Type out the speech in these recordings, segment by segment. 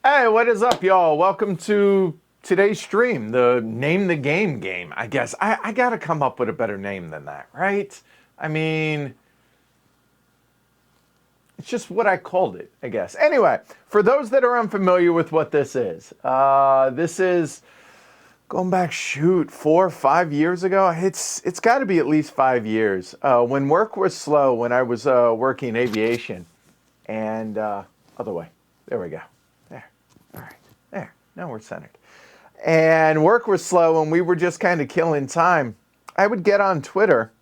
Hey, what is up, y'all? Welcome to today's stream, the Name the Game game, I guess. I gotta come up with a better name than that, right? I mean, it's just what I called it, I guess. Anyway, for those that are unfamiliar with what this is going back, 4 or 5 years ago. It's got to be at least 5 years. When work was slow, when I was working aviation, and other way. There we go. There. All right. There. Now we're centered. And work was slow, and we were just kind of killing time. I would get on Twitter,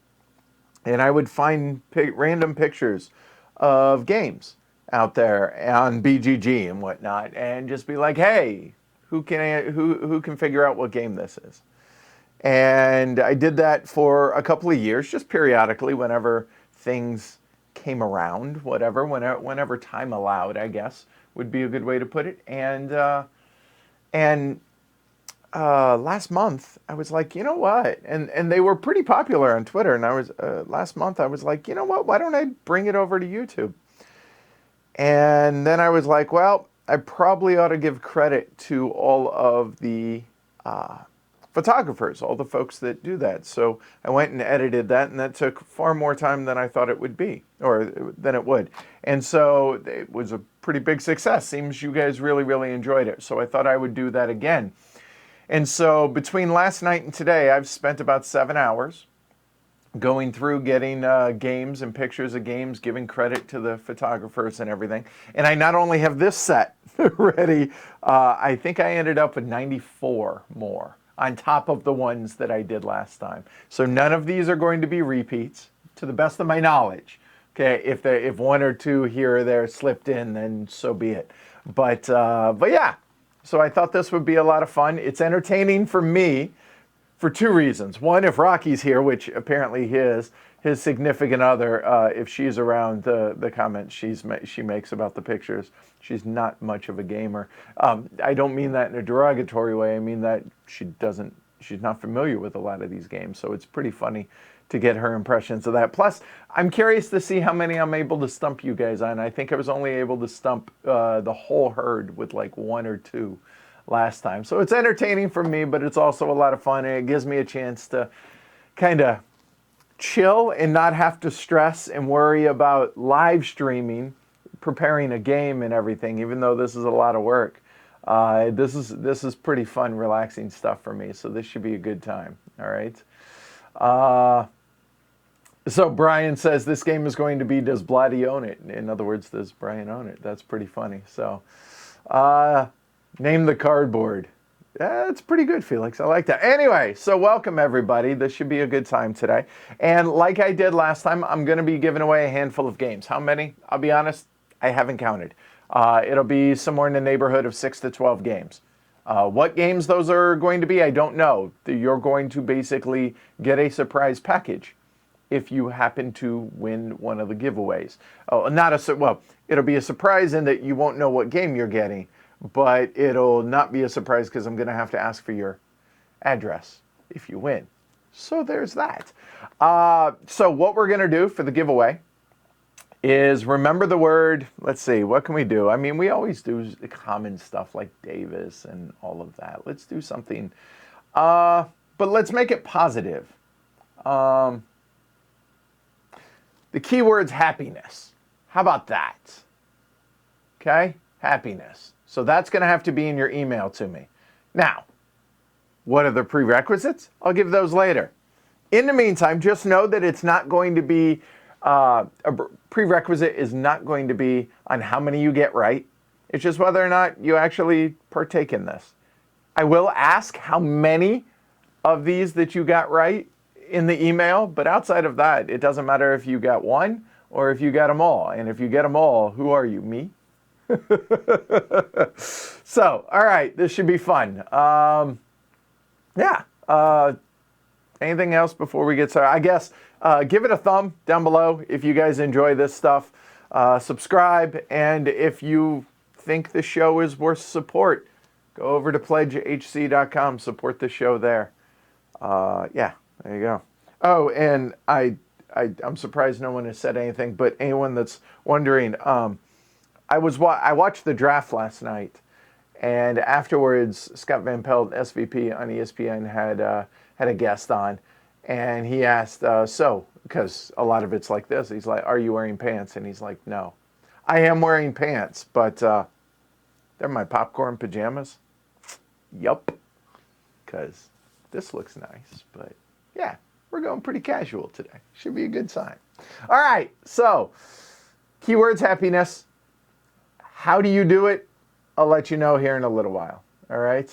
and I would find random pictures of games out there on BGG and whatnot, and just be like, "Hey, who can figure out what game this is?" And I did that for a couple of years, just periodically, whenever things came around, whenever time allowed, I guess would be a good way to put it. And last month I was like, you know what? And they were pretty popular on Twitter. And I was last month I was like, you know what? Why don't I bring it over to YouTube? And then I was like, well, I probably ought to give credit to all of the photographers, all the folks that do that. So I went and edited that, and that took far more time than I thought it would be, or than it would. And so it was a pretty big success. Seems you guys really, really enjoyed it. So I thought I would do that again. And so between last night and today, I've spent about 7 hours going through, getting games and pictures of games, giving credit to the photographers and everything. And I not only have this set ready, I think I ended up with 94 more on top of the ones that I did last time. So none of these are going to be repeats, to the best of my knowledge. Okay, if one or two here or there slipped in, then so be it. But yeah, so I thought this would be a lot of fun. It's entertaining for me for two reasons. One, if Rocky's here, which apparently his significant other, if she's around, the comments she makes about the pictures, she's not much of a gamer. I don't mean that in a derogatory way. I mean that she's not familiar with a lot of these games. So it's pretty funny to get her impressions of that. Plus, I'm curious to see how many I'm able to stump you guys on. I think I was only able to stump the whole herd with like one or two last time. So it's entertaining for me, but it's also a lot of fun, and it gives me a chance to kind of chill and not have to stress and worry about live streaming, preparing a game and everything, even though this is a lot of work. This is pretty fun, relaxing stuff for me, so this should be a good time. All right. So Brian says this game is going to be, does Bloody own it? In other words, does Brian own it? That's pretty funny. So name the cardboard. Yeah, it's pretty good, Felix. I like that. Anyway, so welcome everybody. This should be a good time today. And like I did last time, I'm going to be giving away a handful of games. How many? I'll be honest, I haven't counted. It'll be somewhere in the neighborhood of 6 to 12 games. What games those are going to be, I don't know. You're going to basically get a surprise package if you happen to win one of the giveaways. Oh, well, it'll be a surprise in that you won't know what game you're getting, but it'll not be a surprise because I'm going to have to ask for your address if you win. So there's that. So what we're going to do for the giveaway is remember the word, let's see, what can we do? I mean, we always do common stuff like Davis and all of that. Let's do something, but let's make it positive. The keyword's happiness. How about that? Okay, happiness. So that's going to have to be in your email to me. Now, what are the prerequisites? I'll give those later. In the meantime, just know that it's not going to be, a prerequisite is not going to be on how many you get right. It's just whether or not you actually partake in this. I will ask how many of these that you got right in the email, but outside of that, it doesn't matter if you got one or if you got them all. And if you get them all, who are you, me? So, all right, this should be fun. Anything else before we get started? I guess give it a thumb down below if you guys enjoy this stuff. Subscribe, and if you think the show is worth support, go over to pledgehc.com, support the show there. Yeah, there you go. Oh, and I'm surprised no one has said anything, but anyone that's wondering, I watched the draft last night, And afterwards, Scott Van Pelt, SVP on ESPN, had a guest on, and he asked, because a lot of it's like this, he's like, "Are you wearing pants?" And he's like, "No, I am wearing pants, but they're my popcorn pajamas." Yup, because this looks nice, but yeah, we're going pretty casual today. Should be a good sign. All right, so keywords happiness. How do you do it? I'll let you know here in a little while. All right.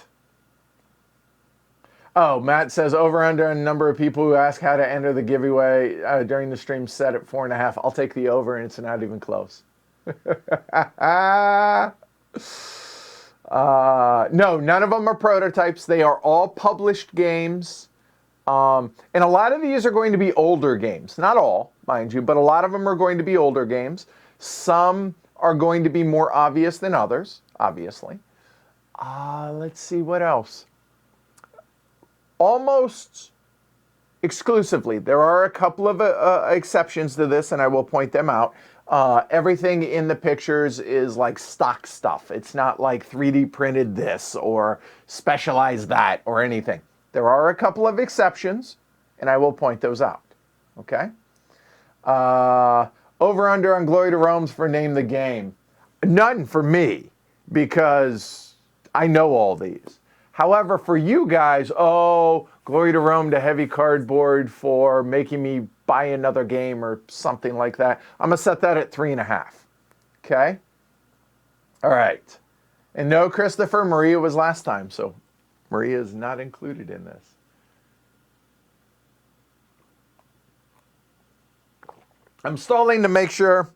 Oh, Matt says over under a number of people who ask how to enter the giveaway during the stream set at 4.5. I'll take the over, and it's not even close. No, none of them are prototypes. They are all published games. And a lot of these are going to be older games. Not all, mind you, but a lot of them are going to be older games. Some are going to be more obvious than others, obviously. Let's see, what else? Almost exclusively. There are a couple of exceptions to this, and I will point them out. Everything in the pictures is like stock stuff. It's not like 3D printed this or specialized that or anything. There are a couple of exceptions, and I will point those out. Okay? Over under on Glory to Rome's for Name the Game. None for me, because I know all these. However, for you guys, Glory to Rome to Heavy Cardboard for making me buy another game or something like that. I'm going to set that at 3.5. Okay? All right. And no, Christopher, Maria was last time, so Maria is not included in this. I'm stalling to make sure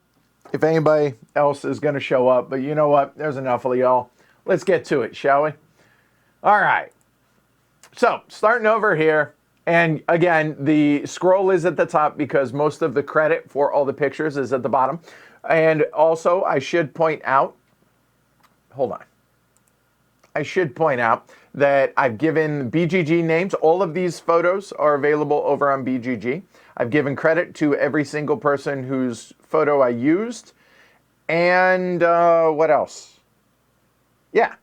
if anybody else is going to show up, but you know what? There's enough of y'all. Let's get to it, shall we? All right. So, starting over here, and again, the scroll is at the top because most of the credit for all the pictures is at the bottom. And also, I should point out, hold on. I should point out that I've given BGG names. All of these photos are available over on BGG. I've given credit to every single person whose photo I used. And what else? Yeah,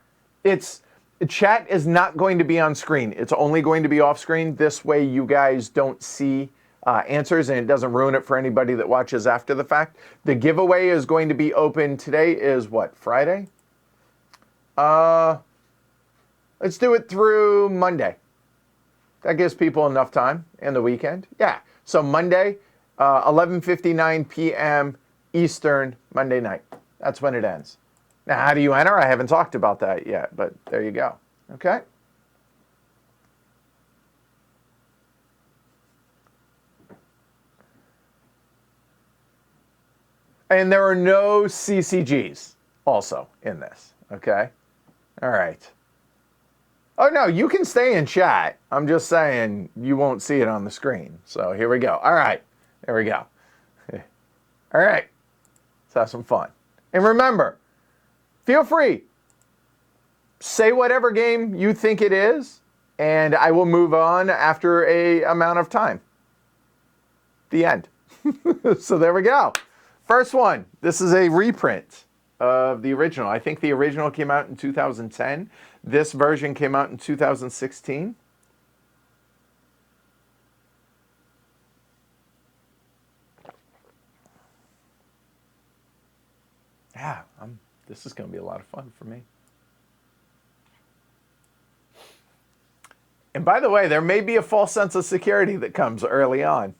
chat is not going to be on screen. It's only going to be off screen. This way you guys don't see answers, and it doesn't ruin it for anybody that watches after the fact. The giveaway is going to be open. Today is what, Friday? Let's do it through Monday. That gives people enough time, and the weekend. Yeah, so Monday, 11:59 p.m. Eastern, Monday night. That's when it ends. Now, how do you enter? I haven't talked about that yet, but there you go. Okay? And there are no CCGs also in this. Okay? All right. Oh, no, you can stay in chat. I'm just saying you won't see it on the screen. So here we go. All right. There we go. All right. Let's have some fun. And remember, feel free. Say whatever game you think it is, and I will move on after a amount of time. The end. So there we go. First one. This is a reprint of the original. I think the original came out in 2010. This version came out in 2016. Yeah, this is going to be a lot of fun for me. And by the way, there may be a false sense of security that comes early on.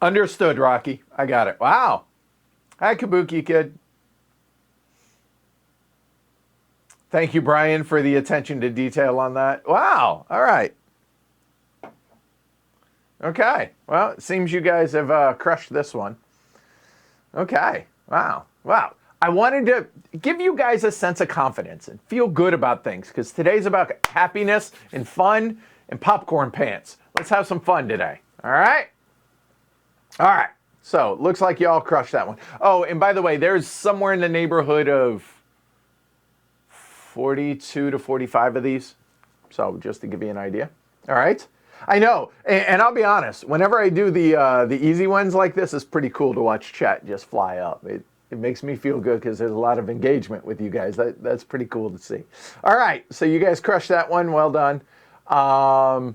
Understood, Rocky. I got it. Wow. Hi, Kabuki Kid. Thank you, Brian, for the attention to detail on that. Wow. All right. Okay. Well, it seems you guys have crushed this one. Okay. Wow. Wow. I wanted to give you guys a sense of confidence and feel good about things, because today's about happiness and fun and popcorn pants. Let's have some fun today. All right? All right. So, looks like y'all crushed that one. Oh, and by the way, there's somewhere in the neighborhood of 42 to 45 of these. So, just to give you an idea. All right. I know, and I'll be honest. Whenever I do the easy ones like this, it's pretty cool to watch chat just fly up. It makes me feel good because there's a lot of engagement with you guys. That's pretty cool to see. All right, so you guys crushed that one. Well done. I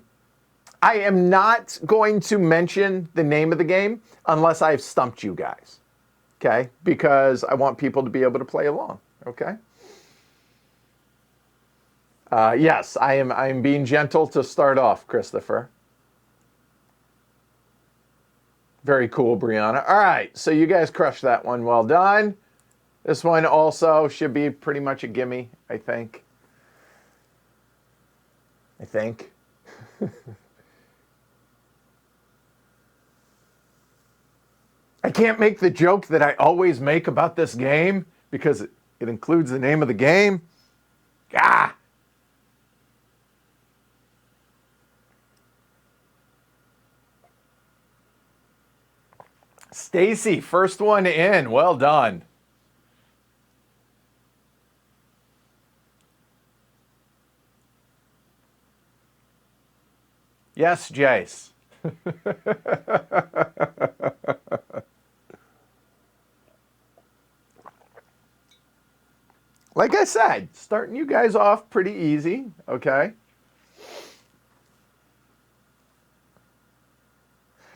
am not going to mention the name of the game unless I've stumped you guys. Okay, because I want people to be able to play along. Okay. Yes, I am being gentle to start off, Christopher. Very cool, Brianna. All right, so you guys crushed that one. Well done. This one also should be pretty much a gimme, I think. I can't make the joke that I always make about this game because it includes the name of the game. Ah! Stacy, first one in. Well done. Yes, Jace. Like I said, starting you guys off pretty easy, okay?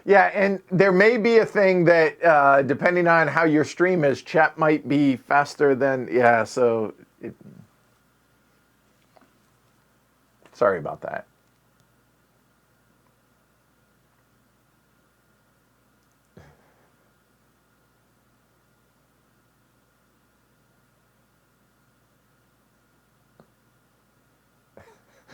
Yeah, and there may be a thing that, depending on how your stream is, chat might be faster than, yeah, so sorry about that.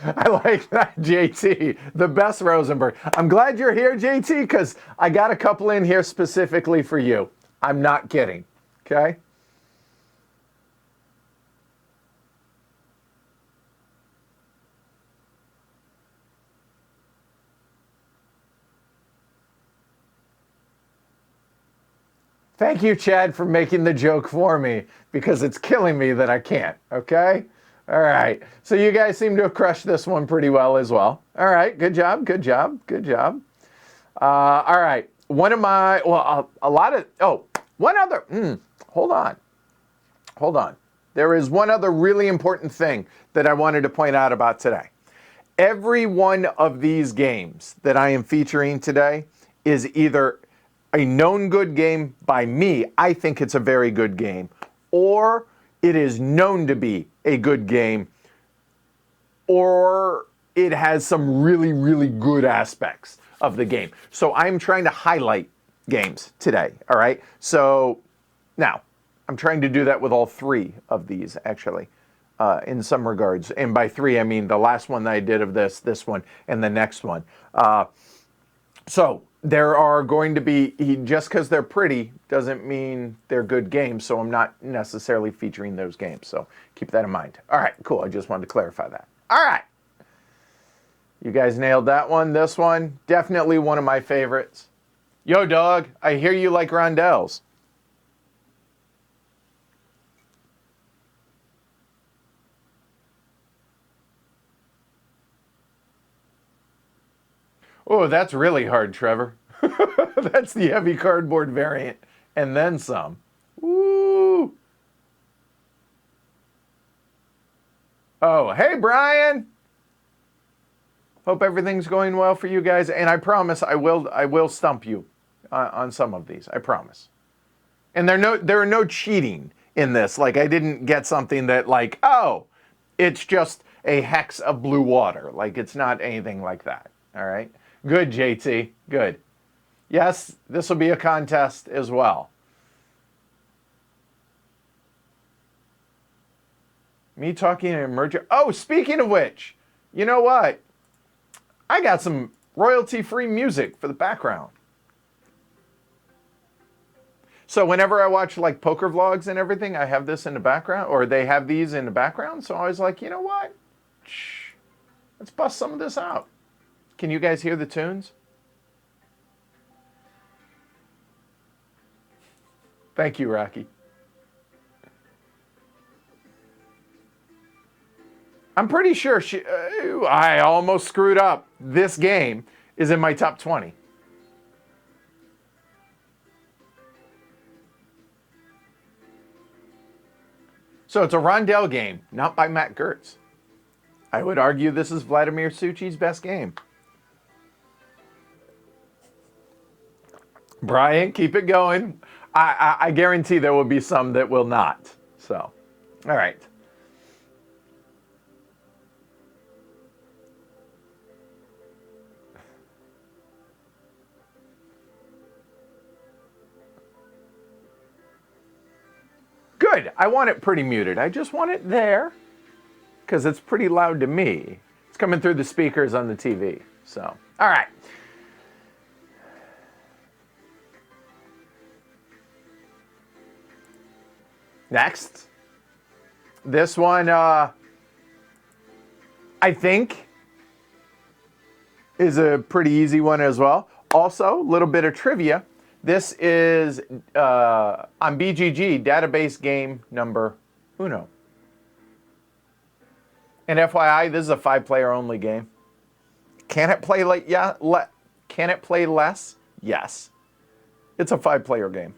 I like that, JT. The best Rosenberg. I'm glad you're here, JT, because I got a couple in here specifically for you. I'm not kidding. Okay? Thank you, Chad, for making the joke for me because it's killing me that I can't. Okay? All right. So you guys seem to have crushed this one pretty well as well. All right. Good job. Good job. Good job. All right. One of my, well, a lot of, oh, one other, hold on. Hold on. There is one other really important thing that I wanted to point out about today. Every one of these games that I am featuring today is either a known good game by me, I think it's a very good game, or it is known to be a good game, or it has some really, really good aspects of the game. So I'm trying to highlight games today, all right? So now, I'm trying to do that with all three of these, actually, in some regards. And by three, I mean the last one that I did of this one, and the next one. So there are going to be, just because they're pretty doesn't mean they're good games, so I'm not necessarily featuring those games. So keep that in mind. All right, cool. I just wanted to clarify that. All right. You guys nailed that one. This one, definitely one of my favorites. Yo, dog, I hear you like rondelles. Oh, that's really hard, Trevor. That's the heavy cardboard variant. And then some. Woo! Oh, hey, Brian! Hope everything's going well for you guys. And I promise I will stump you on some of these. I promise. And there are no cheating in this. Like, I didn't get something that, like, oh, it's just a hex of blue water. Like, it's not anything like that. All right? Good, JT. Good. Yes, this will be a contest as well. Me talking in emergent. Oh, speaking of which, you know what? I got some royalty-free music for the background. So whenever I watch like poker vlogs and everything, I have this in the background, or they have these in the background. So I was like, you know what? Shh, let's bust some of this out. Can you guys hear the tunes? Thank you, Rocky. I'm pretty sure I almost screwed up. This game is in my top 20. So it's a Rondell game, not by Matt Gertz. I would argue this is Vladimir Suchi's best game. Brian, keep it going. I guarantee there will be some that will not. So, all right. Good. I want it pretty muted. I just want it there because it's pretty loud to me. It's coming through the speakers on the TV. So, all right. Next. This one, I think, is a pretty easy one as well. Also, a little bit of trivia. This is on BGG database game number uno. And FYI, this is a 5-player only game. Can it play can it play less? Yes. It's a 5-player game.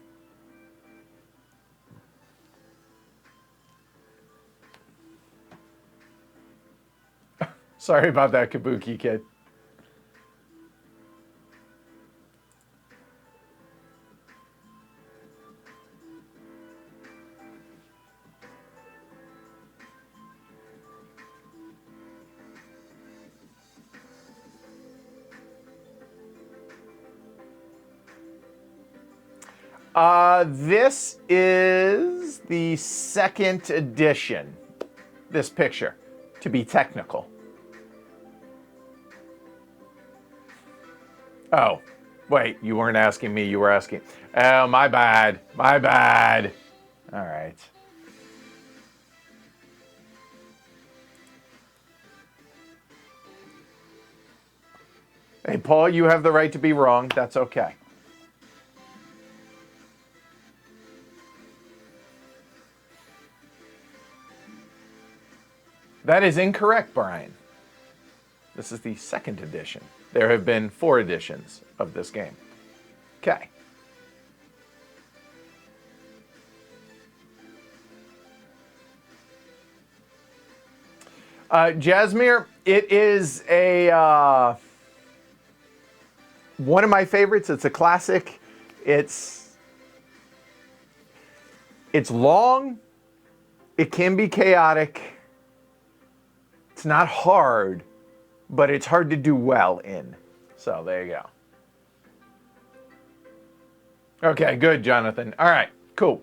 Sorry about that, Kabuki kid. This is the second edition. This picture, to be technical. Oh, wait, you weren't asking me, you were asking. Oh, my bad, my bad. All right. Hey, Paul, you have the right to be wrong. That's okay. That is incorrect, Brian. This is the second edition. There have been 4 editions of this game. Okay. Jasmine, it is a one of my favorites. It's a classic. It's long. It can be chaotic. It's not hard, but it's hard to do well in. So there you go. Okay, good, Jonathan. All right, cool.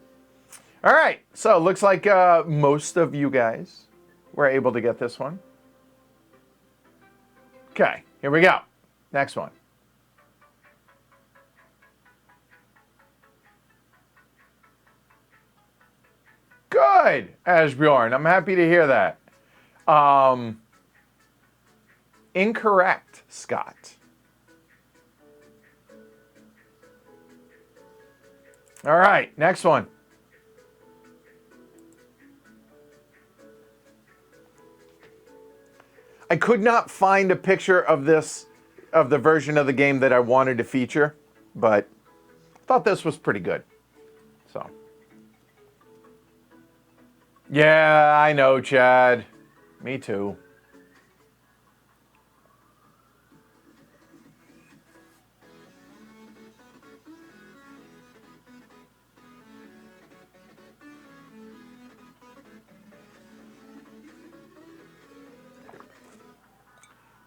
All right, so it looks like most of you guys were able to get this one. Okay, here we go. Next one. Good, Ashbjorn. I'm happy to hear that. Incorrect, Scott. All right, next one. I could not find a picture of this, of the version of the game that I wanted to feature, but thought this was pretty good. So. Yeah, I know, Chad. Me too.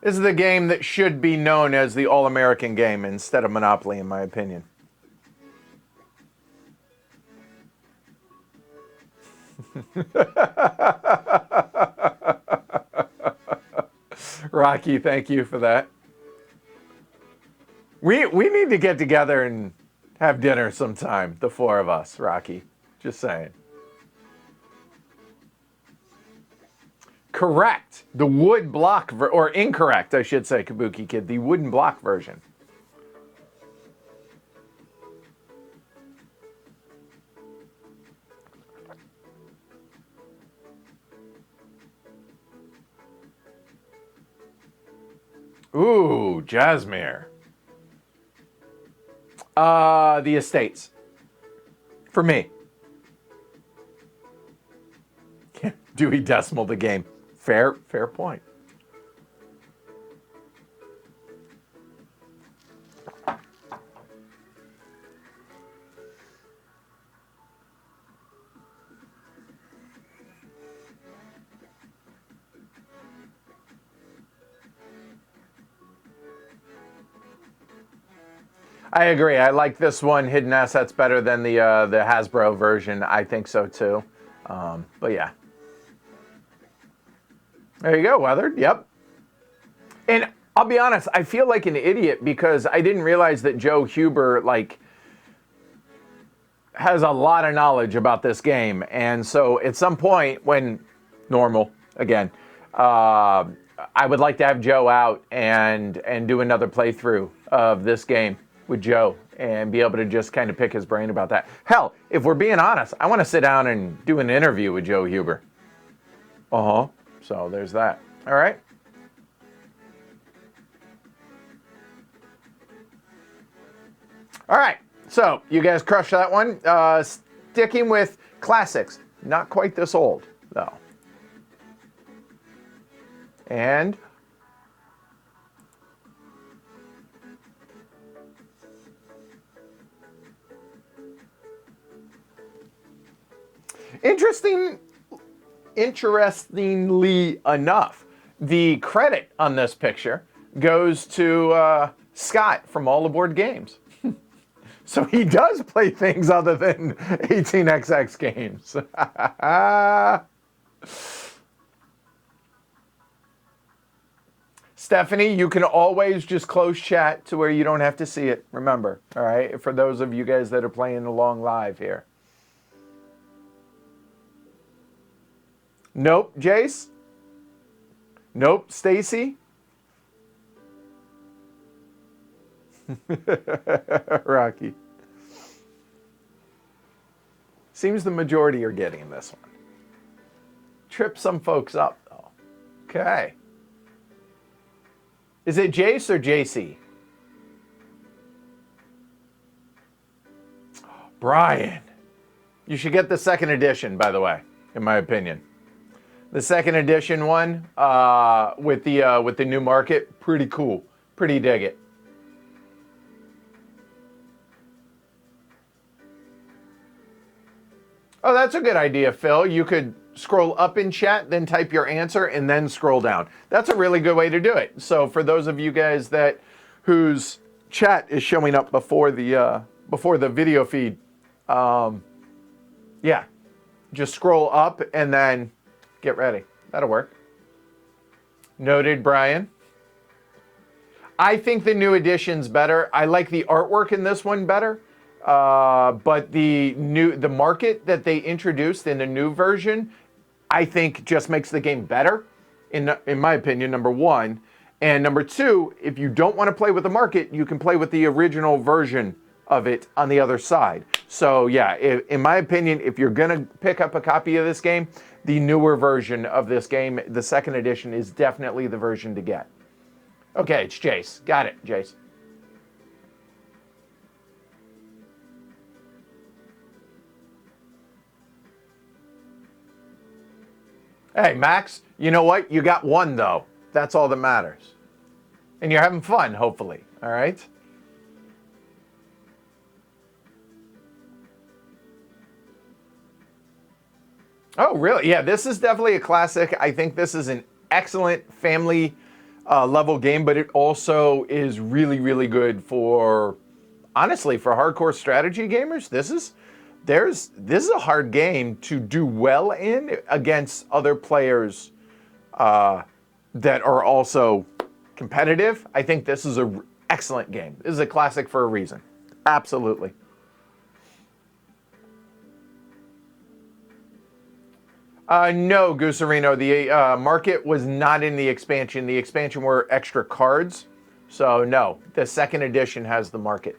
This is the game that should be known as the All-American game instead of Monopoly, in my opinion. Rocky, thank you for that. We need to get together and have dinner sometime, the 4 of us, Rocky. Just saying. Correct. The wood block, or incorrect, I should say, Kabuki Kid. The wooden block version. Ooh, Jasmine. The estates. For me. Dewey Decimal the game. Fair point. I agree. I like this one, Hidden Assets, better than the Hasbro version. I think so too. But yeah. There you go, Weathered. Yep. And I'll be honest, I feel like an idiot because I didn't realize that Joe Huber has a lot of knowledge about this game. And so at some point when normal again, I would like to have Joe out and do another playthrough of this game with Joe and be able to just kind of pick his brain about that. Hell, if we're being honest, I want to sit down and do an interview with Joe Huber. So there's that. All right. All right. So you guys crushed that one. Sticking with classics. Not quite this old, though. And interestingly enough, the credit on this picture goes to Scott from All Aboard Games. So he does play things other than 18xx games. Stephanie, you can always just close chat to where you don't have to see it. Remember, all right? For those of you guys that are playing along live here. Nope, Jace. Nope, Stacy. Rocky. Seems the majority are getting this one. Trip some folks up, though. Okay. Is it Jace or JC? Brian. You should get the second edition, by the way, in my opinion. The second edition one with the new market, pretty cool. Pretty dig it. Oh, that's a good idea, Phil. You could scroll up in chat, then type your answer, and then scroll down. That's a really good way to do it. So for those of you guys whose chat is showing up before the video feed, yeah, just scroll up and then get ready. That'll work. Noted, Brian. I think the new edition's better. I like the artwork in this one better. But the market that they introduced in the new version, I think just makes the game better, in my opinion, number one. And number two, if you don't want to play with the market, you can play with the original version of it on the other side. So yeah, in my opinion, if you're going to pick up a copy of this game, the newer version of this game, the second edition, is definitely the version to get. Okay, it's Jace. Got it, Jace. Hey, Max, you know what? You got one, though. That's all that matters. And you're having fun, hopefully. All right? Oh, really? Yeah, this is definitely a classic. I think this is an excellent family level game, but it also is really, really good for, honestly, for hardcore strategy gamers. This is a hard game to do well in against other players that are also competitive. I think this is an excellent game. This is a classic for a reason. Absolutely. No, Gooserino, the market was not in the expansion. The expansion were extra cards. So no, the second edition has the market.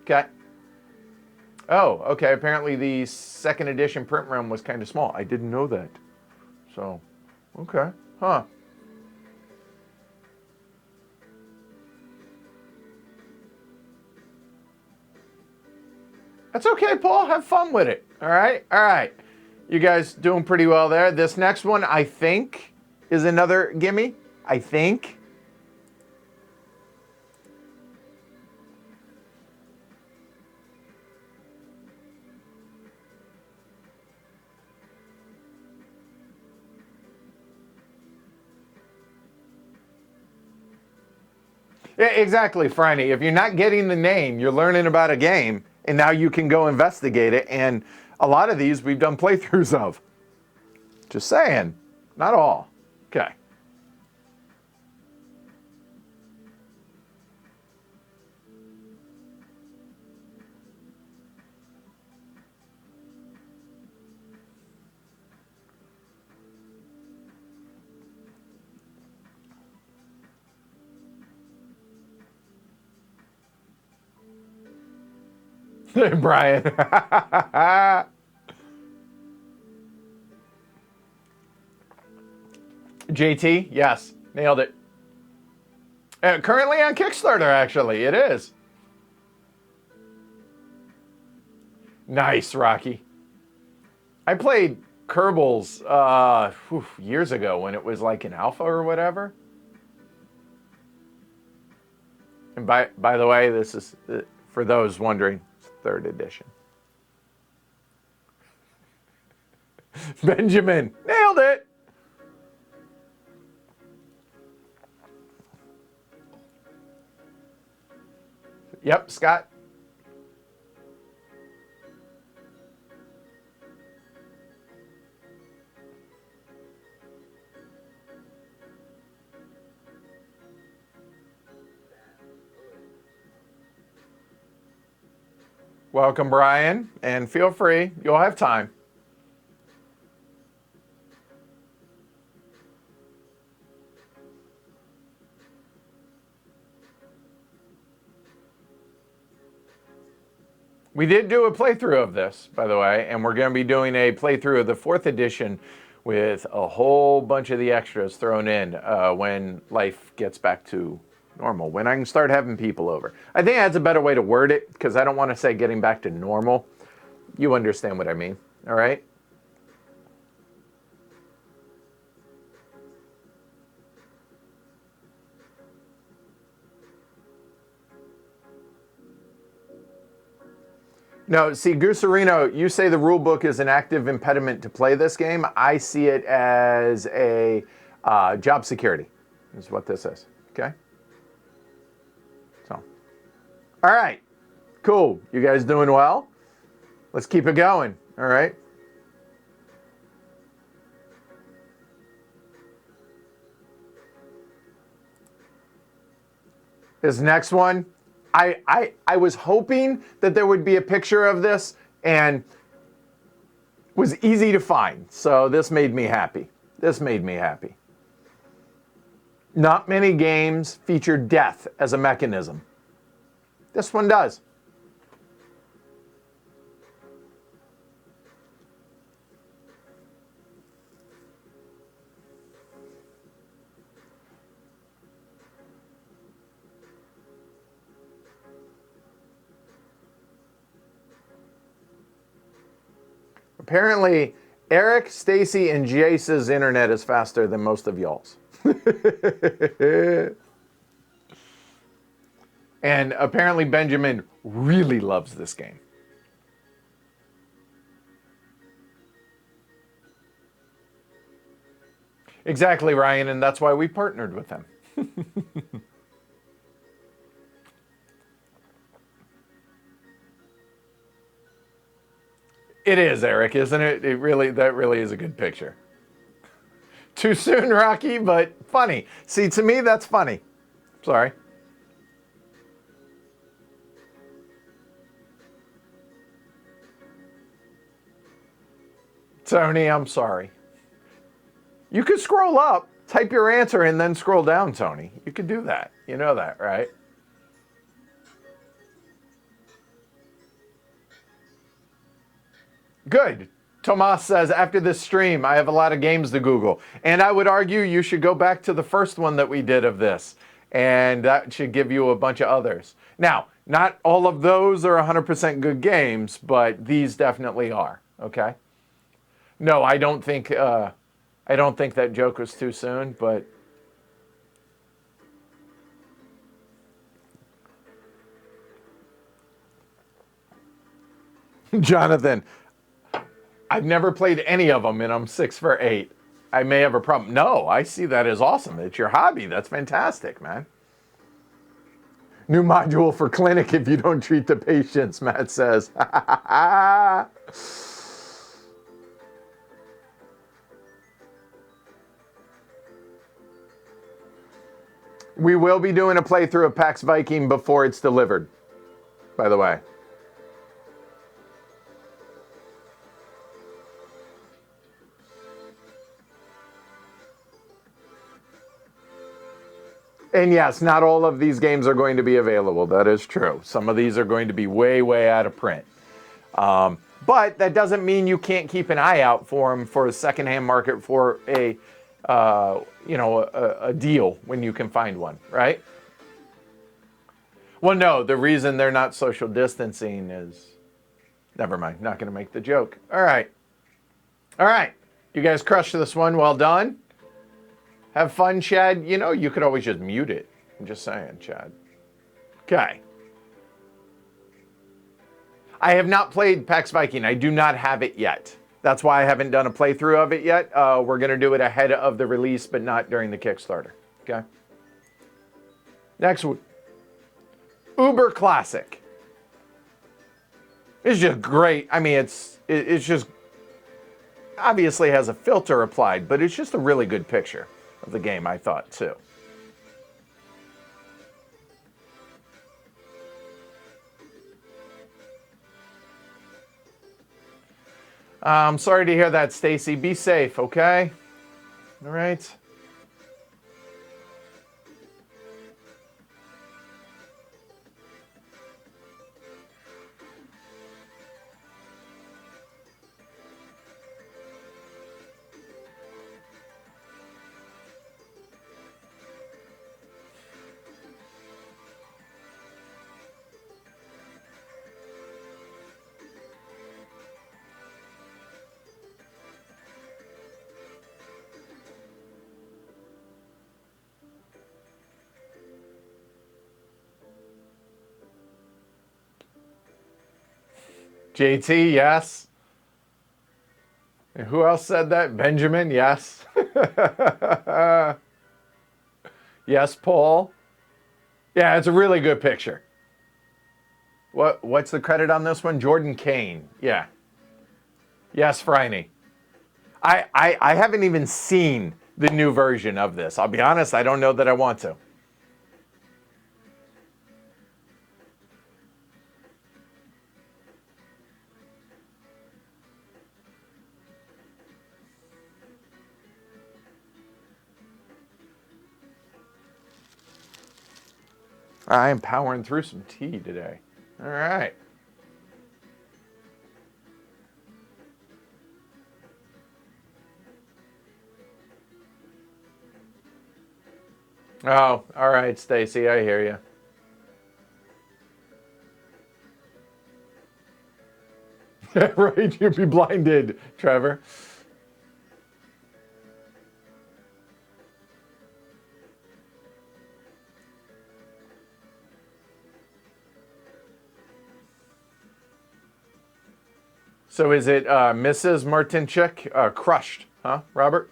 Okay. Oh, okay. Apparently the second edition print run was kind of small. I didn't know that. So, okay. Huh. That's okay, Paul. Have fun with it. All right? All right. You guys doing pretty well there. This next one, I think, is another gimme. I think. Yeah, exactly, Franny. If you're not getting the name, you're learning about a game, and now you can go investigate it. And a lot of these we've done playthroughs of. Just saying. Not all. Okay. Brian. JT, yes, nailed it. Currently on Kickstarter, actually, it is. Nice, Rocky. I played Kerbals years ago when it was like an alpha or whatever. And by the way, this is, for those wondering, 3rd edition. Benjamin, nailed it. Yep, Scott. Welcome, Brian, and feel free. You'll have time. We did do a playthrough of this, by the way, and we're going to be doing a playthrough of the 4th edition with a whole bunch of the extras thrown in when life gets back to normal, when I can start having people over. I think that's a better way to word it, because I don't want to say getting back to normal. You understand what I mean, all right? No, see, Gusarino, you say the rule book is an active impediment to play this game. I see it as a job security, is what this is, okay? So, all right, cool. You guys doing well? Let's keep it going, all right? This next one, I was hoping that there would be a picture of this and was easy to find. So this made me happy. This made me happy. Not many games feature death as a mechanism. This one does. Apparently, Eric, Stacy, and Jace's internet is faster than most of y'all's. And apparently Benjamin really loves this game. Exactly, Ryan, and that's why we partnered with them. It is, Eric, isn't it? That really is a good picture. Too soon, Rocky, but funny. See, to me, that's funny. Sorry. Tony, I'm sorry. You could scroll up, type your answer, and then scroll down, Tony. You could do that. You know that, right? Good. Tomas says, after this stream, I have a lot of games to Google. And I would argue you should go back to the first one that we did of this. And that should give you a bunch of others. Now, Not all of those are 100% good games, but these definitely are. Okay. No, I don't think that joke was too soon, but Jonathan, I've never played any of them, and I'm 6 for 8. I may have a problem. No, I see that as awesome. It's your hobby. That's fantastic, man. New module for clinic if you don't treat the patients, Matt says. We will be doing a playthrough of PAX Viking before it's delivered, by the way. And yes, not all of these games are going to be available. That is true. Some of these are going to be way, way out of print. But that doesn't mean you can't keep an eye out for them for a secondhand market for a deal when you can find one, right? Well, no, the reason they're not social distancing is, never mind, not going to make the joke. All right. You guys crushed this one. Well done. Have fun, Chad. You know, you could always just mute it. I'm just saying, Chad. Okay. I have not played PAX Viking. I do not have it yet. That's why I haven't done a playthrough of it yet. We're going to do it ahead of the release, but not during the Kickstarter. Okay. Next one. Uber Classic. It's just great. I mean, it's just obviously has a filter applied, but it's just a really good picture of the game, I thought, too. I'm sorry to hear that, Stacy. Be safe, okay? All right. JT, yes. And who else said that? Benjamin, yes. Yes, Paul. Yeah, it's a really good picture. What's the credit on this one? Jordan Kane. Yeah. Yes, Franny. I haven't even seen the new version of this. I'll be honest, I don't know that I want to. I am powering through some tea today. All right. Oh, all right, Stacy, I hear you. Right, you'd be blinded, Trevor. So is it Mrs. Martinchik crushed, huh, Robert?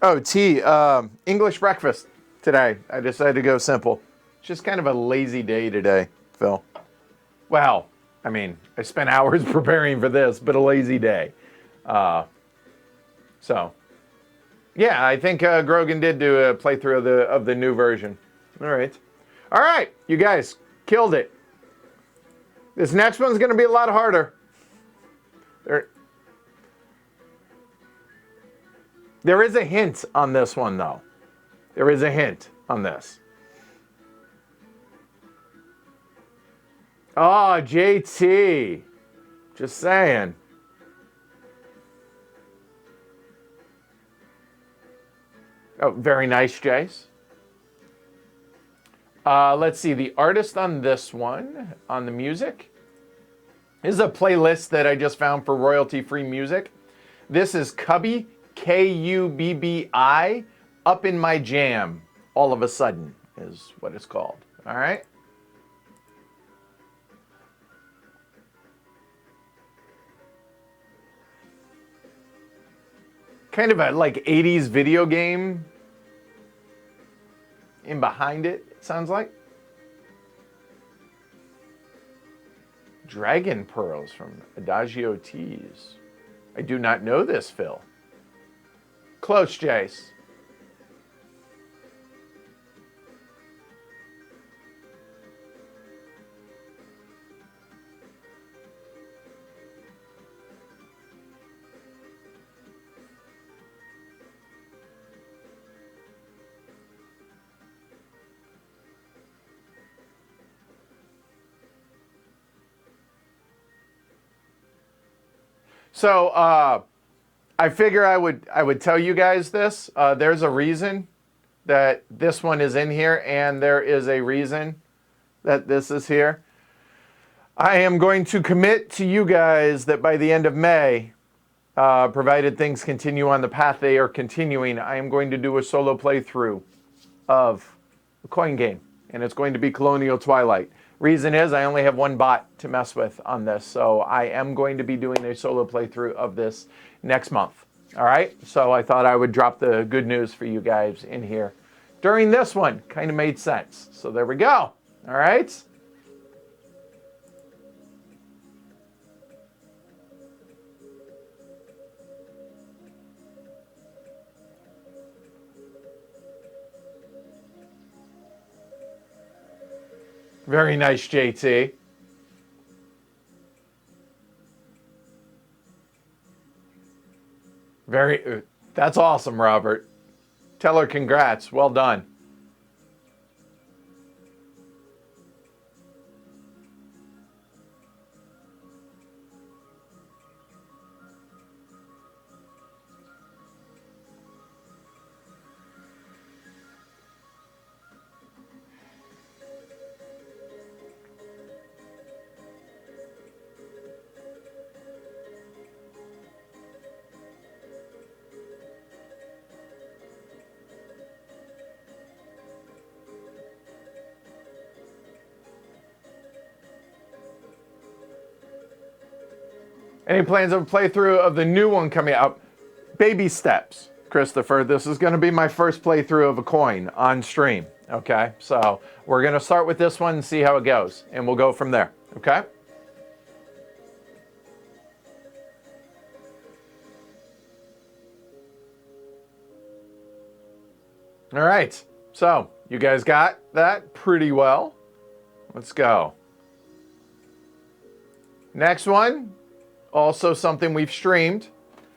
Oh, tea. English breakfast today. I decided to go simple. It's just kind of a lazy day today, Phil. Well, I mean, I spent hours preparing for this, but a lazy day. So, yeah, I think Grogan did do a playthrough of the new version. All right, you guys killed it. This next one's going to be a lot harder. There is a hint on this one, though. There is a hint on this. Oh, JT. Just saying. Oh, very nice, Jace. Let's see. The artist on this one, on the music, is a playlist that I just found for royalty-free music. This is Cubby, Kubbi, Up in My Jam, All of a Sudden, is what it's called. All right? Kind of a like 80s video game in behind it, it sounds like. Dragon Pearls from Adagio Teas. I do not know this, Phil. Close, Jace. So I figure I would tell you guys this. There's a reason that this one is in here, and there is a reason that this is here. I am going to commit to you guys that by the end of May, provided things continue on the path they are continuing, I am going to do a solo playthrough of a coin game, and it's going to be Colonial Twilight. Reason is I only have one bot to mess with on this, so I am going to be doing a solo playthrough of this next month. All right, so I thought I would drop the good news for you guys in here during this one. Kind of made sense. So there we go. All right. Very nice, JT. That's awesome, Robert. Tell her congrats. Well done. Any plans of a playthrough of the new one coming out? Baby steps, Christopher. This is going to be my first playthrough of a coin on stream. Okay, so we're going to start with this one and see how it goes, and we'll go from there. Okay. All right. So you guys got that pretty well. Let's go. Next one. Also something we've streamed.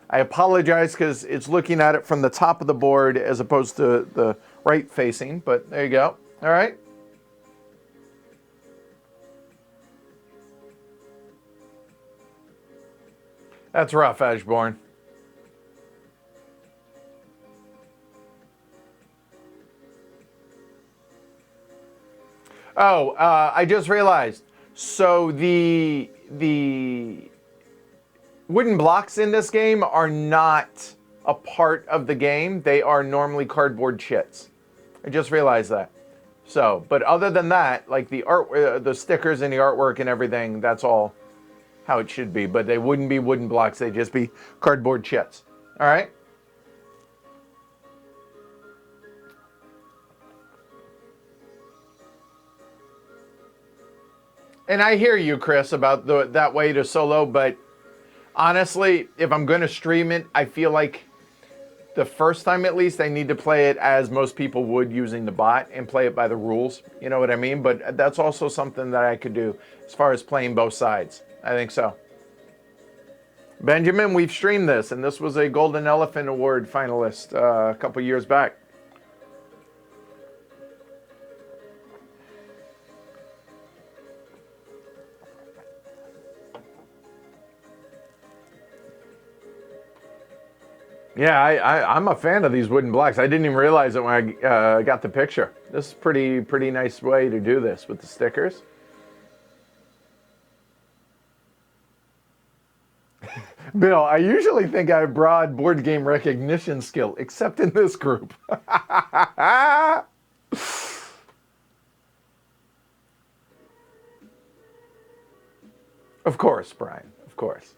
I apologize because it's looking at it from the top of the board as opposed to the right facing, but there you go. All right. That's rough, Ashbourne. Oh, I just realized. So the wooden blocks in this game are not a part of the game. They are normally cardboard chits. I just realized that. So, but other than that, like the art, the stickers and the artwork and everything, that's all how it should be. But they wouldn't be wooden blocks. They'd just be cardboard chits. All right. And I hear you, Chris, about that way to solo, but honestly, if I'm going to stream it, I feel like the first time at least I need to play it as most people would using the bot and play it by the rules. You know what I mean? But that's also something that I could do as far as playing both sides. I think so. Benjamin, we've streamed this, and this was a Golden Elephant Award finalist a couple years back. Yeah, I'm a fan of these wooden blocks. I didn't even realize it when I got the picture. This is pretty nice way to do this with the stickers. Bill, I usually think I have broad board game recognition skill, except in this group. Of course, Brian. Of course.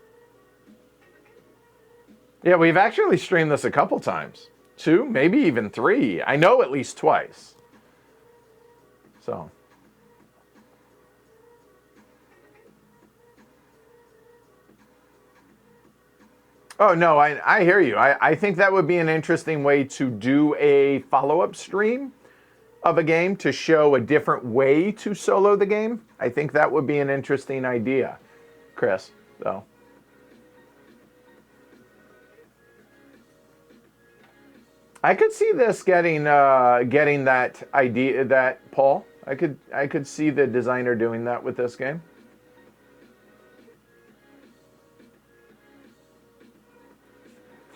Yeah, we've actually streamed this a couple times. 2, maybe even 3. I know at least twice. So. Oh, no, I hear you. I think that would be an interesting way to do a follow-up stream of a game to show a different way to solo the game. I think that would be an interesting idea, Chris. So. I could see this getting that idea, that Paul. I could see the designer doing that with this game.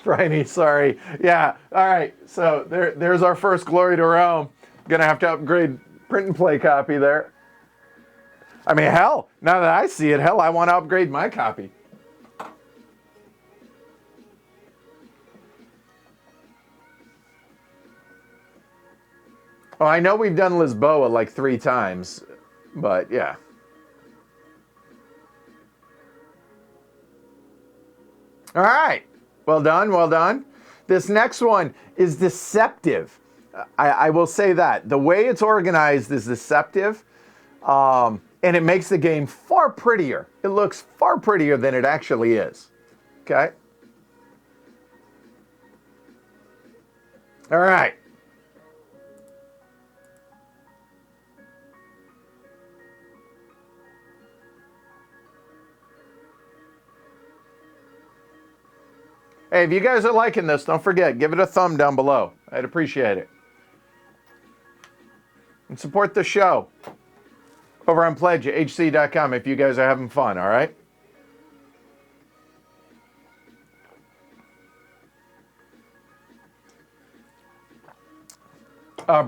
Friday, sorry. Yeah. All right. So there's our first Glory to Rome. Gonna have to upgrade print and play copy there. I mean, hell, now that I see it, hell, I want to upgrade my copy. Oh, I know we've done Lisboa like 3 times, but yeah. All right. Well done, well done. This next one is deceptive. I will say that. The way it's organized is deceptive, and it makes the game far prettier. It looks far prettier than it actually is. Okay? All right. Hey, if you guys are liking this, don't forget, give it a thumb down below. I'd appreciate it. And support the show over on pledgehc.com if you guys are having fun, all right?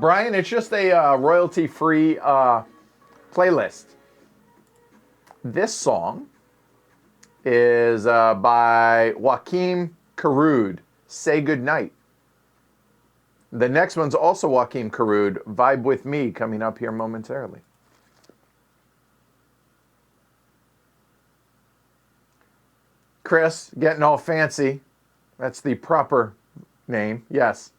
Brian, it's just a royalty-free playlist. This song is by Joachim Karud, Say Goodnight. The next one's also Joachim Karud, Vibe With Me, coming up here momentarily. Chris, getting all fancy. That's the proper name, yes.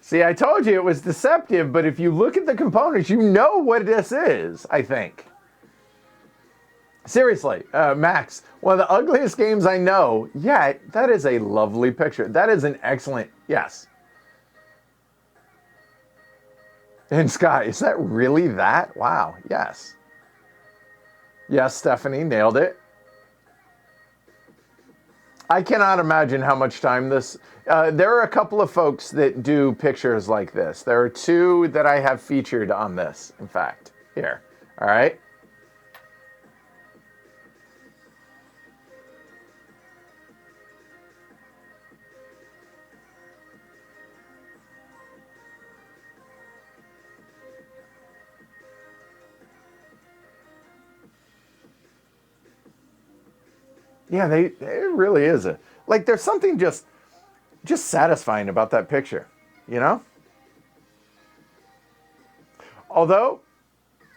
See, I told you it was deceptive, but if you look at the components, you know what this is, I think. Seriously, Max, one of the ugliest games I know, yet that is a lovely picture. That is an excellent, yes. And Sky, is that really that? Wow, yes. Yes, Stephanie, nailed it. I cannot imagine how much time this... there are a couple of folks that do pictures like this. There are 2 that I have featured on this, in fact. Here, all right? Yeah, it really is like there's something just satisfying about that picture, you know? Although,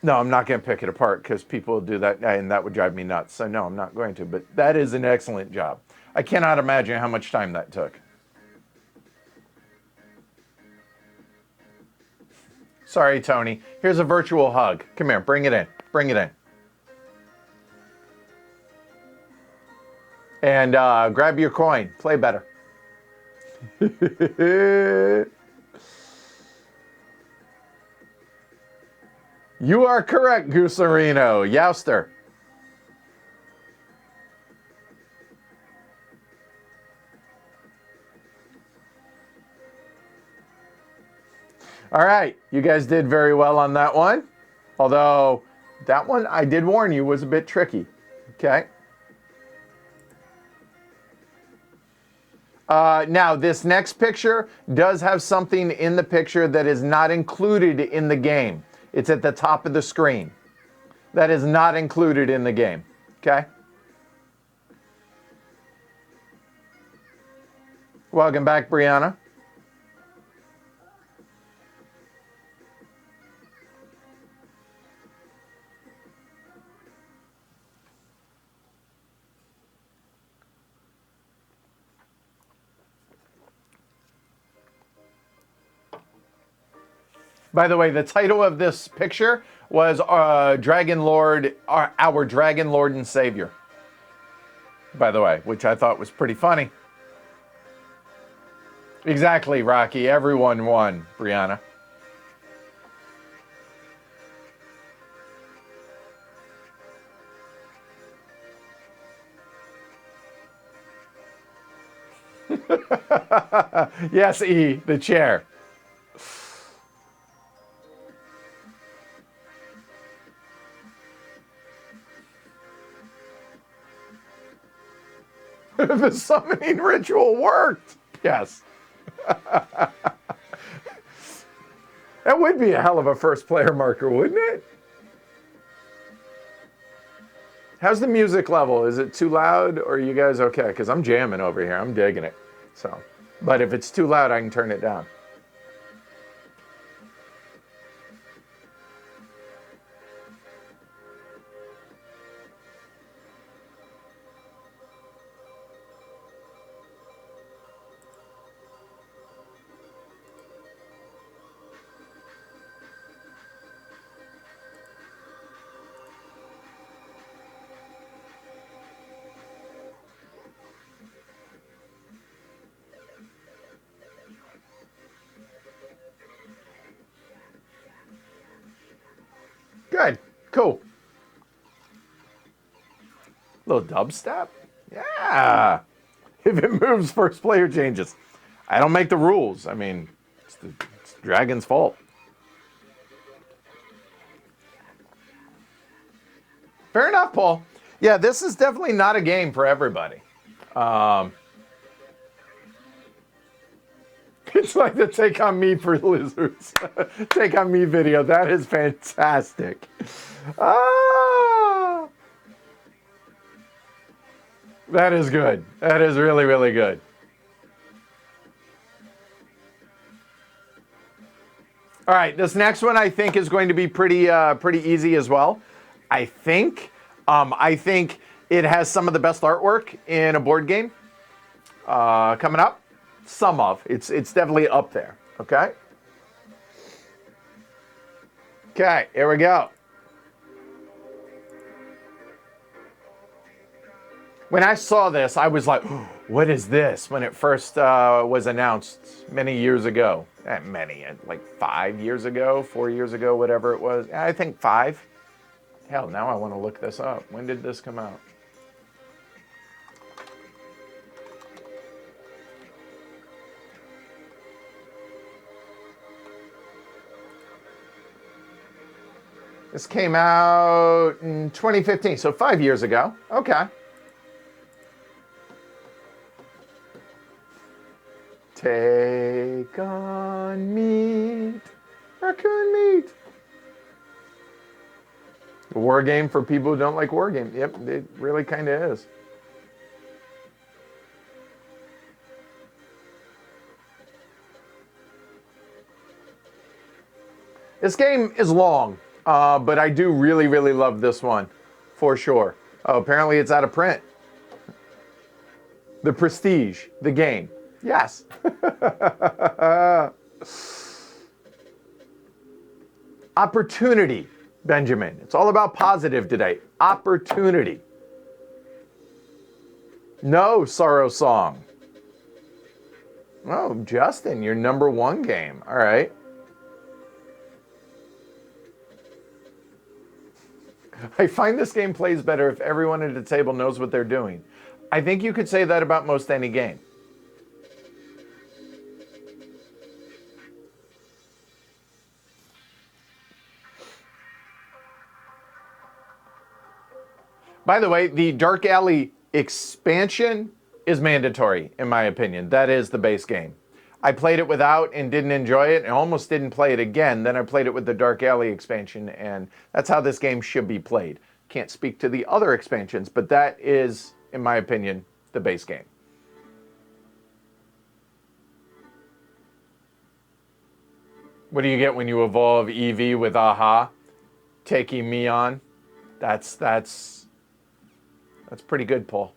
no, I'm not going to pick it apart because people do that and that would drive me nuts. So no, I'm not going to, but that is an excellent job. I cannot imagine how much time that took. Sorry, Tony. Here's a virtual hug. Come here, bring it in. Bring it in. And grab your coin. Play better. You are correct, Gooserino. Youster. All right, you guys did very well on that one. Although, that one, I did warn you, was a bit tricky. Okay. Now, this next picture does have something in the picture that is not included in the game. It's at the top of the screen. That is not included in the game. Okay? Welcome back, Brianna. By the way, the title of this picture was Dragon Lord, our Dragon Lord and Savior. By the way, which I thought was pretty funny. Exactly, Rocky. Everyone won, Brianna. Yes, E, the chair. The summoning ritual worked. Yes. That would be a hell of a first player marker, wouldn't it? How's the music level? Is it too loud or are you guys okay? Because I'm jamming over here. I'm digging it. So, but if it's too loud, I can turn it down. Good. Cool. Little dubstep? Yeah. If it moves, first player changes. I don't make the rules. I mean, it's the Dragon's fault. Fair enough, Paul. Yeah, this is definitely not a game for everybody. It's like the Take On Me for losers. Take On Me video. That is fantastic. Ah, that is good. That is really, really good. All right, this next one I think is going to be pretty easy as well. I think it has some of the best artwork in a board game coming up. Some of it's definitely up there. Okay. Okay, here we go. When I saw this, I was like, oh, what is this? When it first was announced many years ago. Like 5 years ago, 4 years ago, whatever it was. I think 5. Hell, now I want to look this up. When did this come out? This came out in 2015, so 5 years ago. Okay. Take on meat, raccoon meat. A war game for people who don't like war games. Yep, it really kind of is. This game is long. But I do really, really love this one, for sure. Oh, apparently it's out of print. The Prestige, the game. Yes. Opportunity. Benjamin, it's all about positive today. Opportunity. No, Sorrow Song. Oh, Justin, your number one game. All right. I find this game plays better if everyone at the table knows what they're doing. I think you could say that about most any game. By the way, the Dark Alley expansion is mandatory, in my opinion. That is the base game. I played it without and didn't enjoy it and almost didn't play it again. Then I played it with the Dark Alley expansion, and that's how this game should be played. Can't speak to the other expansions, but that is, in my opinion, the base game. What do you get when you evolve Eevee with Aha? Taking me on? That's pretty good, Paul.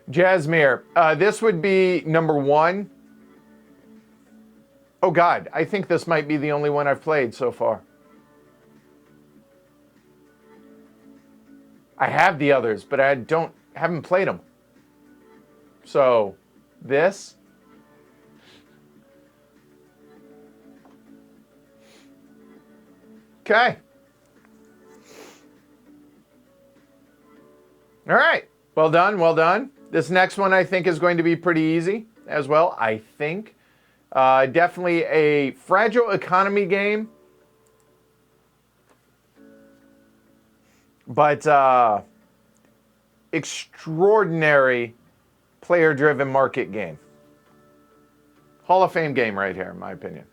Jasmine, this would be number one. Oh God, I think this might be the only one I've played so far. I have the others, but I haven't played them. So, this. Okay. All right. Well done, well done. This next one I think is going to be pretty easy as well, I think. Definitely a fragile economy game. But extraordinary player-driven market game. Hall of Fame game right here, in my opinion.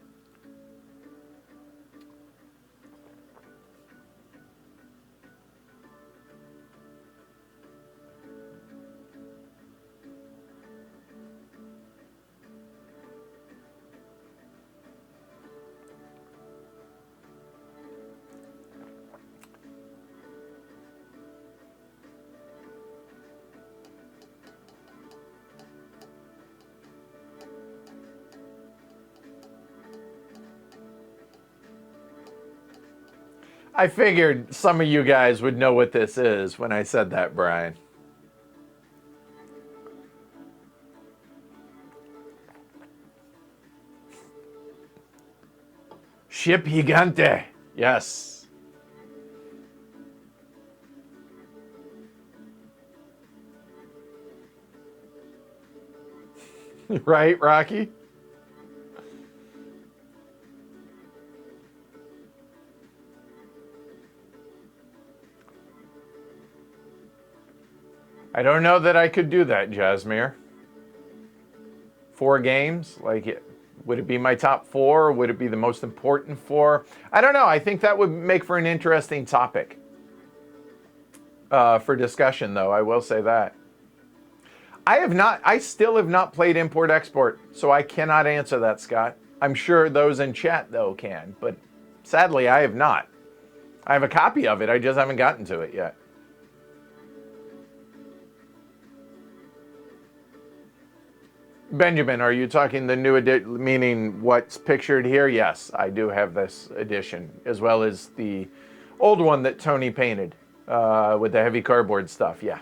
I figured some of you guys would know what this is when I said that, Brian. Ship Gigante. Yes. Right, Rocky? I don't know that I could do that, Jasmine. 4 games? Like, would it be my top 4? Would it be the most important 4? I don't know. I think that would make for an interesting topic for discussion, though. I will say that. I still have not played Import-Export, so I cannot answer that, Scott. I'm sure those in chat, though, can, but sadly, I have not. I have a copy of it. I just haven't gotten to it yet. Benjamin, are you talking the new edition, meaning what's pictured here? Yes, I do have this edition, as well as the old one that Tony painted with the heavy cardboard stuff, yeah.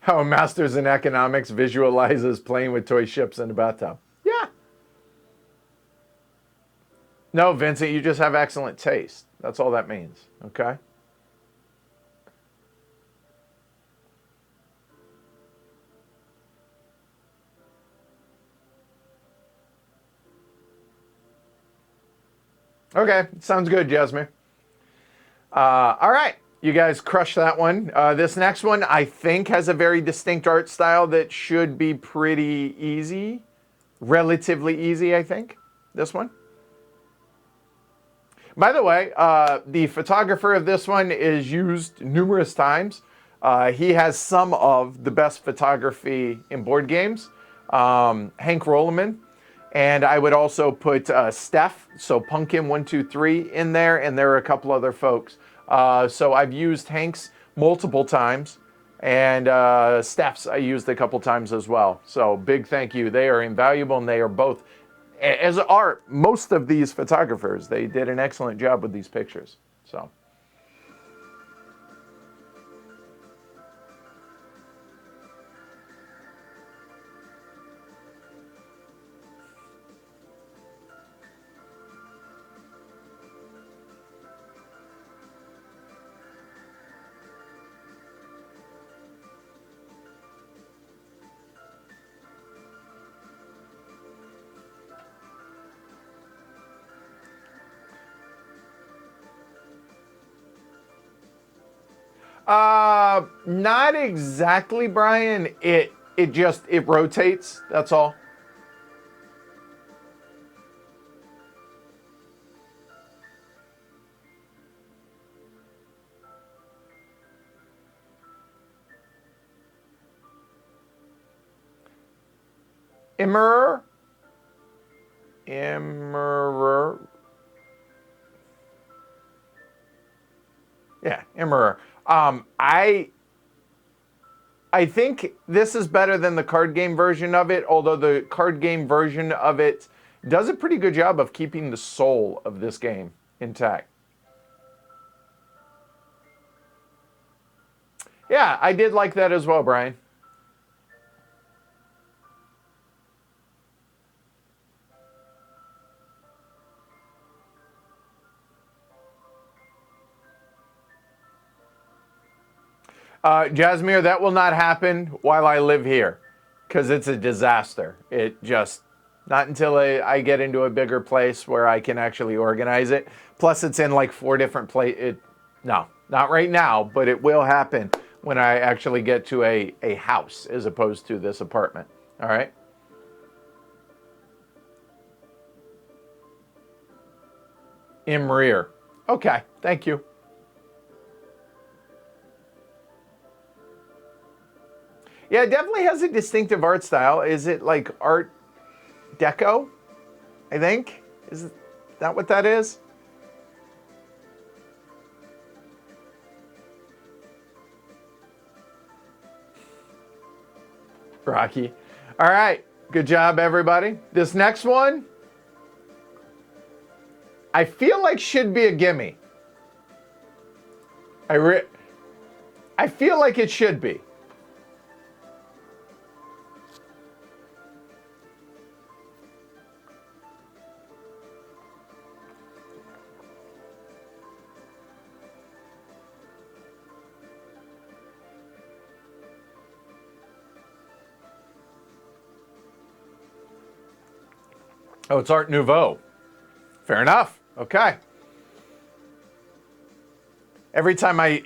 How a master's in economics visualizes playing with toy ships in a bathtub. Yeah. No, Vincent, you just have excellent taste. That's all that means, okay? Okay, sounds good, Jasmine. All right, you guys crushed that one. This next one, I think, has a very distinct art style that should be pretty easy. Relatively easy, I think, this one. By the way, the photographer of this one is used numerous times He has some of the best photography in board games. Hank Rolleman. And I would also put Steph, so Pumpkin123 in there, and there are a couple other folks. So I've used Hank's multiple times, and Steph's I used a couple times as well. So big thank you. They are invaluable, and they are both, as are most of these photographers. They did an excellent job with these pictures. So. Not exactly, Brian. It rotates. That's all. Immerer. Immerer. Yeah, Immerer. I think this is better than the card game version of it, although the card game version of it does a pretty good job of keeping the soul of this game intact. Yeah, I did like that as well, Brian. Jasmine, that will not happen while I live here because it's a disaster. It just, not until I get into a bigger place where I can actually organize it. Plus, it's in like 4 different places. No, not right now, but it will happen when I actually get to a house as opposed to this apartment. All right? Imrir. Okay, thank you. Yeah, it definitely has a distinctive art style. Is it like Art Deco? I think. Is that what that is? Rocky. All right. Good job, everybody. This next one, I feel like should be a gimme. I feel like it should be. Oh, it's Art Nouveau. Fair enough. Okay. Every time I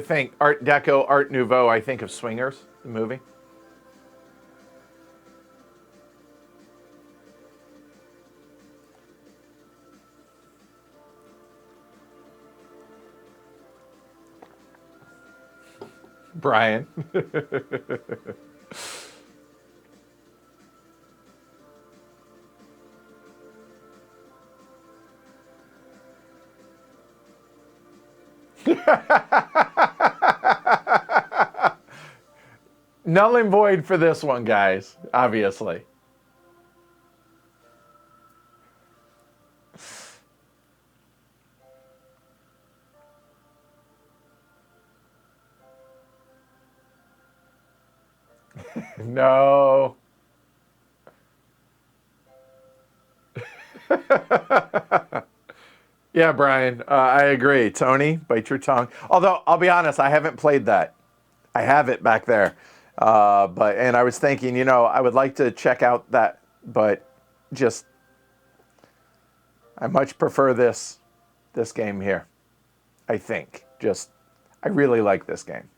think Art Deco, Art Nouveau, I think of Swingers, the movie. Brian. Null and void for this one, guys, obviously. No. Yeah, Brian, I agree. Tony, bite your tongue. Although, I'll be honest, I haven't played that. I have it back there. And I was thinking, I would like to check out that, but just, I much prefer this game here. I think. I really like this game.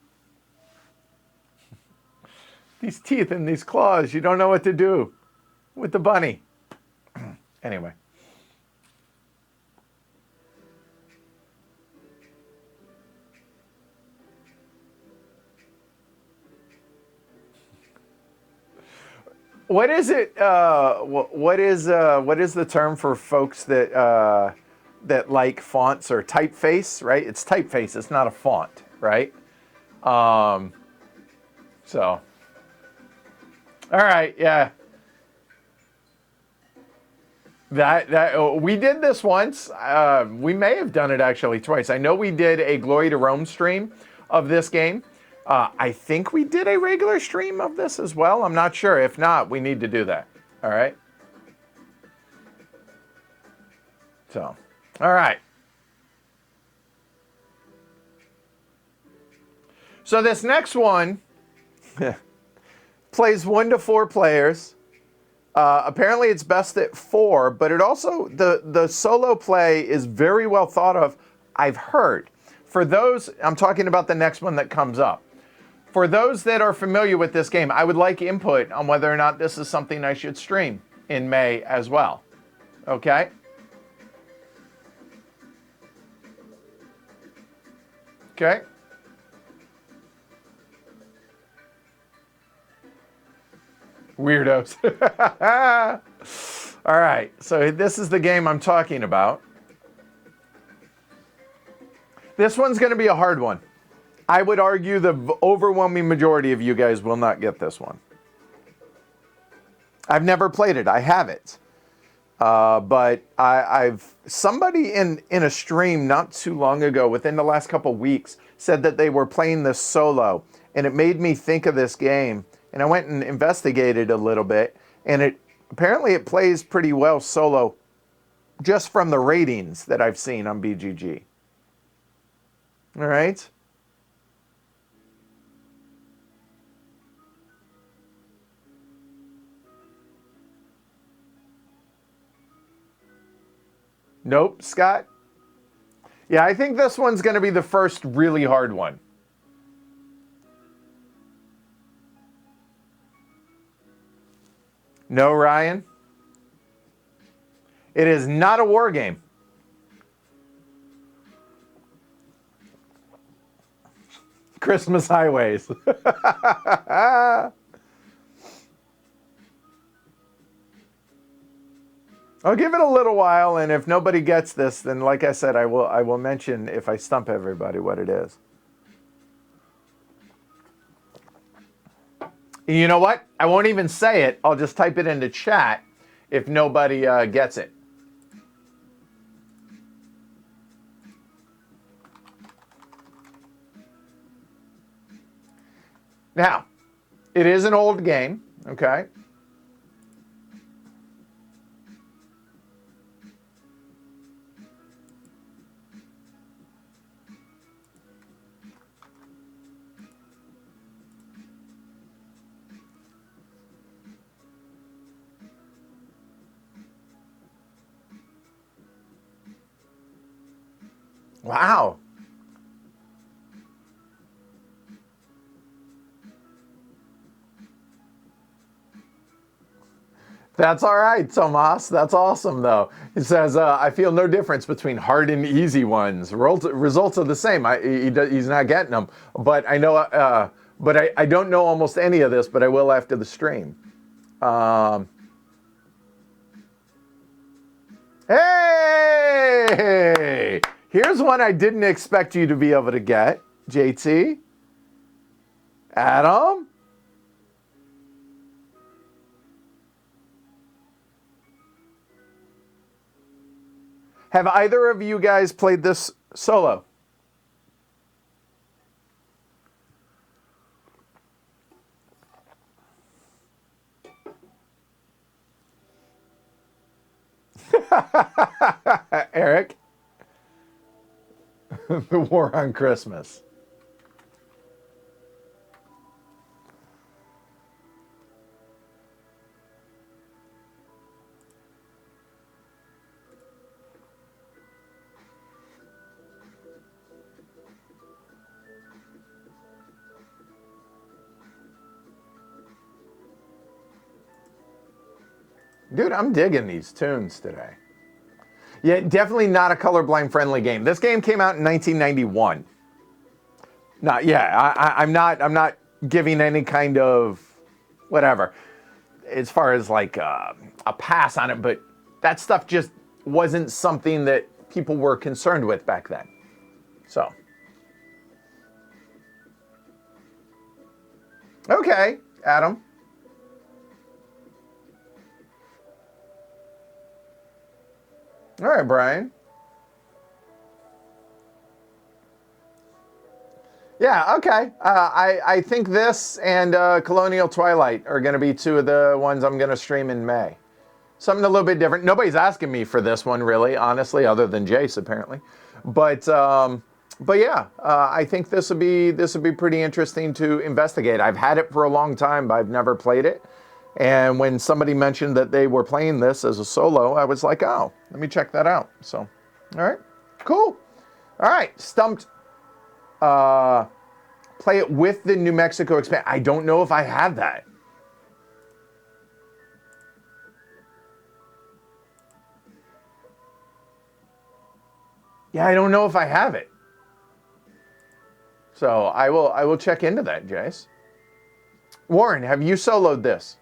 These teeth and these claws, you don't know what to do with the bunny. Anyway. What is it? What is the term for folks that like fonts or typeface? Right? It's typeface. It's not a font, right? So, all right, yeah. That we did this once. We may have done it actually twice. I know we did a Glory to Rome stream of this game. I think we did a regular stream of this as well. I'm not sure. If not, we need to do that. All right. So, all right. So this next one plays 1 to 4 players. Apparently it's best at 4, but it also, the solo play is very well thought of, I've heard. For those, I'm talking about the next one that comes up. For those that are familiar with this game, I would like input on whether or not this is something I should stream in May as well. Okay? Okay? Weirdos. All right, so this is the game I'm talking about. This one's going to be a hard one. I would argue the overwhelming majority of you guys will not get this one. I've never played it. I have it. But I've somebody in a stream not too long ago, within the last couple weeks, said that they were playing this solo, and it made me think of this game. And I went and investigated a little bit, and apparently it plays pretty well solo, just from the ratings that I've seen on BGG. All right. Nope, Scott. Yeah, I think this one's going to be the first really hard one. No, Ryan. It is not a war game. Christmas Highways. I'll give it a little while, and if nobody gets this, then like I said, I will mention if I stump everybody what it is. You know what? I won't even say it. I'll just type it into chat if nobody gets it. Now, it is an old game, okay? Wow. That's all right, Tomas. That's awesome, though. He says, I feel no difference between hard and easy ones. Results are the same. He's not getting them. But I know, I don't know almost any of this, but I will after the stream. Hey! Here's one I didn't expect you to be able to get, JT. Adam? Have either of you guys played this solo? Eric? The War on Christmas. Dude, I'm digging these tunes today. Yeah, definitely not a colorblind friendly game. This game came out in 1991. I'm not giving any kind of whatever. as far as like a pass on it, but that stuff just wasn't something that people were concerned with back then. So. Okay, Adam. All right, Brian. Yeah, okay. I think this and Colonial Twilight are going to be two of the ones I'm going to stream in May. Something a little bit different. Nobody's asking me for this one, really, honestly, other than Jace, apparently. But yeah, I think this would be pretty interesting to investigate. I've had it for a long time, but I've never played it. And when somebody mentioned that they were playing this as a solo, I was like, oh, let me check that out. So, all right, cool. All right, stumped. Play it with the New Mexico expand. I don't know if I have that. Yeah, I don't know if I have it. So I will check into that, Jace. Warren, have you soloed this?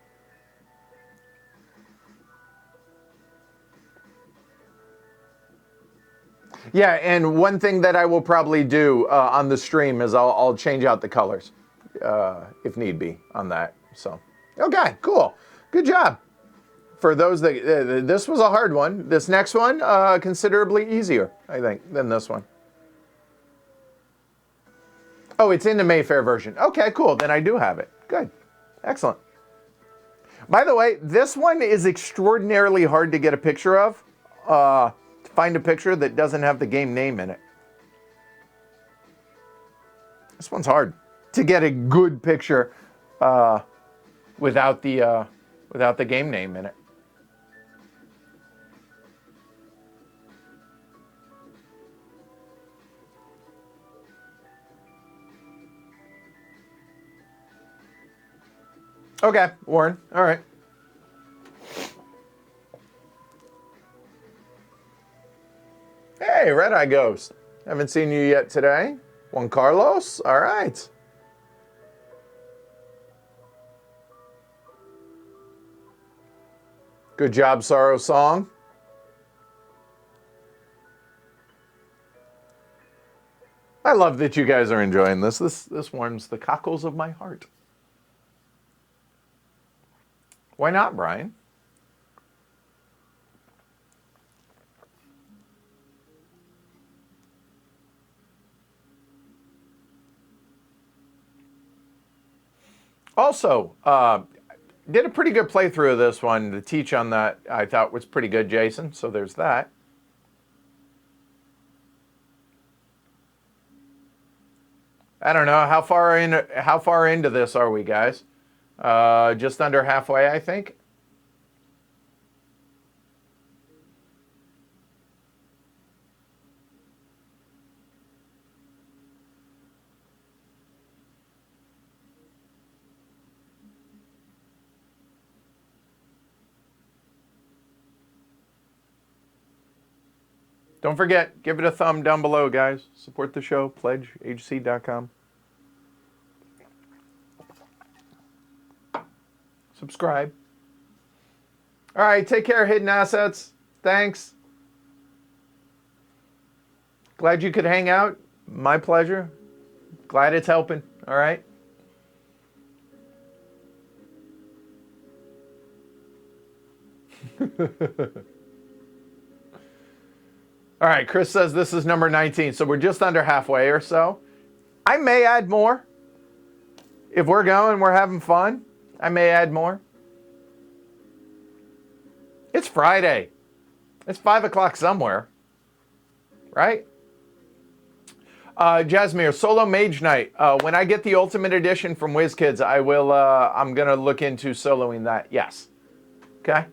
Yeah, and one thing that I will probably do on the stream is I'll change out the colors if need be on that. So, okay, cool. Good job. For those that, this was a hard one. This next one, considerably easier, I think, than this one. Oh, it's in the Mayfair version. Okay, cool. Then I do have it. Good. Excellent. By the way, this one is extraordinarily hard to get a picture of. To find a picture that doesn't have the game name in it. This one's hard to get a good picture without the game name in it. Okay, Warren. All right. Hey, Red Eye Ghost. Haven't seen you yet today. Juan Carlos. All right. Good job, Sorrow Song. I love that you guys are enjoying this. This warms the cockles of my heart. Why not, Brian? Also, did a pretty good playthrough of this one. The teach on that I thought was pretty good, Jason. So there's that. I don't know how far into this are we, guys? Just under halfway, I think. Don't forget, give it a thumb down below, guys. Support the show, pledgehc.com. Subscribe. All right, take care, Hidden Assets. Thanks. Glad you could hang out. My pleasure. Glad it's helping. All right. All right, Chris says this is number 19, so we're just under halfway or so. I may add more. If we're going, we're having fun, I may add more. It's Friday. It's 5 o'clock somewhere, right? Jasmine, Solo Mage Knight. When I get the Ultimate Edition from WizKids, I will. I'm gonna look into soloing that. Yes. Okay.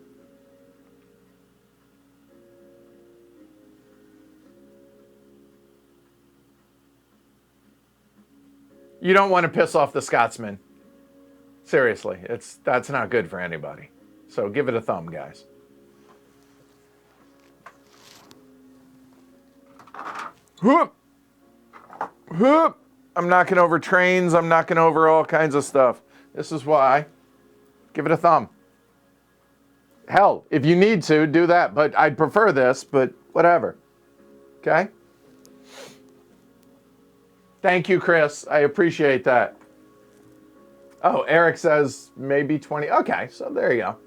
You don't want to piss off the Scotsman. Seriously, that's not good for anybody. So give it a thumb, guys. Whoop! Whoop! I'm knocking over trains. I'm knocking over all kinds of stuff. This is why. Give it a thumb. Hell, if you need to, do that. But I'd prefer this, but whatever. Okay? Thank you, Chris. I appreciate that. Oh, Eric says maybe 20. Okay, so there you go.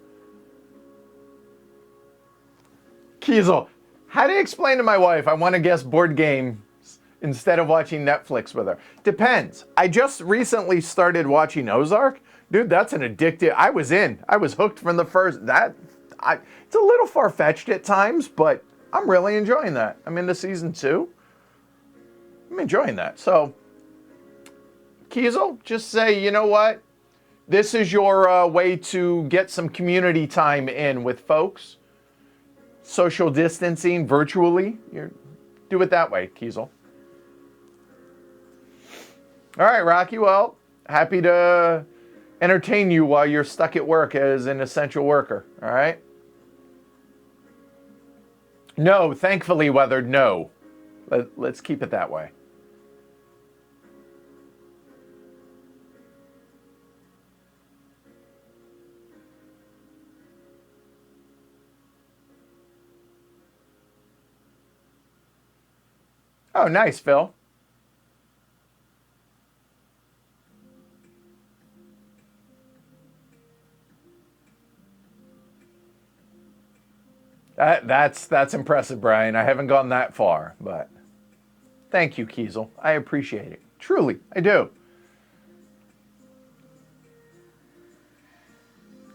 Kiesel, how do you explain to my wife I want to guess board games instead of watching Netflix with her? Depends. I just recently started watching Ozark. Dude, that's an addictive. I was in. I was hooked from the first. It's a little far-fetched at times, but I'm really enjoying that. I'm into season 2. I'm enjoying that. So, Kiesel, just say, you know what? This is your way to get some community time in with folks. Social distancing virtually. Do it that way, Kiesel. All right, Rocky. Well, happy to entertain you while you're stuck at work as an essential worker. All right? No, thankfully, Weathered, no. Let's keep it that way. Oh, nice, Phil. That's impressive, Brian. I haven't gone that far, but thank you, Kiesel. I appreciate it. Truly, I do.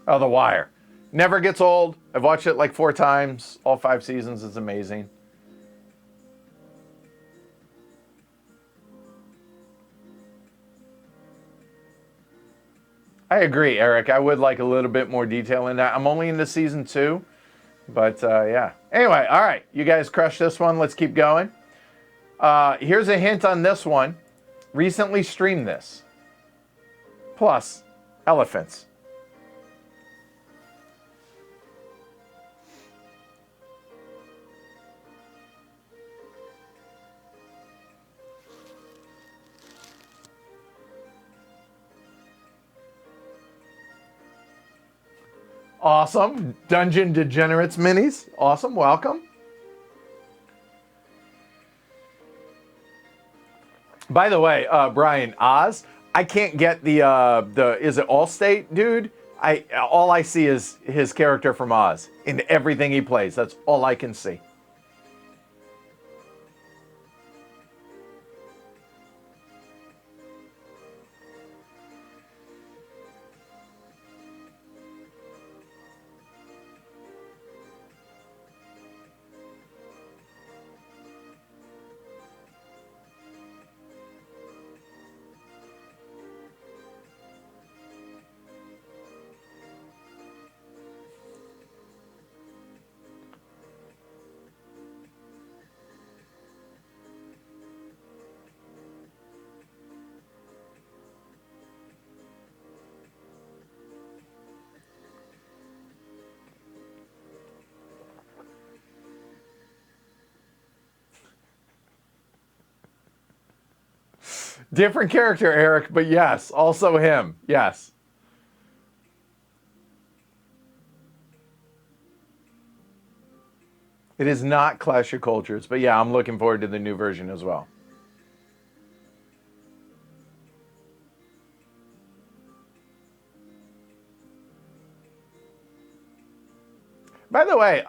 Oh, The Wire. Never gets old. I've watched it like 4 times. All 5 seasons. It's amazing. I agree, Eric. I would like a little bit more detail in that. I'm only into season 2, but yeah. Anyway, all right. You guys crushed this one. Let's keep going. Here's a hint on this one. Recently streamed this. Plus, elephants. Awesome. Dungeon Degenerates minis. Awesome. Welcome. By the way, Brian, Oz, I can't get the is it Allstate dude? All I see is his character from Oz in everything he plays. That's all I can see. Different character, Eric, but yes, also him. Yes. It is not Clash of Cultures, but yeah, I'm looking forward to the new version as well. By the way,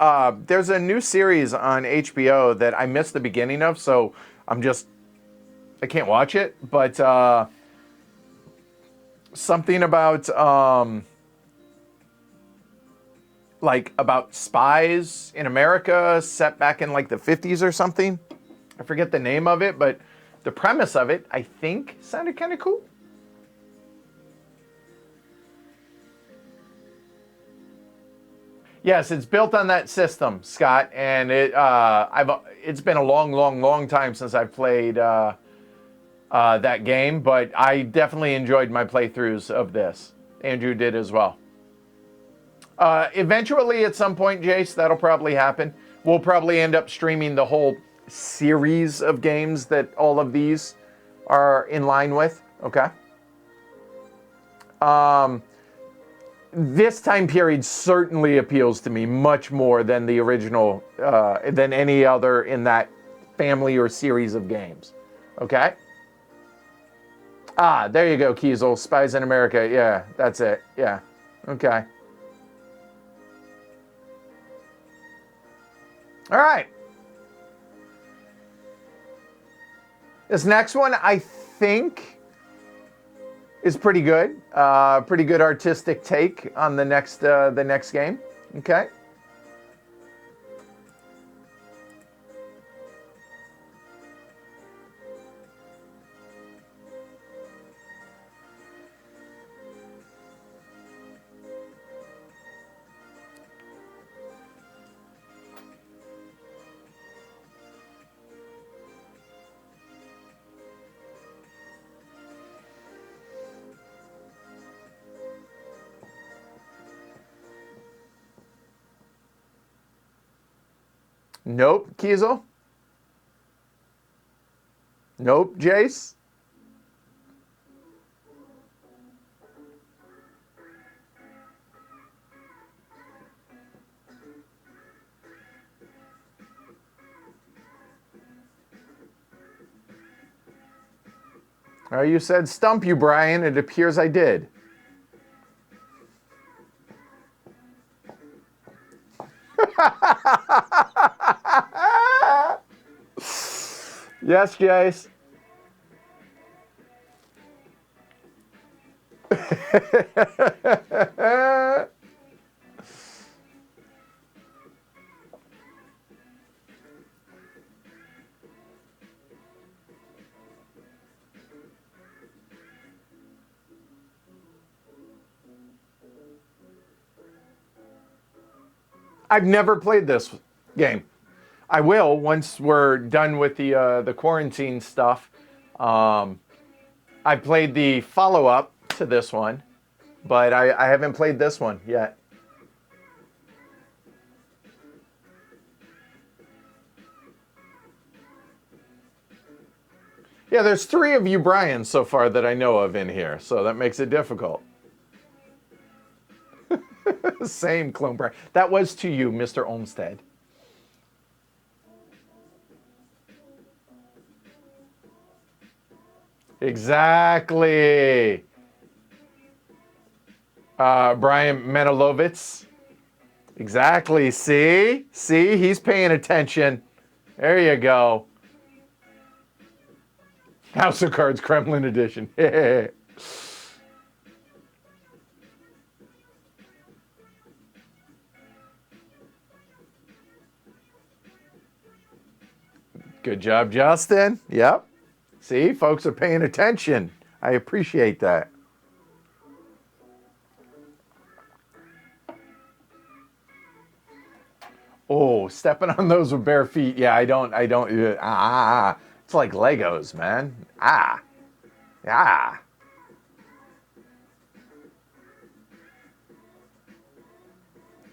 there's a new series on HBO that I missed the beginning of, so I can't watch it, but something about like about spies in America set back in like the 50s or something. I forget the name of it, but the premise of it, I think, sounded kind of cool. Yes, it's built on that system, Scott, and it's been a long, long, long time since I've played that game, but I definitely enjoyed my playthroughs of this. Andrew did as well. Eventually, at some point, Jace, that'll probably happen. We'll probably end up streaming the whole series of games that all of these are in line with. Okay. this time period certainly appeals to me much more than the original, than any other in that family or series of games. Okay? Ah, there you go, Kiesel. Spies in America. Yeah, that's it. Yeah. Okay. All right. This next one, I think, is pretty good. Pretty good artistic take on the next game. Okay. Nope, Kiesel. Nope, Jace. You said stump you, Brian. It appears I did. Yes, Jace. I've never played this game. I will once we're done with the quarantine stuff. I played the follow-up to this one, but I haven't played this one yet. Yeah, there's 3 of you Brian so far that I know of in here, so that makes it difficult. Same, Clone Brian. That was to you, Mr. Olmsted. Exactly. Brian Menilovitz. Exactly. See? See? He's paying attention. There you go. House of Cards Kremlin Edition. Good job, Justin. Yep. See, folks are paying attention. I appreciate that. Oh, stepping on those with bare feet. Yeah, I don't. It's like Legos, man.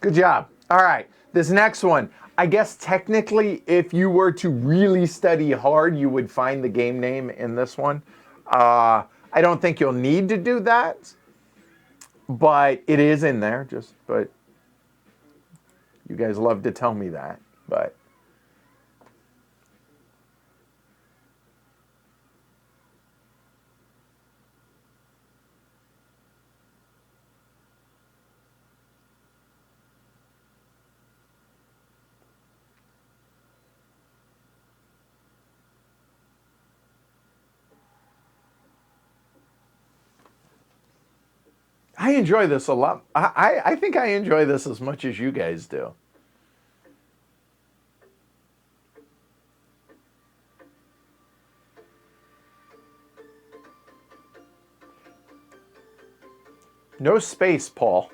Good job. All right, this next one. I guess technically, if you were to really study hard, you would find the game name in this one. I don't think you'll need to do that, but it is in there. But you guys love to tell me that, but. I enjoy this a lot. I think I enjoy this as much as you guys do. No space, Paul.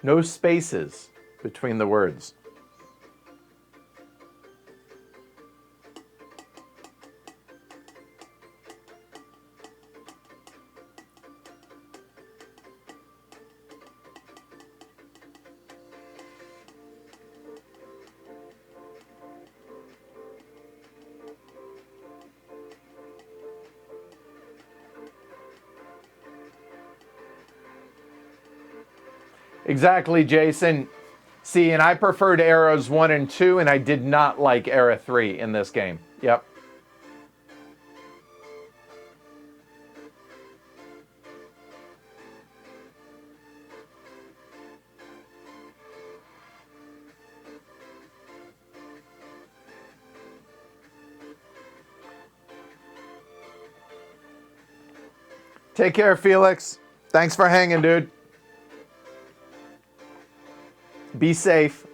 No spaces between the words. Exactly, Jason. See, and I preferred eras 1 and 2, and I did not like era 3 in this game. Yep. Take care, Felix. Thanks for hanging, dude. Be safe.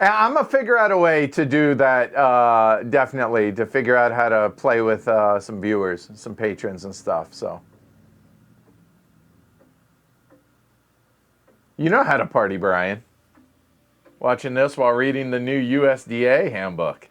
I'm going to figure out a way to do that, definitely, to figure out how to play with some viewers, some patrons and stuff, so. You know how to party, Brian. Watching this while reading the new USDA handbook.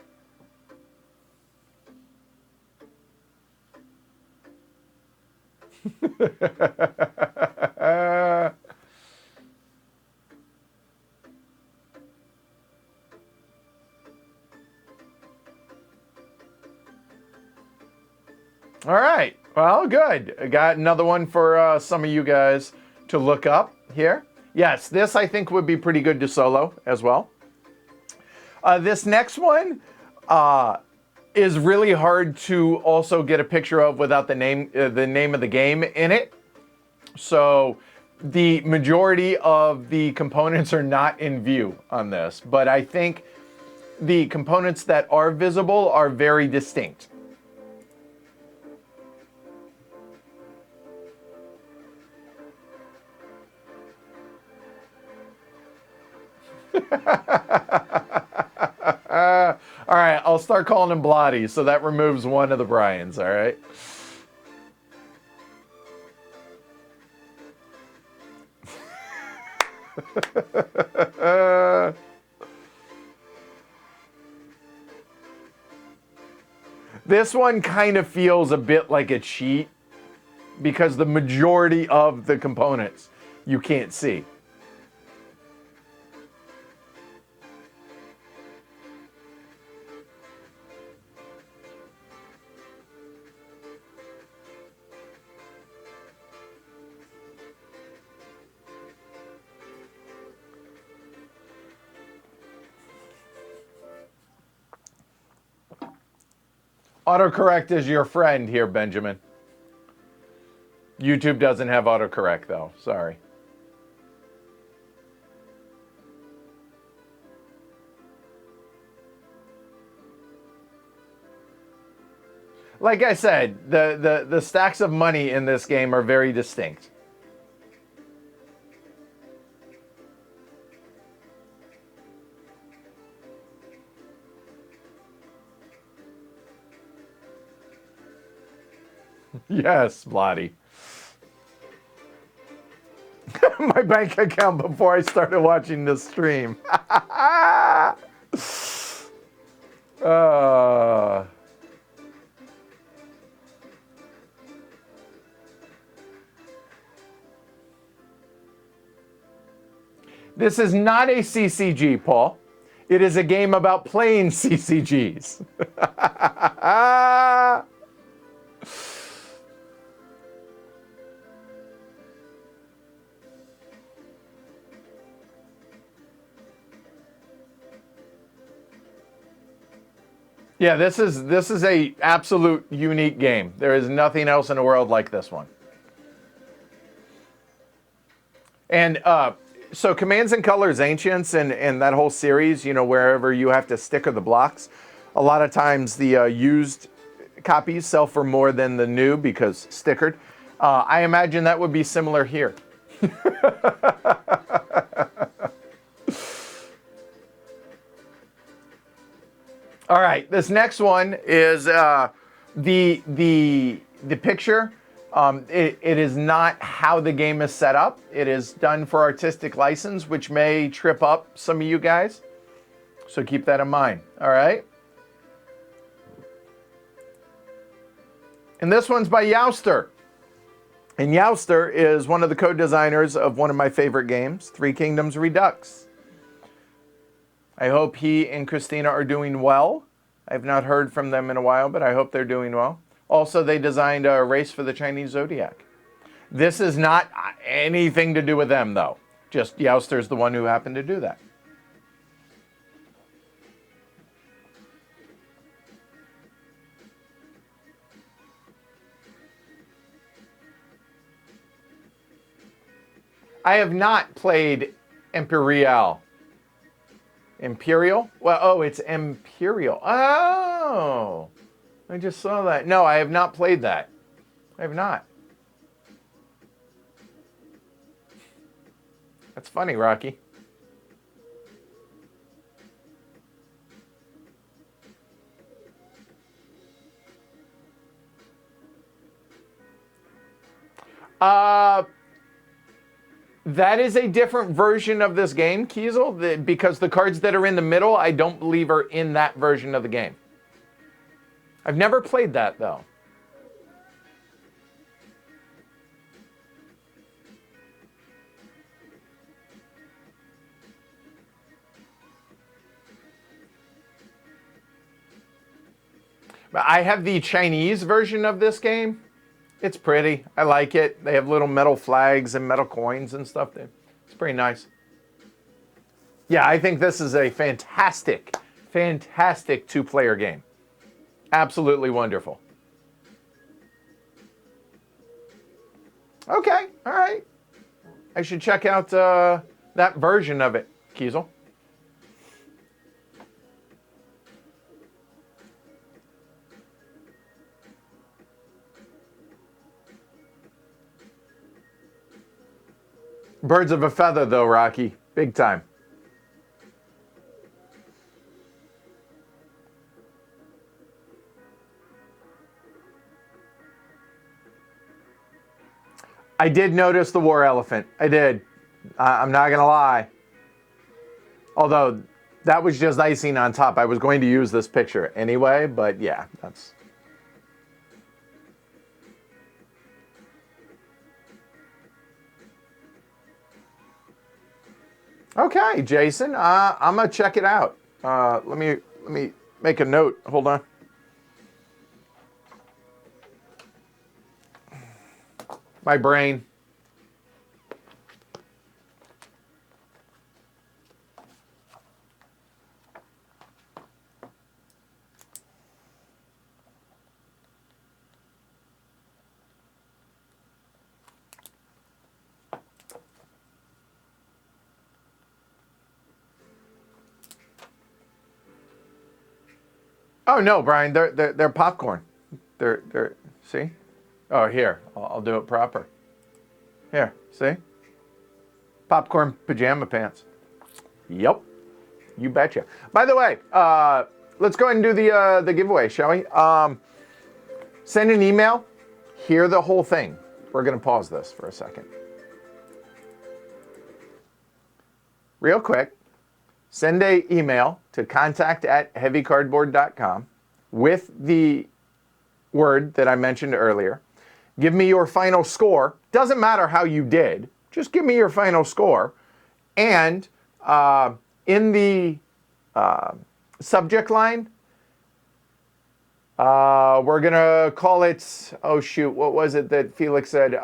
All right. Well, good. I got another one for some of you guys to look up here. Yes, this I think would be pretty good to solo as well. This next one is really hard to also get a picture of without the name of the game in it. So the majority of the components are not in view on this, but I think the components that are visible are very distinct. All right, I'll start calling him Blotty, so that removes one of the Bryans, all right? This one kind of feels a bit like a cheat because the majority of the components you can't see. Autocorrect is your friend here, Benjamin. YouTube doesn't have autocorrect, though. Sorry. Like I said, the stacks of money in this game are very distinct. Yes, Blotty. My bank account before I started watching this stream. This is not a CCG, Paul. It is a game about playing CCGs. Yeah, this is a absolute unique game. There is nothing else in the world like this one. And so Commands and Colors Ancients and that whole series, you know, wherever you have to sticker the blocks, a lot of times the used copies sell for more than the new because stickered. I imagine that would be similar here. All right, this next one is the picture. It is not how the game is set up. It is done for artistic license, which may trip up some of you guys. So keep that in mind, all right? And this one's by Youster. And Youster is one of the co-designers of one of my favorite games, Three Kingdoms Redux. I hope he and Christina are doing well. I've not heard from them in a while, but I hope they're doing well. Also, they designed a race for the Chinese Zodiac. This is not anything to do with them, though. Just Youster's the one who happened to do that. I have not played Imperial. Imperial? Well, oh, it's Imperial. Oh, I just saw that. No, I have not played that. I have not. That's funny, Rocky. That is a different version of this game, Kiesel, because the cards that are in the middle, I don't believe are in that version of the game. I've never played that, though. I have the Chinese version of this game. It's pretty. I like it. They have little metal flags and metal coins and stuff there. It's pretty nice. Yeah, I think this is a fantastic, fantastic two-player game. Absolutely wonderful. Okay, all right. I should check out that version of it, Kiesel. Birds of a feather, though, Rocky. Big time. I did notice the war elephant. I did. I'm not going to lie. Although, that was just icing on top. I was going to use this picture anyway, but yeah, that's... Okay, Jason. I'm gonna check it out. Let me make a note. Hold on. My brain. Oh no, Brian, they're popcorn. They're see? Oh, here, I'll do it proper. Here, see? Popcorn pajama pants. Yep, you betcha. By the way, let's go ahead and do the giveaway, shall we? Send an email. Hear the whole thing. We're gonna pause this for a second. Real quick. Send an email to contact@heavycardboard.com with the word that I mentioned earlier. Give me your final score. Doesn't matter how you did. Just give me your final score. And in the subject line, we're going to call it, oh shoot, what was it that Felix said?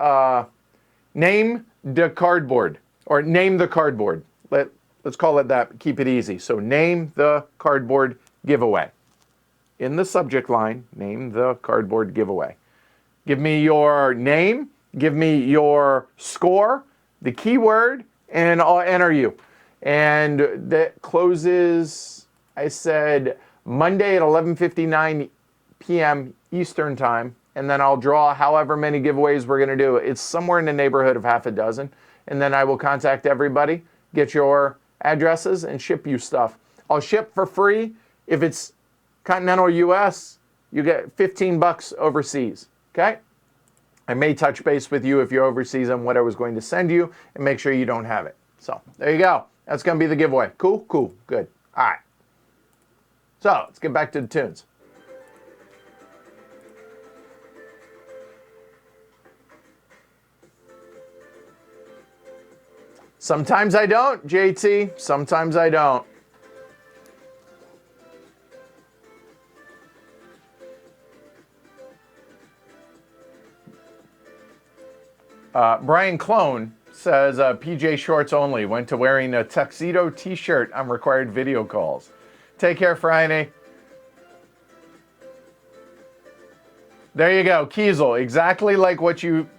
Name the cardboard, or name the cardboard. Let's call it that. Keep it easy. So name the cardboard giveaway. In the subject line, name the cardboard giveaway. Give me your name, give me your score, the keyword, and I'll enter you. And that closes, I said, Monday at 11:59 p.m. Eastern time. And then I'll draw however many giveaways we're going to do. It's somewhere in the neighborhood of half a dozen. And then I will contact everybody, get your addresses, and ship you stuff. I'll ship for free. If it's continental US, you get $15 overseas, okay? I may touch base with you if you're overseas on what I was going to send you and make sure you don't have it. So there you go. That's going to be the giveaway. Cool, cool, good. All right. So let's get back to the tunes. Sometimes I don't, JT. Sometimes I don't. Brian Clone says PJ shorts only. Went to wearing a tuxedo t-shirt on required video calls. Take care, Friday. There you go, Kiesel. Exactly like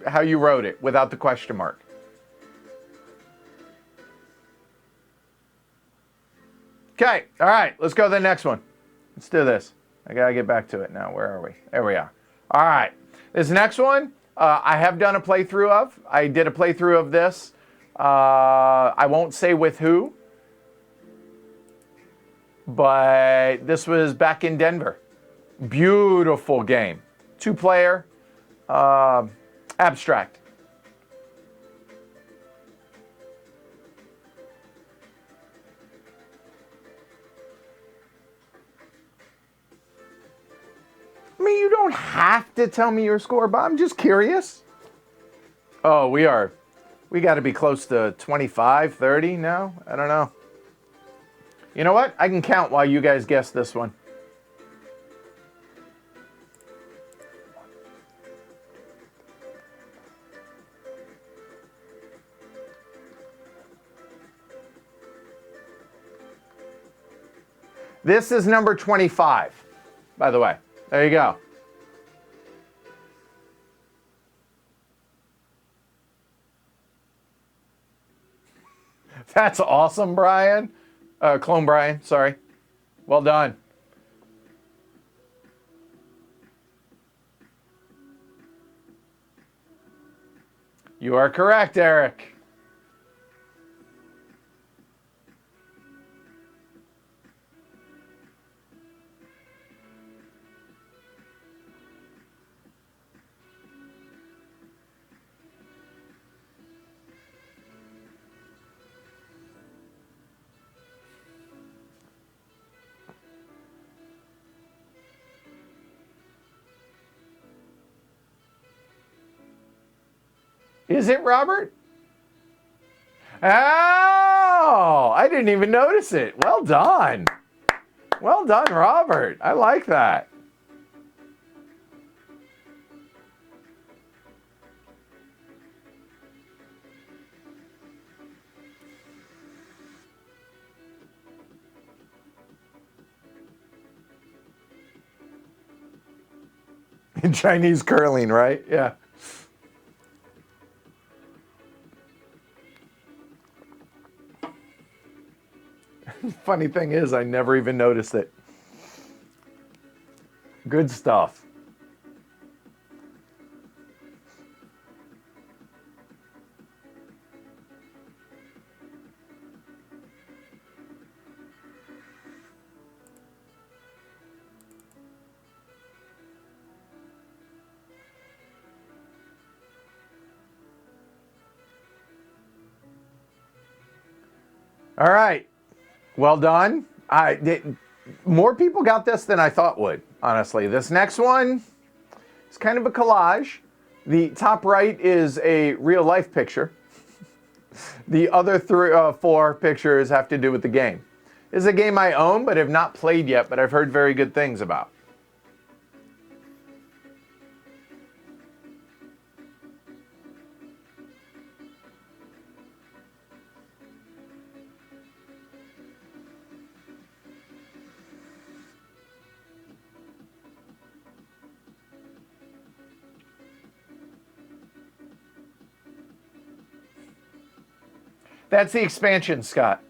how you wrote it, without the question mark. Okay, all right, let's go to the next one. Let's do this. I gotta get back to it now. Where are we? There we are. All right, this next one, I have done a playthrough of. I did a playthrough of this. I won't say with who, but this was back in Denver. Beautiful game. 2-player, abstract. I mean, you don't have to tell me your score, but I'm just curious. Oh, we got to be close to 25, 30 now. I don't know. You know what? I can count while you guys guess this one. This is number 25, by the way. There you go. That's awesome, Brian. Clone Brian, sorry. Well done. You are correct, Eric. Is it Robert? Oh, I didn't even notice it. Well done. Well done, Robert. I like that. Chinese curling, right? Yeah. Funny thing is, I never even noticed it. Good stuff. All right. Well done. More people got this than I thought would, honestly. This next one is kind of a collage. The top right is a real life picture. The other 4 pictures have to do with the game. This is a game I own but have not played yet, but I've heard very good things about. That's the expansion, Scott.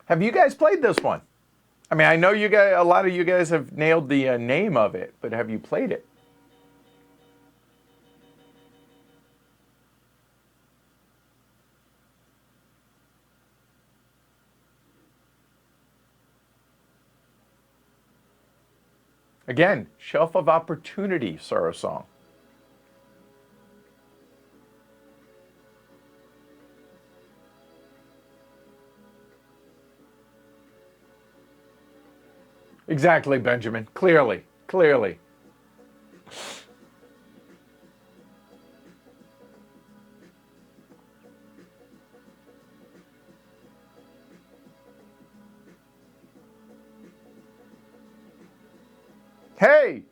Have you guys played this one? I mean, I know you guys, a lot of you guys have nailed the name of it, but have you played it? Again, Shelf of Opportunity, Sorrow Song. Exactly, Benjamin. Clearly. Clearly. Hey!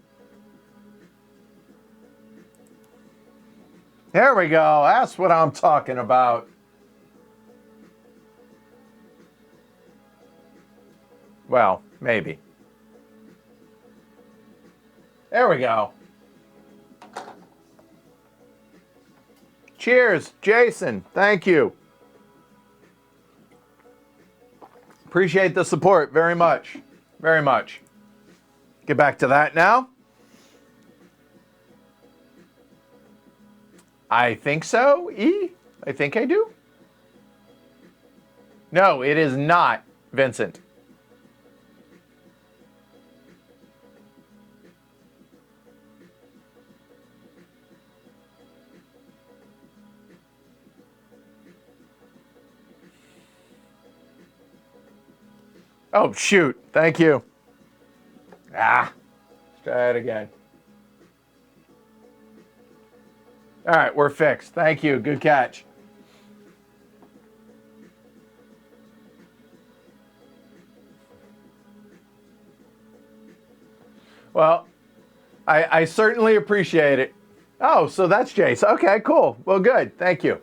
There we go. That's what I'm talking about. Well, maybe. There we go. Cheers, Jason. Thank you. Appreciate the support very much. Very much. Get back to that now. I think so, E? I think I do. No, it is not Vincent. Oh, shoot. Thank you. Let's try it again. All right, we're fixed. Thank you. Good catch. Well, I certainly appreciate it. Oh, so that's Jace. Okay, cool. Well, good. Thank you.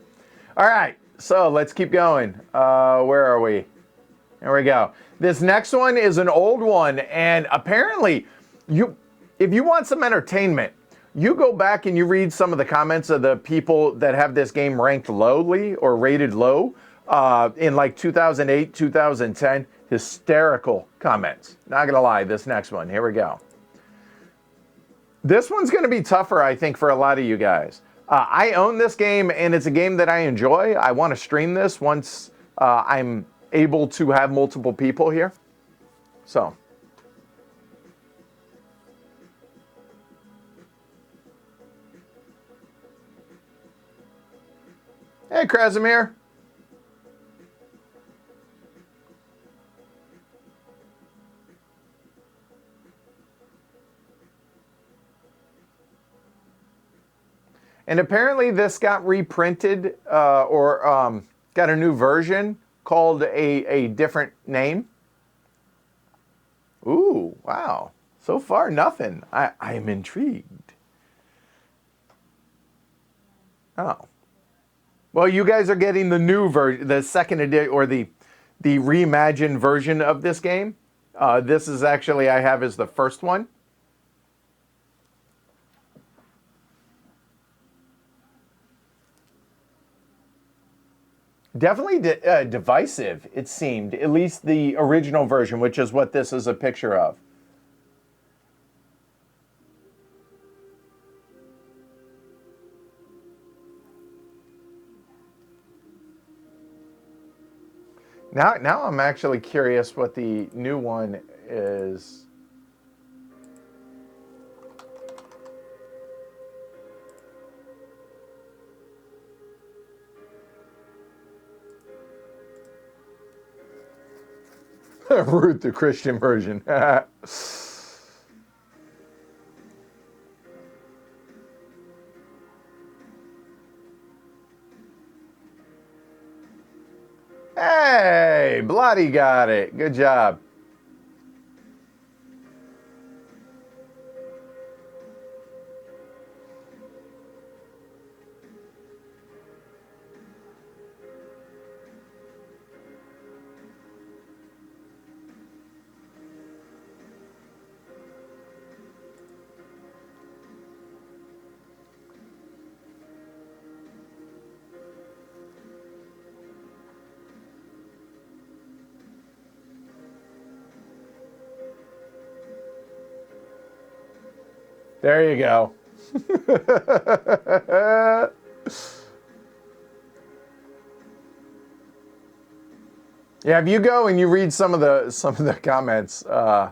All right, so let's keep going. Where are we? There we go. This next one is an old one, and apparently, if you want some entertainment, you go back and you read some of the comments of the people that have this game ranked lowly or rated low in like 2008, 2010. Hysterical comments. Not gonna lie, this next one. Here we go. This one's gonna be tougher, I think, for a lot of you guys. I own this game, and it's a game that I enjoy. I want to stream this once I'm able to have multiple people here. So. Hey, Krasimir. And apparently this got reprinted or got a new version called a different name. Ooh, wow. So far, nothing. I am intrigued. Oh. Well, you guys are getting the new version, the second edition, or the reimagined version of this game. This is actually, I have as the first one. Definitely divisive, it seemed. At least the original version, which is what this is a picture of. Now I'm actually curious what the new one is. Root the Christian version. Hey, Bloody got it. Good job. There you go. Yeah, if you go and you read some of the comments on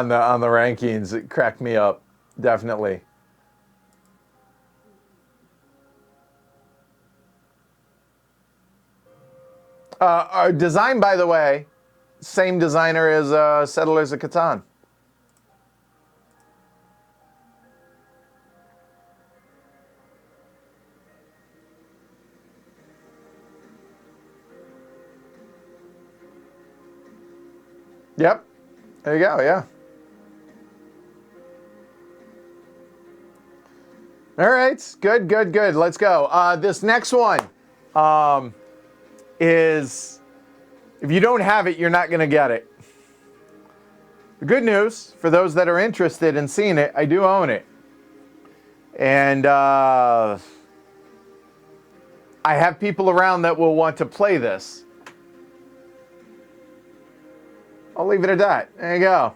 the rankings, it cracked me up. Definitely. Design, by the way, Same designer as Settlers of Catan. Yep. There you go, yeah. All right, good, good, good. Let's go. This next one is, if you don't have it, you're not going to get it. The good news, for those that are interested in seeing it, I do own it. And I have people around that will want to play this. I'll leave it at that. There you go.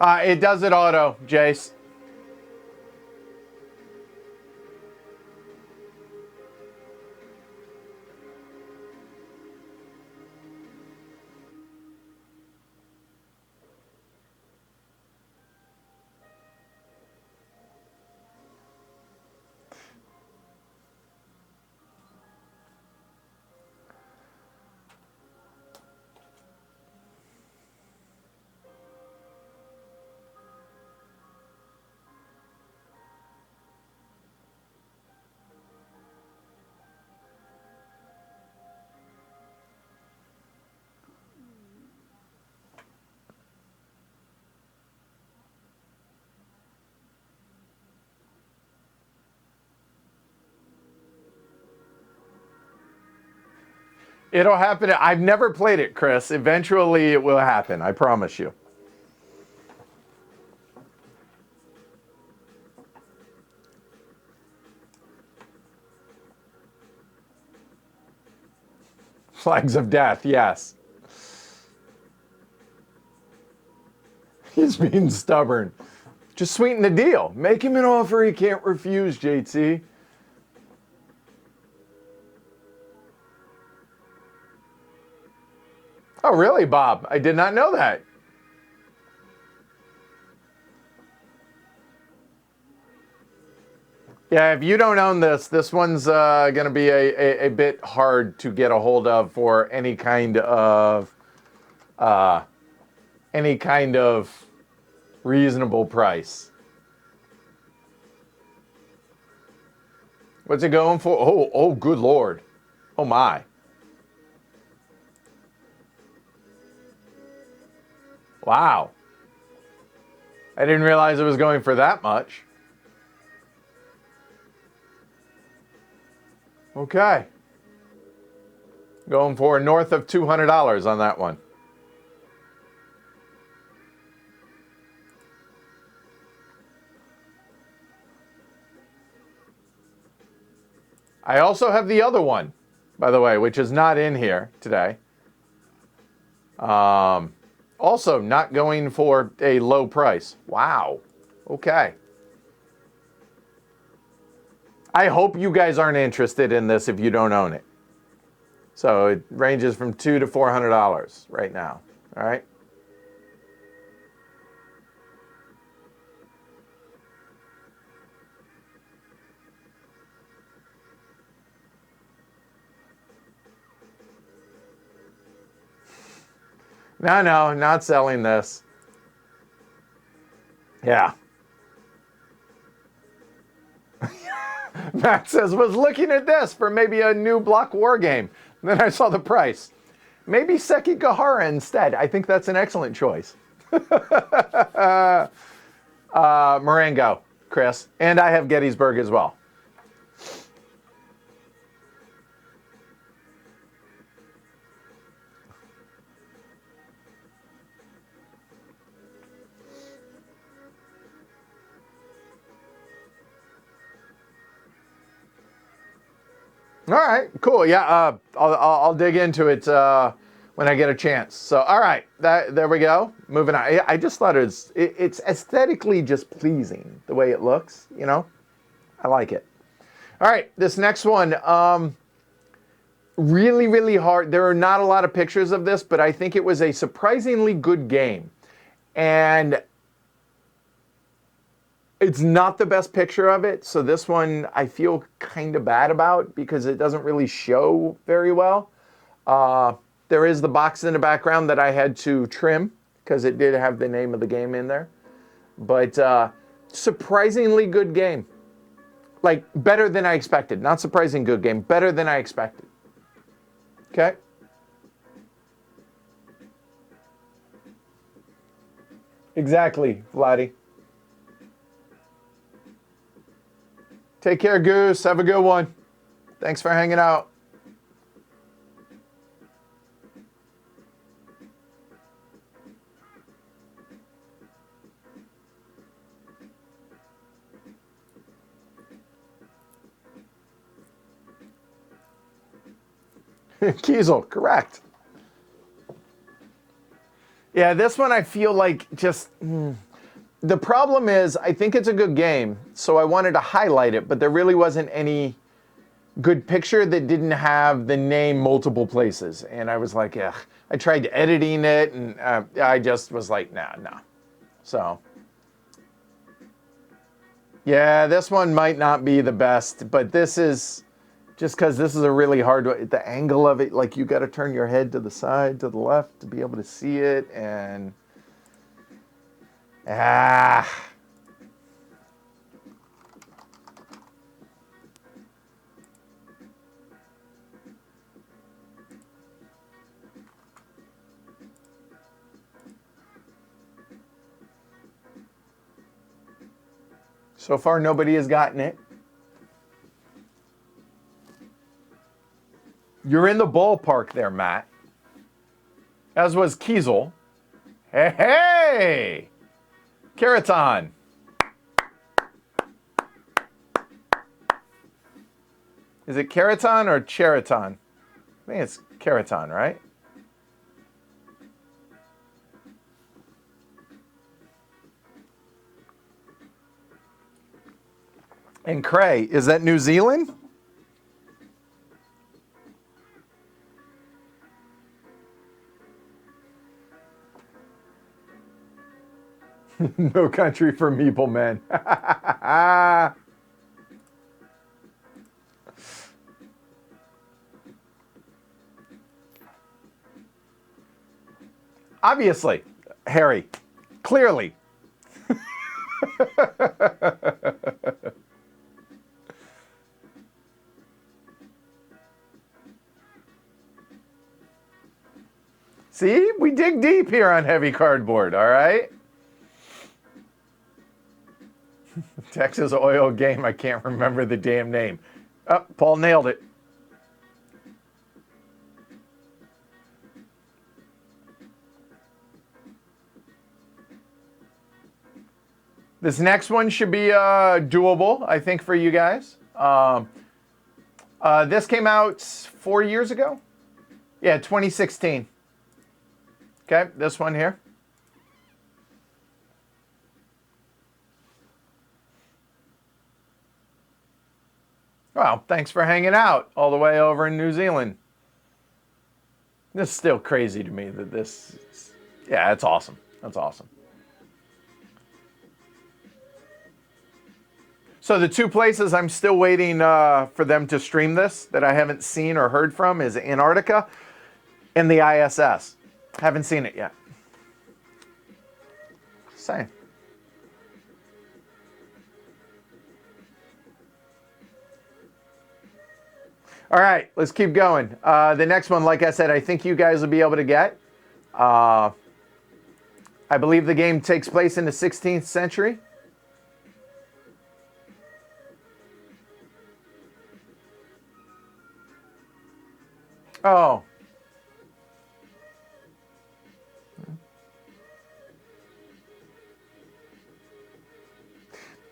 It does it auto, Jace. It'll happen. I've never played it, Chris. Eventually it will happen. I promise you. Flags of death, yes. He's being stubborn. Just sweeten the deal. Make him an offer he can't refuse, JT. Oh, really, Bob? I did not know that. Yeah, if you don't own this, this one's going to be a bit hard to get a hold of for any kind of reasonable price. What's it going for? Oh, good Lord. Oh, my. Wow. I didn't realize it was going for that much. Okay. Going for north of $200 on that one. I also have the other one, by the way, which is not in here today. Also not going for a low price. Wow. Okay. I hope you guys aren't interested in this if you don't own it. So it ranges from $200 to $400 right now. All right. No, not selling this. Yeah. Matt says, was looking at this for maybe a new block war game. Then I saw the price. Maybe Sekigahara instead. I think that's an excellent choice. Marengo, Chris. And I have Gettysburg as well. All right, cool. Yeah, I'll dig into it when I get a chance. So, all right, there we go. Moving on. I just thought it's aesthetically just pleasing the way it looks. You know, I like it. All right, this next one, really, really hard. There are not a lot of pictures of this, but I think it was a surprisingly good game, and It's not the best picture of it, so this one I feel kind of bad about because it doesn't really show very well. Uh, there is the box in the background that I had to trim because it did have the name of the game in there. But surprisingly good game. Like, better than I expected. Not surprising good game. Better than I expected. Okay? Exactly, Vladdy. Take care, Goose. Have a good one. Thanks for hanging out. Kiesel, correct. Yeah, this one I feel like just... The problem is, I think it's a good game, so I wanted to highlight it, but there really wasn't any good picture that didn't have the name multiple places. And I was like, ugh. I tried editing it, and I just was like, nah. So, yeah, this one might not be the best, but this is... Just because this is a really hard one. The angle of it, like you got to turn your head to the side, to the left to be able to see it. And so far nobody has gotten it. You're in the ballpark there, Matt. As was Kiesel. Hey! Keraton. Is it Keraton or Cheriton? I think it's Keraton, right? And Cray, is that New Zealand? No country for meeple men. Obviously, Harry. Clearly. See, we dig deep here on Heavy Cardboard, all right? Texas oil game, I can't remember the damn name. Oh, Paul nailed it. This next one should be doable, I think, for you guys. This came out 4 years ago. Yeah, 2016. Okay, this one here. Well, thanks for hanging out all the way over in New Zealand. This is still crazy to me that this is, yeah, it's awesome. That's awesome. So the two places I'm still waiting for them to stream this that I haven't seen or heard from is Antarctica and the ISS. Haven't seen it yet. Same. All right, let's keep going. The next one, like I said, I think you guys will be able to get. I believe the game takes place in the 16th century. Oh.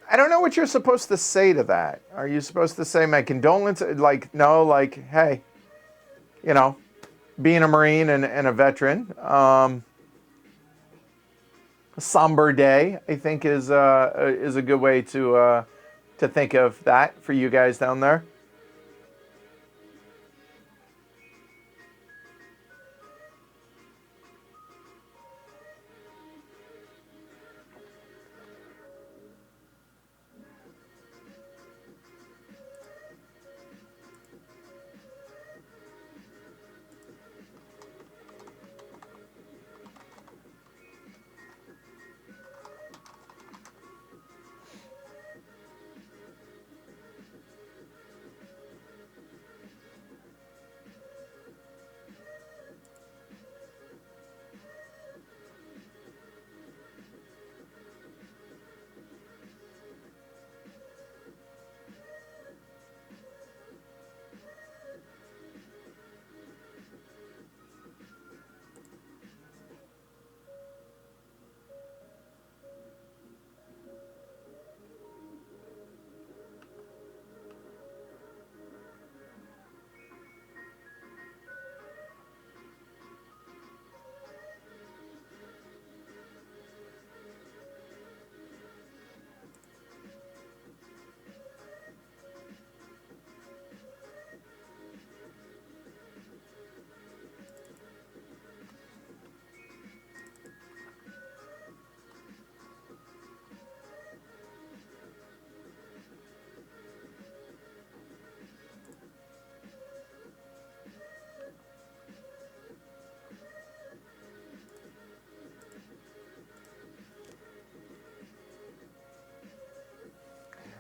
I don't know what you're supposed to say to that. Are you supposed to say my condolences? Like, no, like, hey, you know, being a Marine and a veteran, a somber day, I think, is a good way to think of that for you guys down there.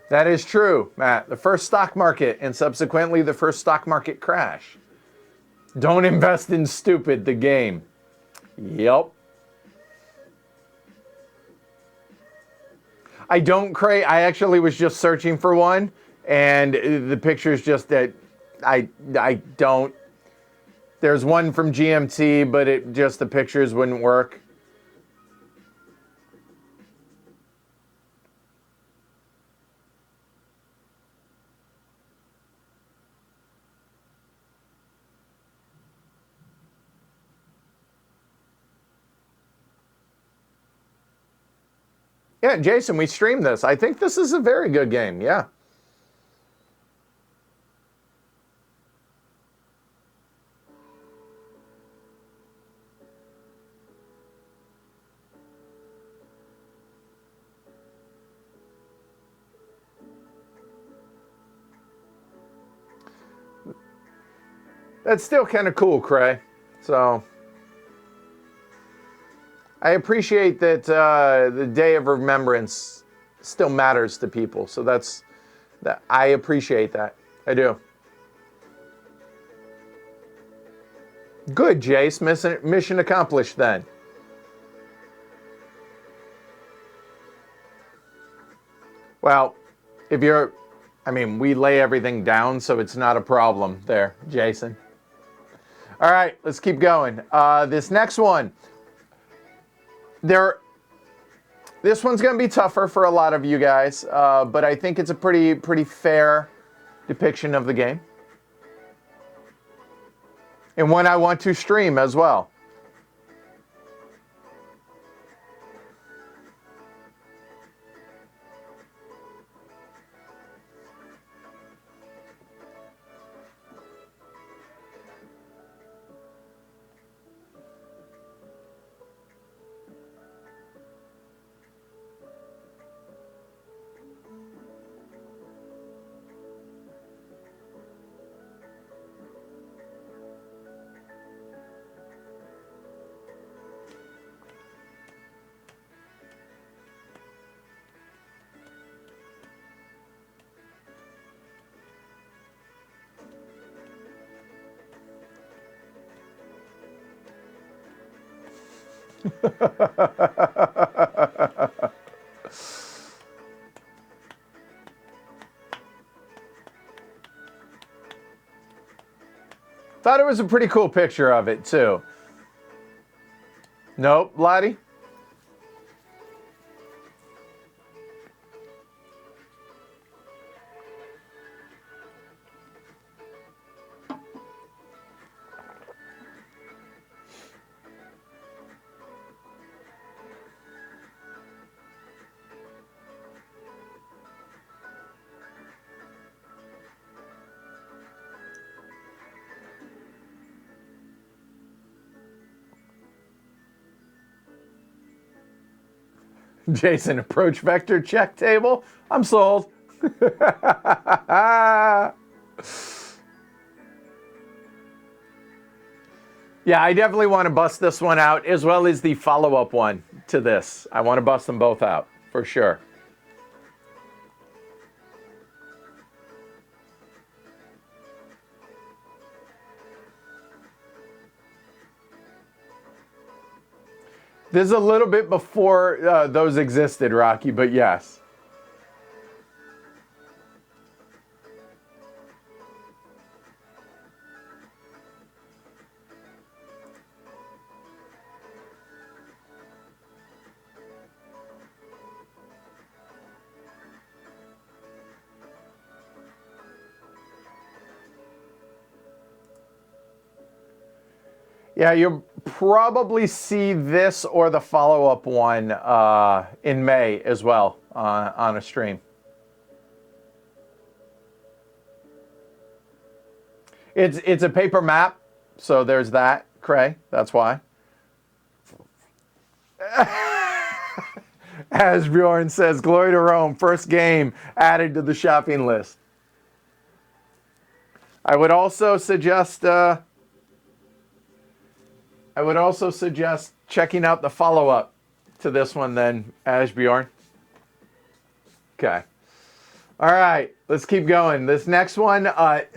That is true, Matt. The first stock market and subsequently the first stock market crash. Don't invest in stupid, the game. Yep. I don't crave. I actually was just searching for one, and the picture's just that I don't. There's one from GMT, but the pictures wouldn't work. Yeah, Jason, we streamed this. I think this is a very good game. Yeah. That's still kind of cool, Cray. So I appreciate that the Day of Remembrance still matters to people. So that. I appreciate that. I do. Good, Jace. Mission accomplished then. Well, we lay everything down, so it's not a problem there, Jason. All right, let's keep going. This next one. This one's going to be tougher for a lot of you guys, but I think it's a pretty fair depiction of the game. And one I want to stream as well. Thought it was a pretty cool picture of it, too. Nope, Lottie? Jason, approach vector check table. I'm sold. Yeah, I definitely want to bust this one out, as well as the follow-up one to this. I want to bust them both out, for sure. This is a little bit before those existed, Rocky, but yes. Yeah, you'll probably see this or the follow-up one in May as well on a stream. It's a paper map, so there's that, Cray. That's why. As Bjorn says, glory to Rome, first game added to the shopping list. I would also suggest checking out the follow-up to this one then, Ashbjorn. Okay. All right, let's keep going. This next one, I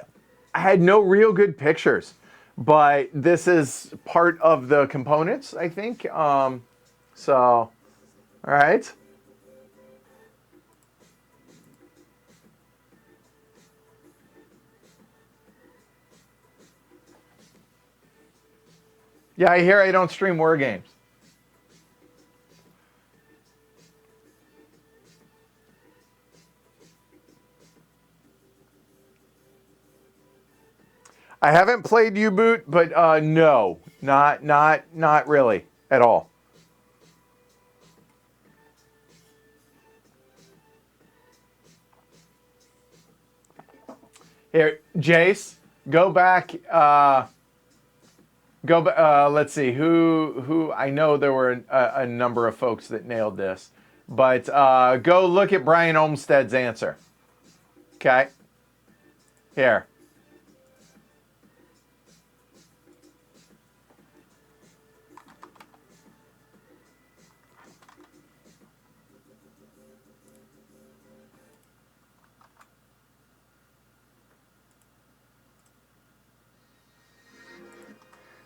had no real good pictures, but this is part of the components, I think. So, all right. Yeah, I hear I don't stream war games. I haven't played U-Boot, but no, not really at all. Here, Jace, go back. Let's see who. I know there were a number of folks that nailed this, but go look at Brian Olmstead's answer. Okay, here.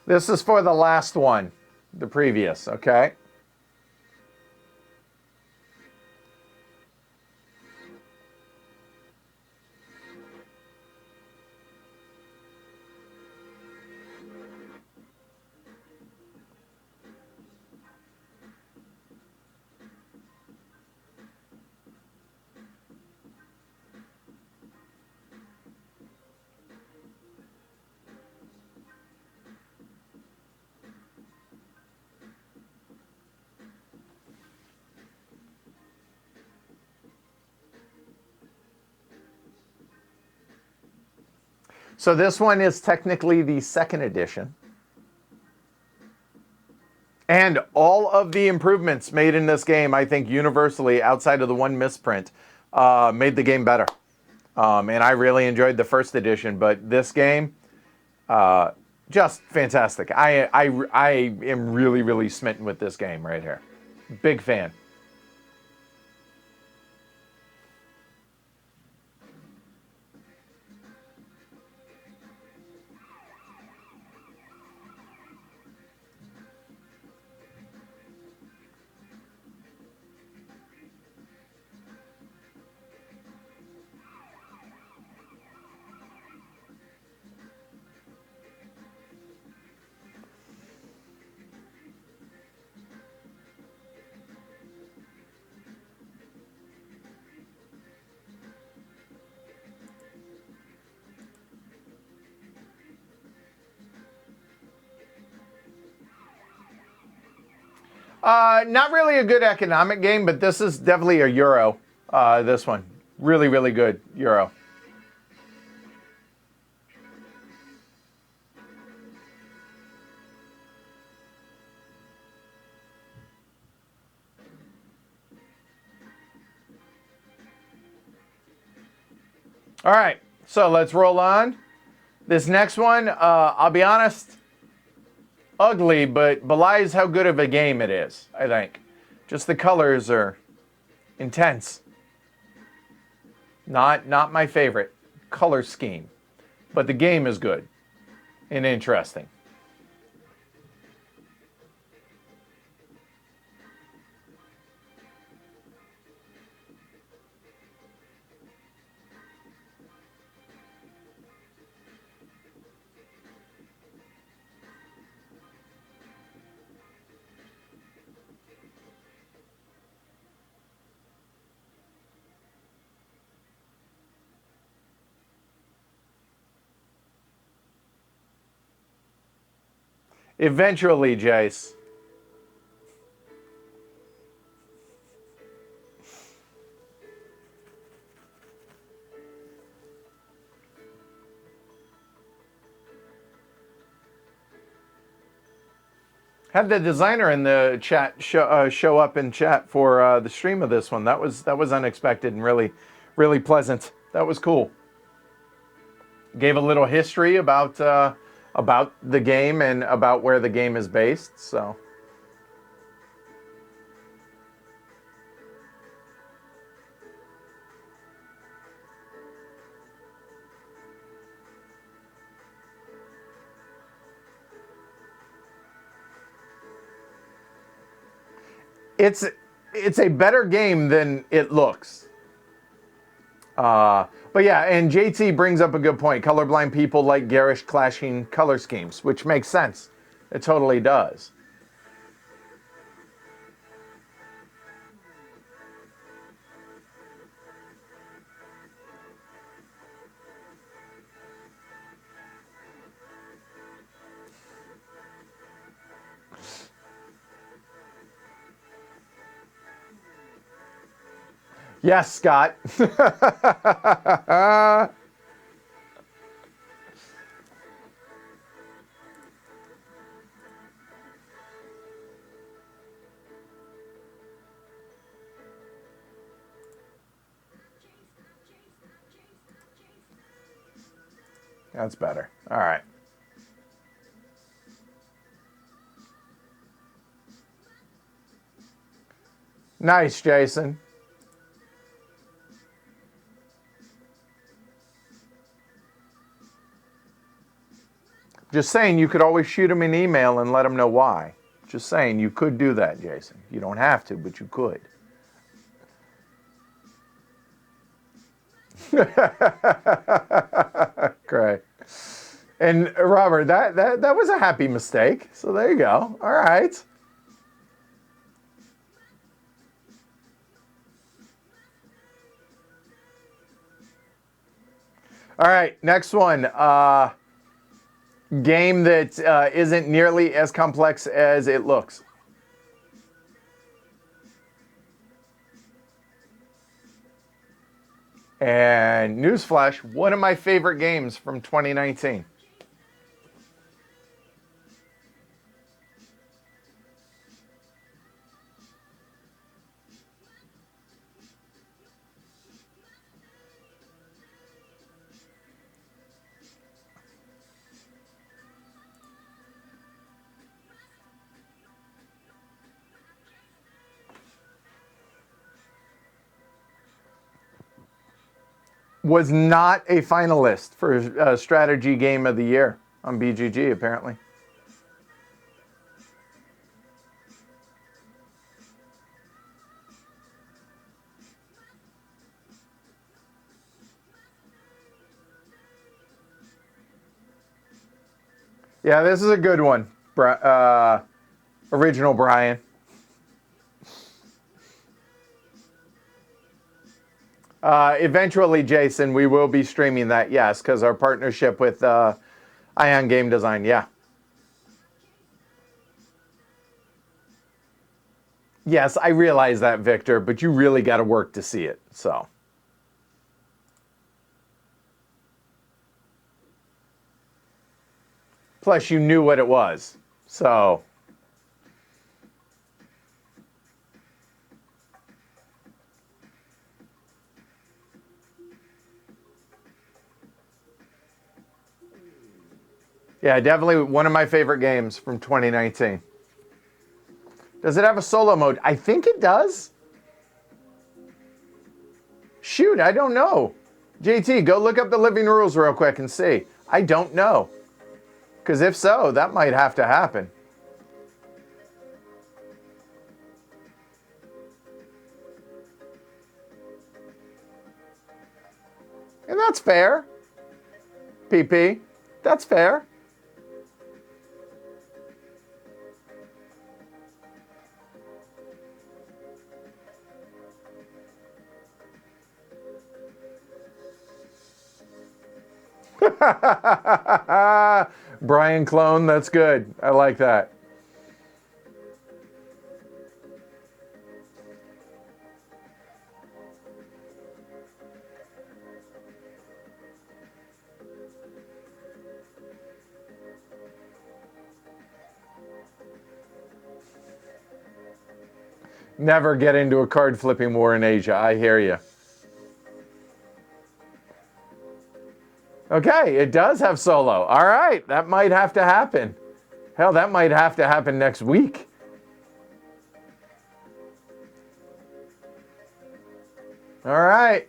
This is for the last one, the previous. Okay. So this one is technically the second edition. And all of the improvements made in this game, I think universally, outside of the one misprint, made the game better. And I really enjoyed the first edition, but this game, just fantastic. I am really, really smitten with this game right here. Big fan. Not really a good economic game, but this is definitely a Euro. This one. Really, really good Euro. All right, so let's roll on. This next one, I'll be honest, ugly, but belies how good of a game it is, I think. Just the colors are intense. Not my favorite color scheme, but the game is good and interesting. Eventually, Jace. Had the designer in the chat show up in chat for the stream of this one. That was unexpected and really pleasant. That was cool. Gave a little history about the game and about where the game is based. So. it's a better game than it looks. But yeah, and JT brings up a good point. Colorblind people like garish, clashing color schemes, which makes sense. It totally does. Yes, Scott. That's better. All right. Nice, Jason. Just saying, you could always shoot him an email and let him know why. Just saying, you could do that, Jason. You don't have to, but you could. Great. And Robert, that was a happy mistake. So there you go. All right. All right, next one. Game that isn't nearly as complex as it looks. And newsflash, one of my favorite games from 2019. Was not a finalist for Strategy Game of the Year on BGG, apparently. Yeah, this is a good one, original Brian. Eventually, Jason, we will be streaming that, yes, because our partnership with Ion Game Design, yeah. Yes, I realize that, Victor, but you really got to work to see it, so. Plus, you knew what it was, so. Yeah, definitely one of my favorite games from 2019. Does it have a solo mode? I think it does. Shoot, I don't know. JT, go look up the living rules real quick and see. I don't know. Because if so, that might have to happen. And that's fair. PP, that's fair. Brian Clone, that's good. I like that. Never get into a card flipping war in Asia. I hear you. Okay, it does have solo. All right, that might have to happen. Hell, that might have to happen next week. All right.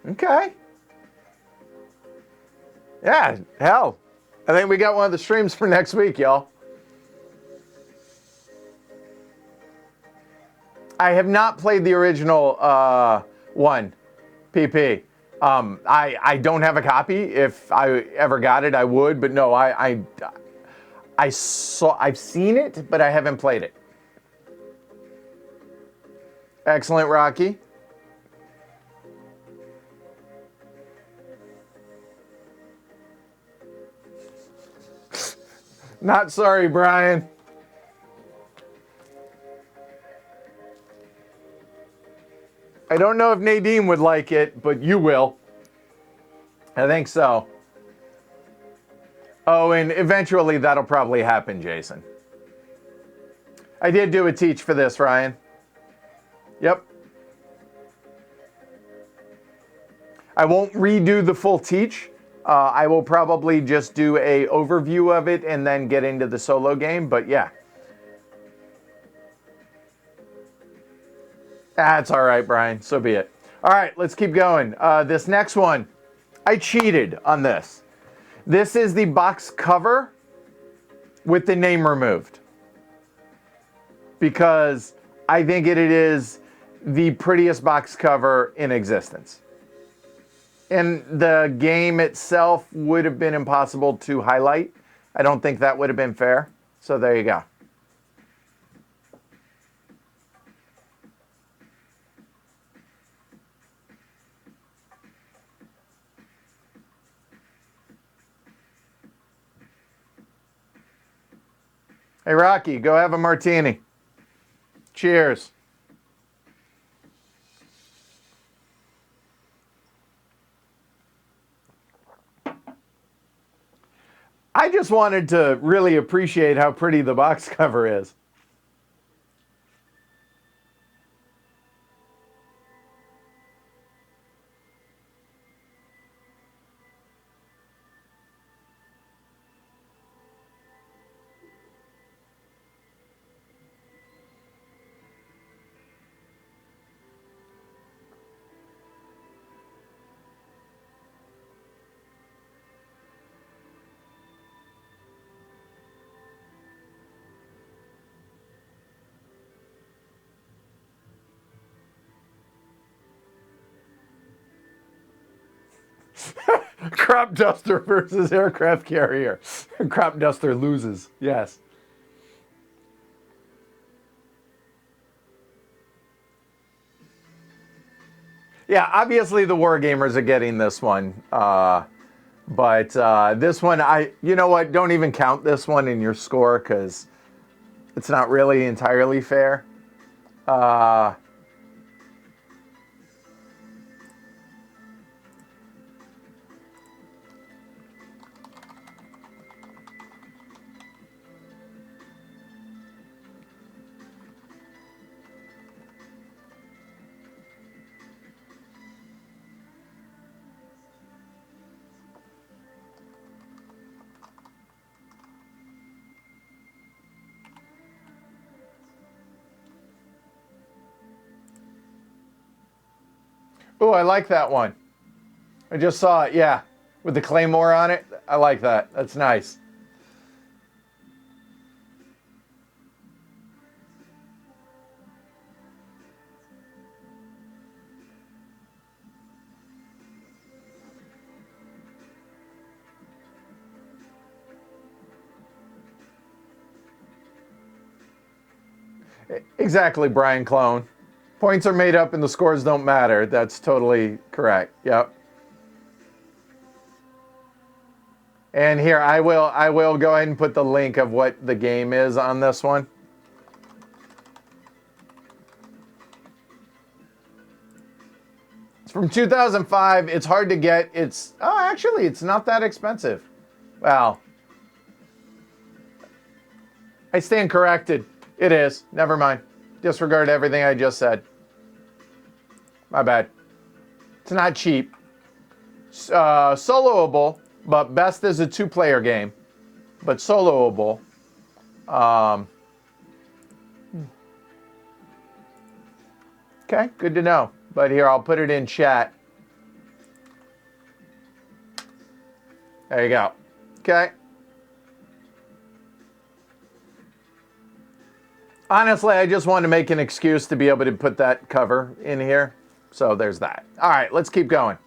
Okay. Yeah, hell. I think we got one of the streams for next week, y'all. I have not played the original one, PP. I don't have a copy. If I ever got it, I would. But no, I've seen it, but I haven't played it. Excellent, Rocky. Not sorry, Brian. I don't know if Nadine would like it, but you will. I think so. Oh, and eventually that'll probably happen, Jason. I did do a teach for this, Ryan. Yep. I won't redo the full teach. I will probably just do a overview of it and then get into the solo game, but yeah. That's all right, Brian. So be it. All right, let's keep going. This next one, I cheated on this. This is the box cover with the name removed, because I think it is the prettiest box cover in existence. And the game itself would have been impossible to highlight. I don't think that would have been fair. So there you go. Hey, Rocky, go have a martini. Cheers. I just wanted to really appreciate how pretty the box cover is. Crop duster versus aircraft carrier. Crop duster loses. Yes. Yeah, obviously the Wargamers are getting this one. But this one, you know what? Don't even count this one in your score because it's not really entirely fair. Oh, I like that one. I just saw it, yeah. With the claymore on it. I like that. That's nice. Exactly, Brian Clone. Points are made up and the scores don't matter. That's totally correct. Yep. And here I will go ahead and put the link of what the game is on this one. It's from 2005. It's hard to get. Actually, it's not that expensive. Well, I stand corrected. It is. Never mind. Disregard everything I just said. My bad. It's not cheap. Soloable, but best is a two-player game. But soloable. Okay, good to know. But here, I'll put it in chat. There you go. Okay. Honestly, I just wanted to make an excuse to be able to put that cover in here. So there's that. All right, let's keep going.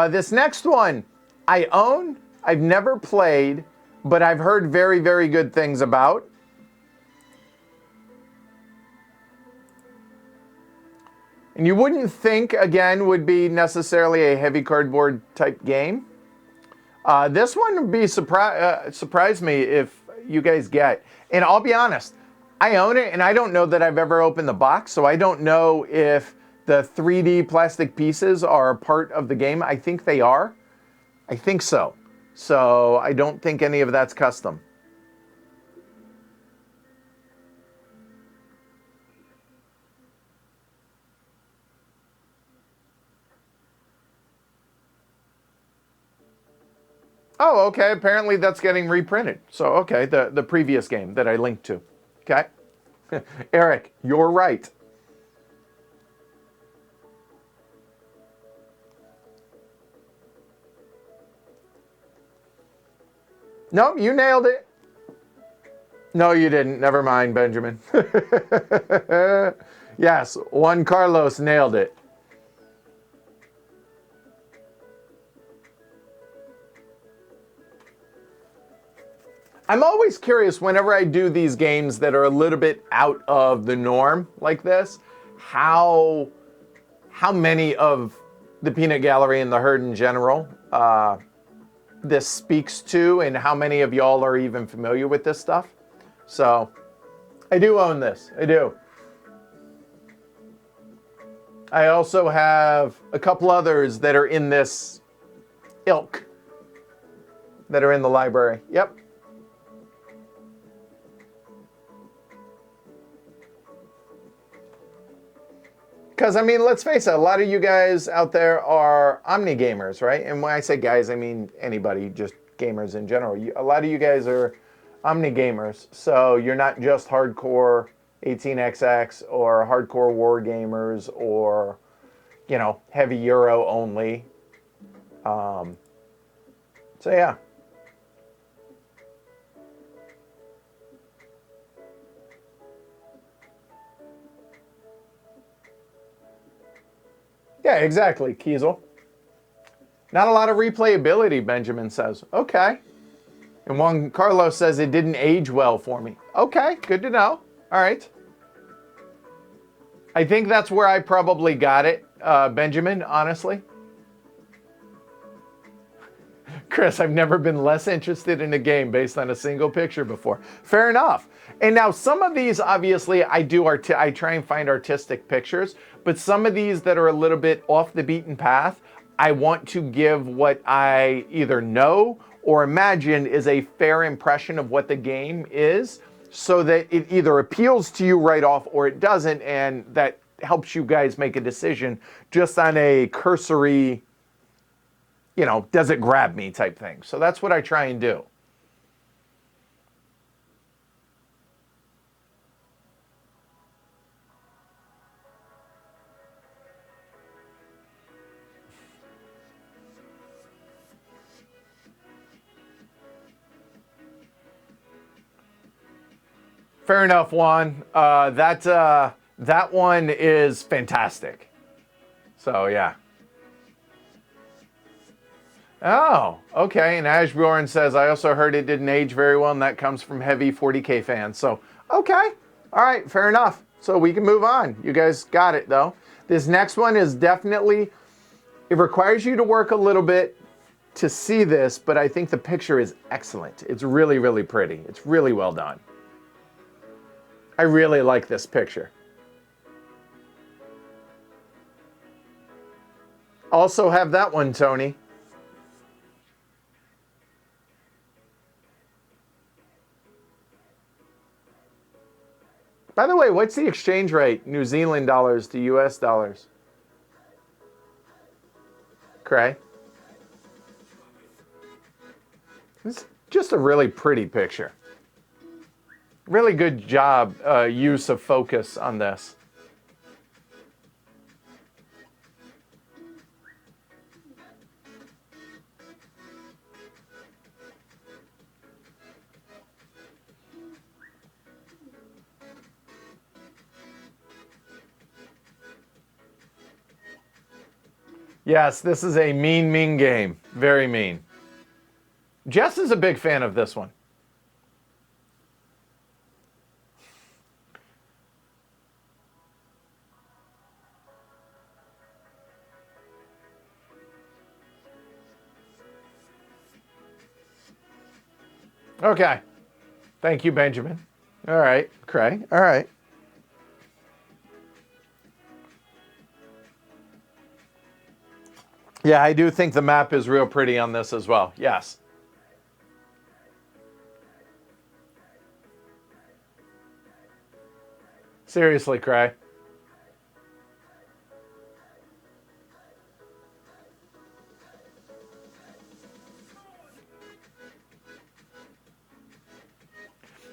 This next one I own, I've never played, but I've heard very, very good things about. And you wouldn't think, again, would be necessarily a heavy cardboard type game. This one would be surprise me if you guys get. And I'll be honest, I own it, and I don't know that I've ever opened the box, so I don't know if the 3D plastic pieces are a part of the game. I think they are. I think so. So I don't think any of that's custom. Oh, okay. Apparently that's getting reprinted. So, okay, the previous game that I linked to. Okay. Eric, you're right. No, you nailed it. No, you didn't. Never mind, Benjamin. Yes, Juan Carlos nailed it. I'm always curious whenever I do these games that are a little bit out of the norm like this, how many of the peanut gallery and the herd in general this speaks to, and how many of y'all are even familiar with this stuff. So I do own this. I do. I also have a couple others that are in this ilk that are in the library. Yep. Because, I mean, let's face it, a lot of you guys out there are Omni gamers, right? And when I say guys, I mean anybody, just gamers in general. A lot of you guys are Omni gamers, so you're not just hardcore 18xx or hardcore war gamers or, you know, heavy Euro only. So, yeah. Yeah, exactly, Kiesel. Not a lot of replayability, Benjamin says. Okay. And Juan Carlos says it didn't age well for me. Okay, good to know. All right. I think that's where I probably got it, Benjamin, honestly. Chris, I've never been less interested in a game based on a single picture before. Fair enough. And now some of these, obviously, I try and find artistic pictures, but some of these that are a little bit off the beaten path, I want to give what I either know or imagine is a fair impression of what the game is, so that it either appeals to you right off or it doesn't, and that helps you guys make a decision just on a cursory, you know, does it grab me type thing. So that's what I try and do. Fair enough, Juan. That one is fantastic. So yeah. Oh, okay. And Ashbjorn says, I also heard it didn't age very well, and that comes from heavy 40K fans. So, okay. All right, fair enough. So we can move on. You guys got it, though. This next one is definitely, it requires you to work a little bit to see this, but I think the picture is excellent. It's really, really pretty. It's really well done. I really like this picture. Also have that one, Tony. By the way, what's the exchange rate, New Zealand dollars to US dollars? Cray? It's just a really pretty picture. Really good job, use of focus on this. Yes, this is a mean, mean game. Very mean. Jess is a big fan of this one. Okay. Thank you, Benjamin. All right, Cray. All right. Yeah, I do think the map is real pretty on this as well. Yes. Seriously, Cray.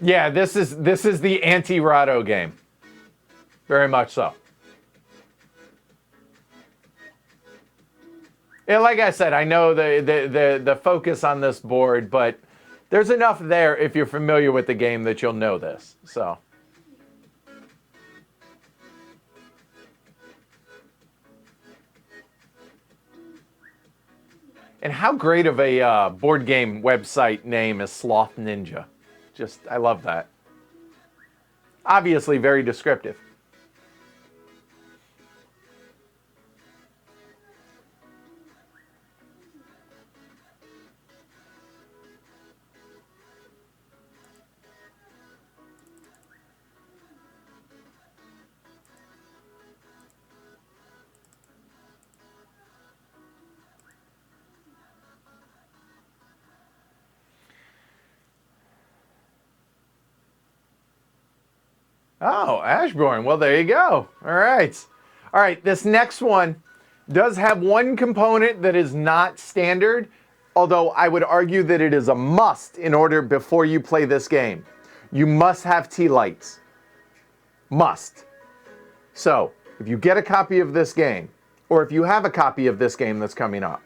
Yeah, this is the anti-Rado game. Very much so. And like I said, I know the focus on this board, but there's enough there if you're familiar with the game that you'll know this. So. And how great of a board game website name is Sloth Ninja. Just, I love that. Obviously very descriptive. Oh, Ashbourne. Well, there you go. All right. All right, this next one does have one component that is not standard, although I would argue that it is a must in order before you play this game. You must have tea lights. Must. So, if you get a copy of this game, or if you have a copy of this game that's coming up,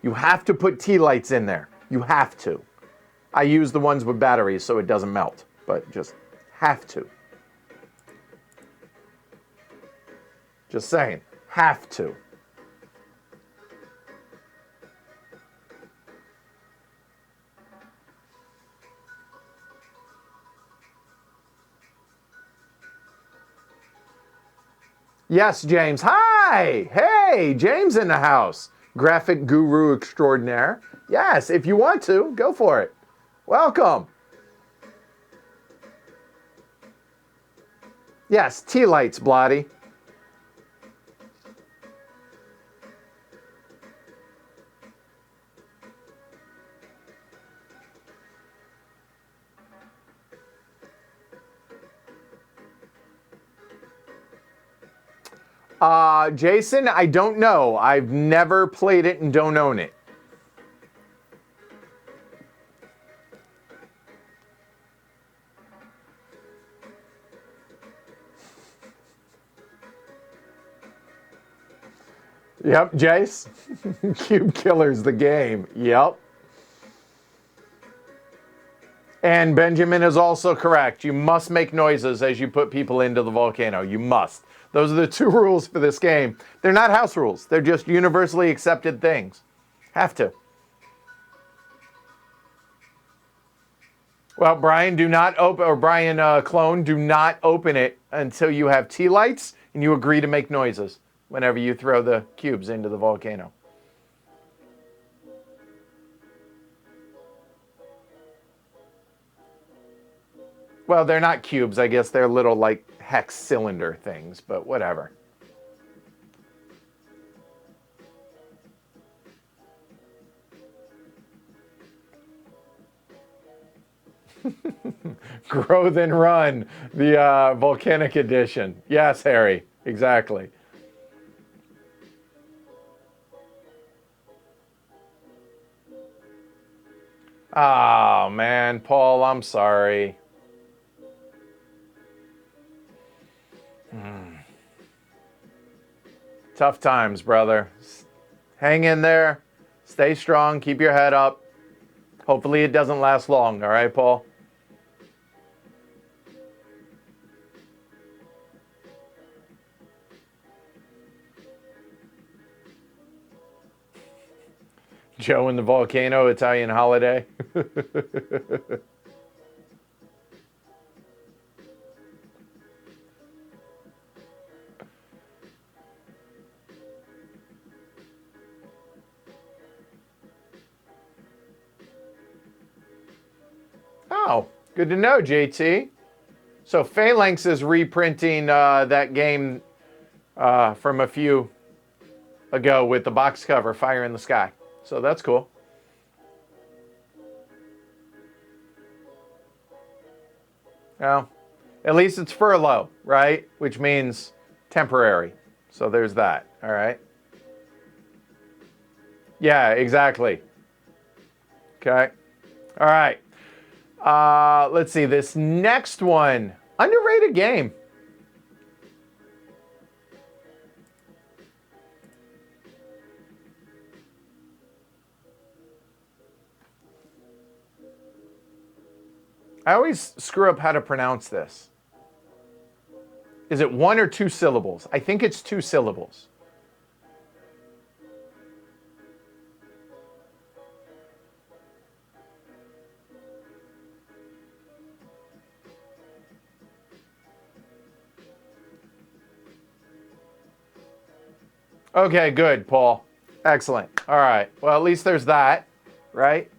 you have to put tea lights in there. You have to. I use the ones with batteries so it doesn't melt, but just have to. Just saying. Have to. Yes, James. Hi! Hey, James in the house. Graphic guru extraordinaire. Yes, if you want to, go for it. Welcome. Yes, tea lights, Blotty. Jason, I don't know. I've never played it and don't own it. Yep, Jace. Cube Killer's the game. Yep. And Benjamin is also correct. You must make noises as you put people into the volcano. You must. Those are the two rules for this game. They're not house rules. They're just universally accepted things. Have to. Well, Brian, do not open, or Brian Clone, do not open it until you have tea lights and you agree to make noises whenever you throw the cubes into the volcano. Well, they're not cubes. I guess they're little, like, hex cylinder things, but whatever. Grow then Run, the volcanic edition. Yes, Harry, exactly. Oh, man, Paul, I'm sorry. Tough times, brother. Hang in there. Stay strong. Keep your head up. Hopefully it doesn't last long. All right, Paul? Joe and the Volcano, Italian Holiday. Oh, good to know, JT. So Phalanx is reprinting that game from a few ago with the box cover, Fire in the Sky. So that's cool. Well, at least it's furlough, right? Which means temporary. So there's that. All right. Yeah, exactly. Okay. All right. Let's see. This next one, underrated game. I always screw up how to pronounce this. Is it one or two syllables? I think it's two syllables. Okay, good, Paul. Excellent. All right. Well, at least there's that, right?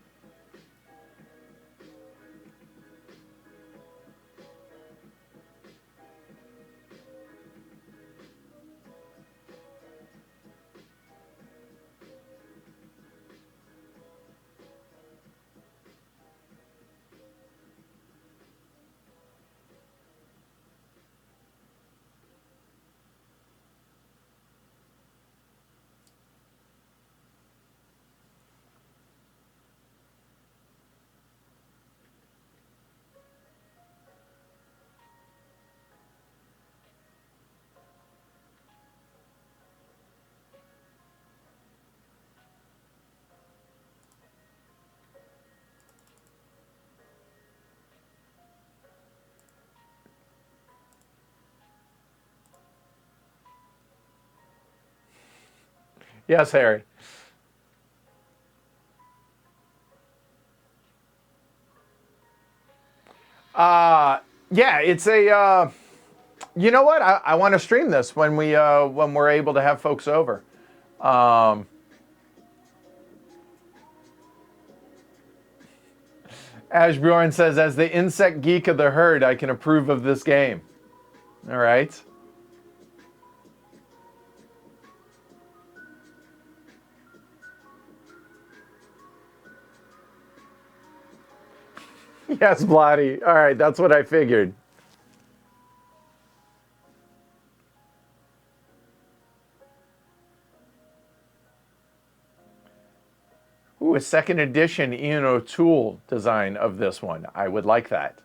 Yes, Harry. Yeah, it's a. You know what? I want to stream this when we're able to have folks over. Um, Ashbjorn says, as the insect geek of the herd, I can approve of this game. All right. Yes, Blotty. All right, that's what I figured. Ooh, a second edition Ian O'Toole design of this one. I would like that.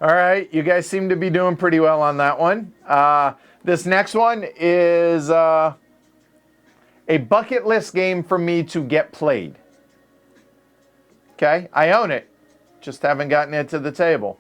All right, you guys seem to be doing pretty well on that one. This next one is a bucket list game for me to get played. Okay, I own it, just haven't gotten it to the table.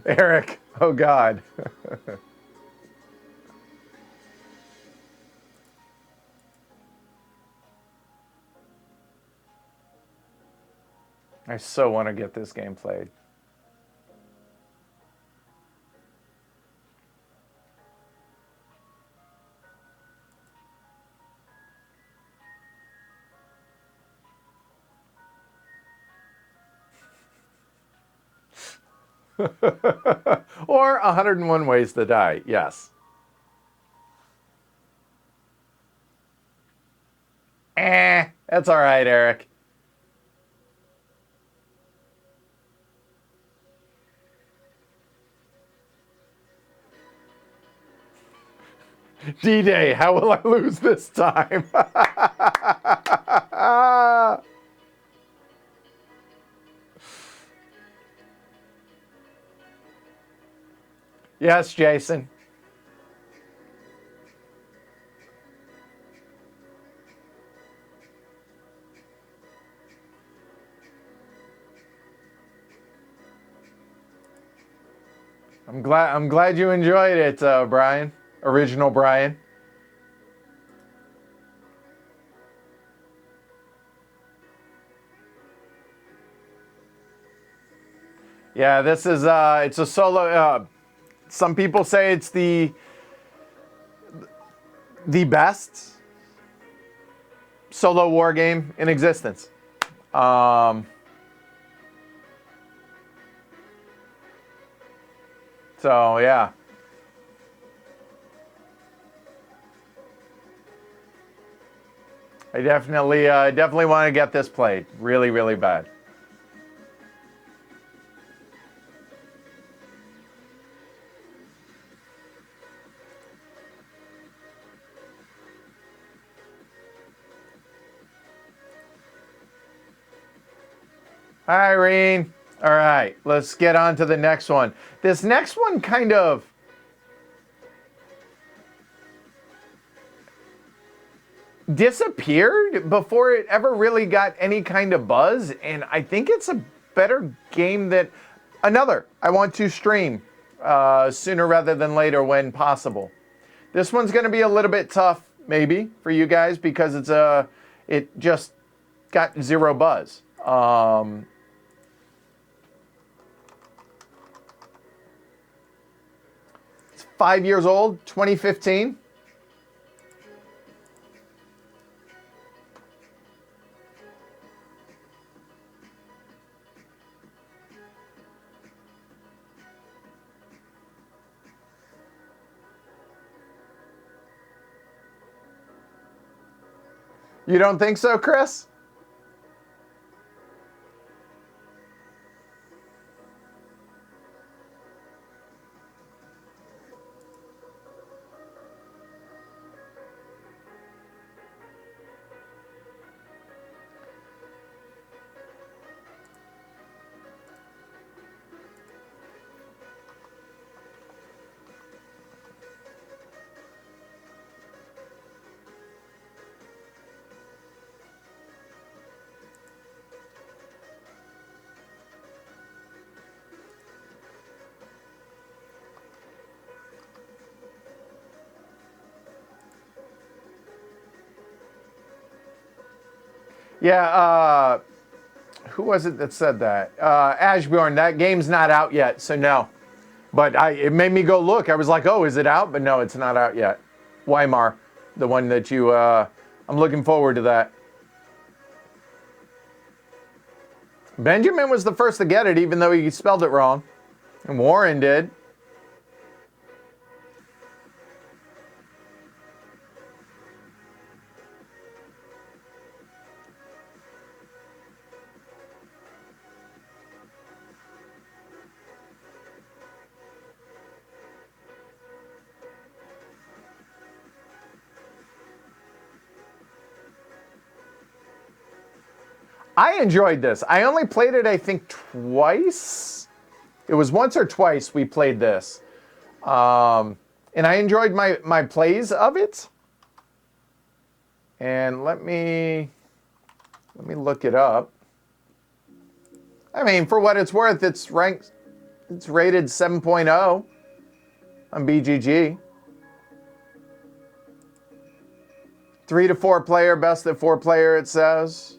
Eric, oh God. I so want to get this game played. Or 101 Ways to Die, yes. That's all right, Eric. D-Day, how will I lose this time? Yes, Jason. I'm glad you enjoyed it, Brian. Original Brian. Yeah, this is it's a solo. Some people say it's the best solo war game in existence. So yeah, I definitely want to get this played. Really, really bad. Hi, Irene. All right, let's get on to the next one. This next one kind of disappeared before it ever really got any kind of buzz, and I think it's a better game that another I want to stream sooner rather than later when possible. This one's going to be a little bit tough, maybe, for you guys because it just got zero buzz. It's 5 years old, 2015. You don't think so, Chris? Yeah, who was it that said that? Ashbjorn, that game's not out yet, so no. But it made me go look. I was like, oh, is it out? But no, it's not out yet. Weimar, the one that you, I'm looking forward to that. Benjamin was the first to get it, even though he spelled it wrong. And Warren did. I enjoyed this. I only played it, I think, twice. It was once or twice we played this. And I enjoyed my plays of it. And let me look it up. I mean, for what it's worth, it's rated 7.0 on BGG. 3 to 4 player, best of 4 player, it says.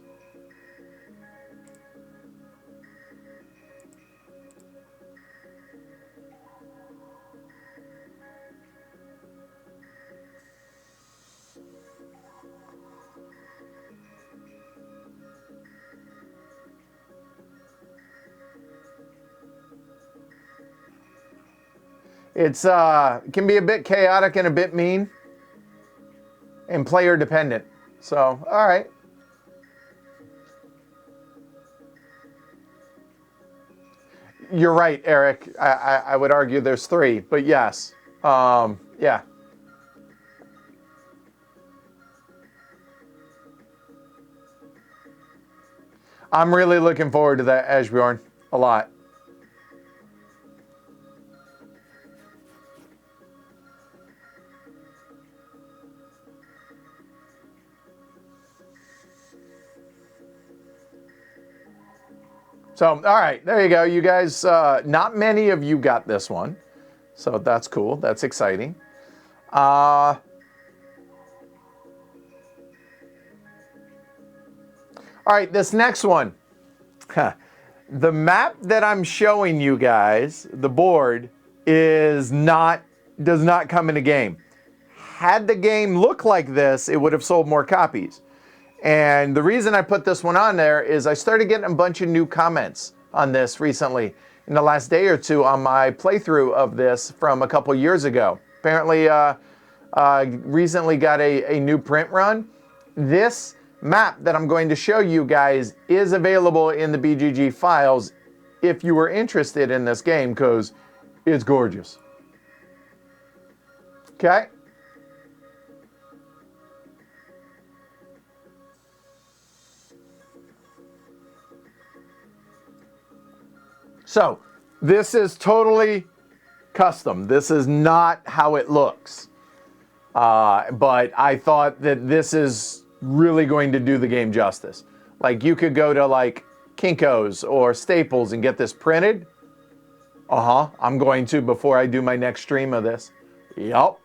It's can be a bit chaotic and a bit mean and player dependent. So, all right. You're right, Eric. I would argue there's 3, but yes. Yeah. I'm really looking forward to that, Ashbjorn, a lot. So, all right, there you go. You guys, not many of you got this one. So that's cool. That's exciting. All right, this next one. The map that I'm showing you guys, the board, does not come in a game. Had the game look like this, it would have sold more copies. And the reason I put this one on there is I started getting a bunch of new comments on this recently in the last day or two on my playthrough of this from a couple years ago. Apparently, recently got a new print run. This map that I'm going to show you guys is available in the BGG files if you were interested in this game, because it's gorgeous. Okay? So, this is totally custom. This is not how it looks. But I thought that this is really going to do the game justice. Like, you could go to like Kinko's or Staples and get this printed. I'm going to before I do my next stream of this. Yup.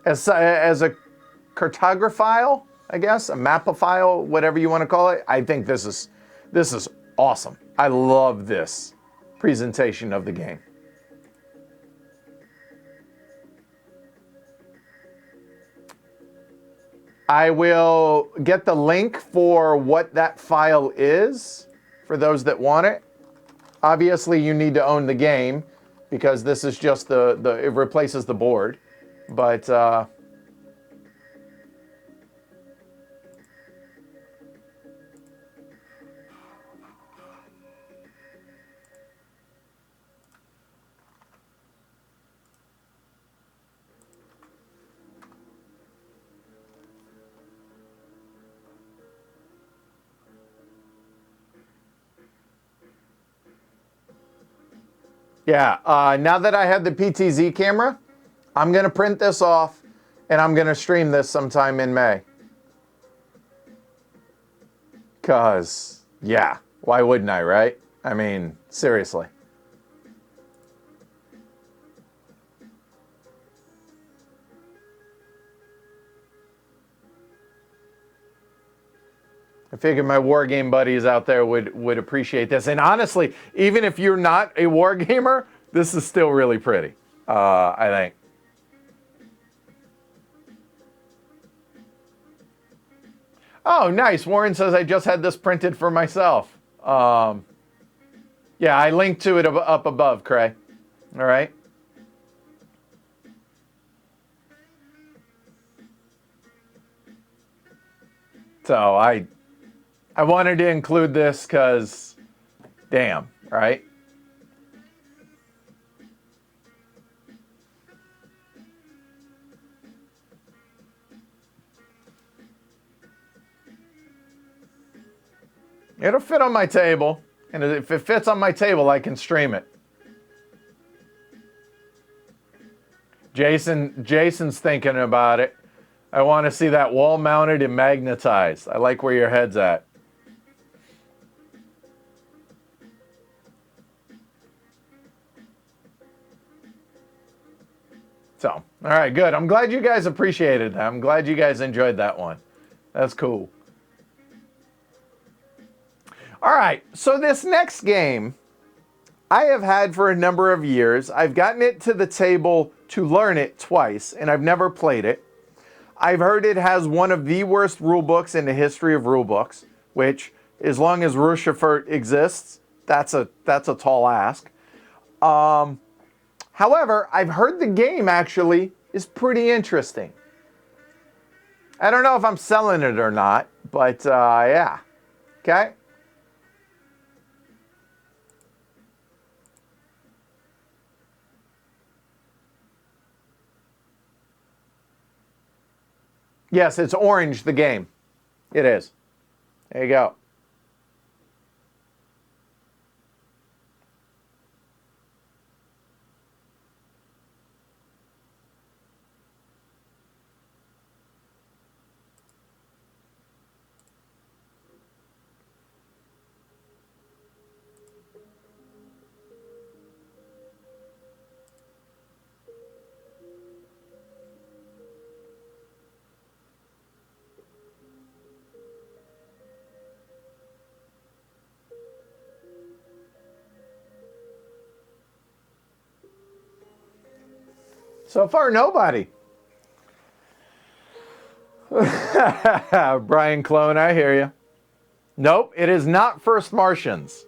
As a cartographile, I guess, a mapophile, whatever you want to call it, I think this is awesome. I love this presentation of the game. I will get the link for what that file is for those that want it. Obviously, you need to own the game because this is just it replaces the board. But yeah, now that I have the PTZ camera, I'm going to print this off and I'm going to stream this sometime in May. Because, yeah, why wouldn't I, right? I mean, seriously. I figured my war game buddies out there would appreciate this. And honestly, even if you're not a war gamer, this is still really pretty, I think. Oh, nice. Warren says, I just had this printed for myself. Yeah, I linked to it up above, Cray. All right. So I wanted to include this because, damn, right? It'll fit on my table, and if it fits on my table, I can stream it. Jason's thinking about it. I want to see that wall mounted and magnetized. I like where your head's at. So, all right, good. I'm glad you guys appreciated that. I'm glad you guys enjoyed that one. That's cool. All right, so this next game I have had for a number of years. I've gotten it to the table to learn it twice, and I've never played it. I've heard it has one of the worst rule books in the history of rule books, which as long as Rochefort exists, that's a tall ask. However, I've heard the game actually is pretty interesting. I don't know if I'm selling it or not, but yeah. Okay. Yes, it's orange, the game. It is. There you go. So far, nobody. Brian Clone, I hear you. Nope, it is not First Martians.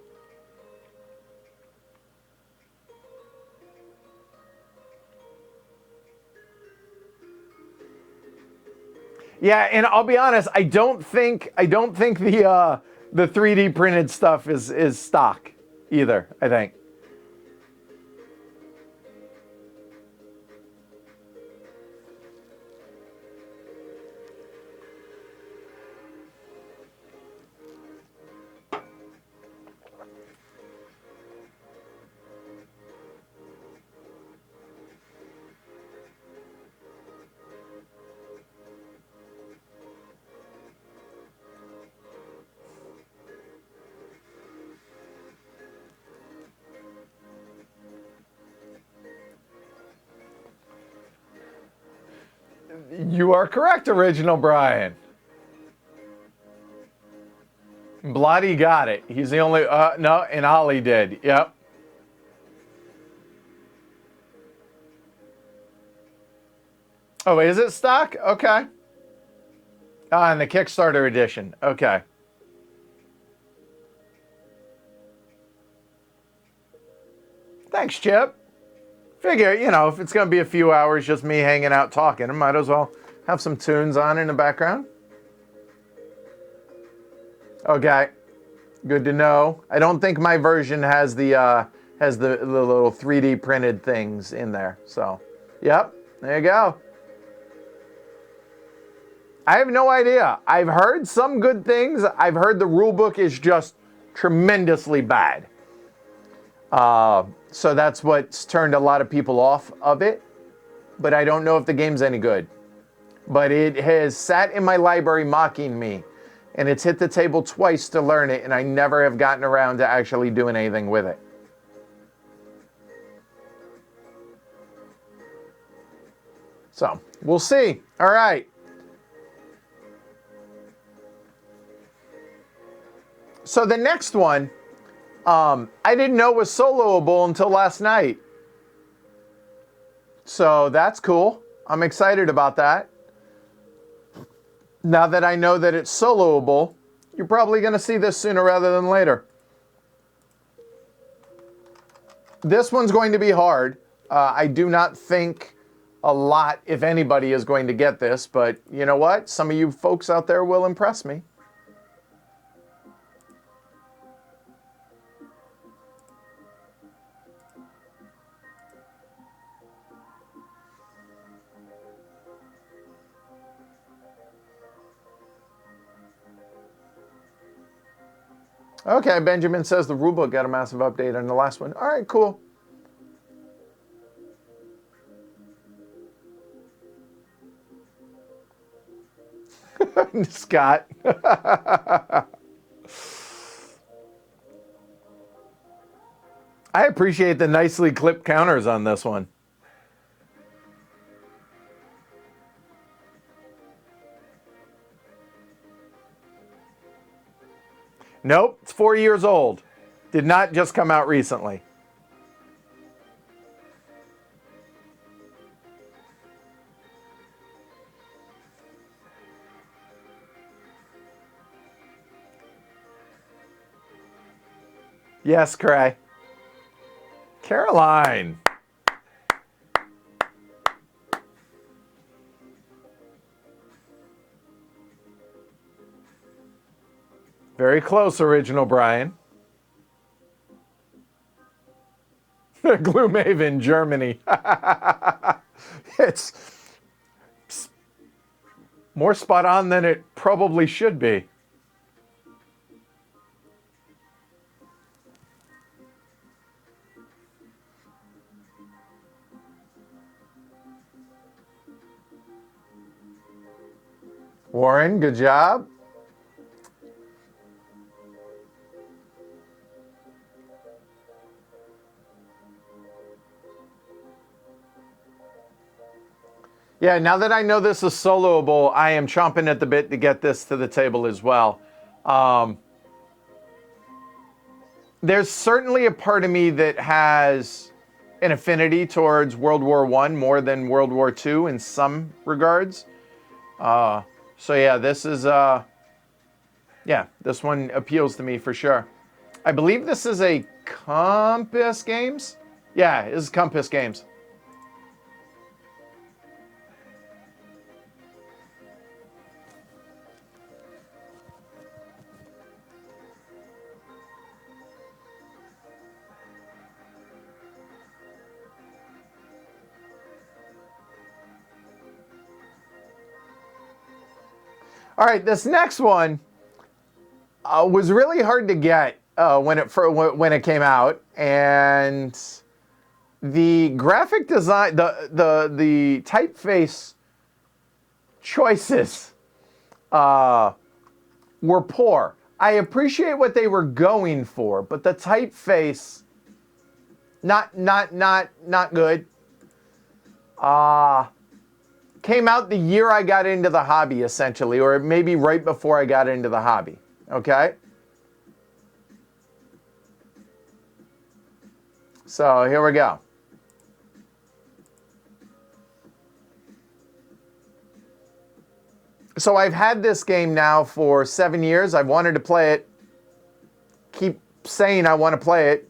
Yeah, and I'll be honest, I don't think the 3D printed stuff is stock either, I think. You are correct, original Brian. Bloody got it. He's the only no, and Ollie did. Yep. Oh, is it stock? Okay. Ah, and the Kickstarter edition. Okay. Thanks, Chip. Figure, if it's going to be a few hours just me hanging out talking, I might as well have some tunes on in the background. Okay. Good to know. I don't think my version has the little 3D printed things in there. So, yep. There you go. I have no idea. I've heard some good things. I've heard the rule book is just tremendously bad. So that's what's turned a lot of people off of it. But I don't know if the game's any good. But it has sat in my library mocking me. And it's hit the table twice to learn it. And I never have gotten around to actually doing anything with it. So, we'll see. All right. So the next one, I didn't know was soloable until last night. So that's cool. I'm excited about that. Now that I know that it's soloable, you're probably going to see this sooner rather than later. This one's going to be hard. I do not think a lot, if anybody, is going to get this. But you know what? Some of you folks out there will impress me. Okay, Benjamin says the rulebook got a massive update on the last one. All right, cool. Scott. I appreciate the nicely clipped counters on this one. Nope, it's 4 years old. Did not just come out recently. Yes, Cray. Caroline. Very close, original Brian. Gloomhaven, Germany. It's more spot on than it probably should be. Warren, good job. Yeah, now that I know this is soloable, I am chomping at the bit to get this to the table as well. There's certainly a part of me that has an affinity towards World War I more than World War II in some regards. So yeah, this is, yeah, this one appeals to me for sure. I believe this is a Compass Games. Yeah, it is Compass Games. All right, this next one was really hard to get when it came out, and the graphic design, the typeface choices were poor. I appreciate what they were going for, but the typeface, not good. Came out the year I got into the hobby, essentially, or maybe right before I got into the hobby. Okay? So here we go. So I've had this game now for 7 years. I've wanted to play it. Keep saying I want to play it.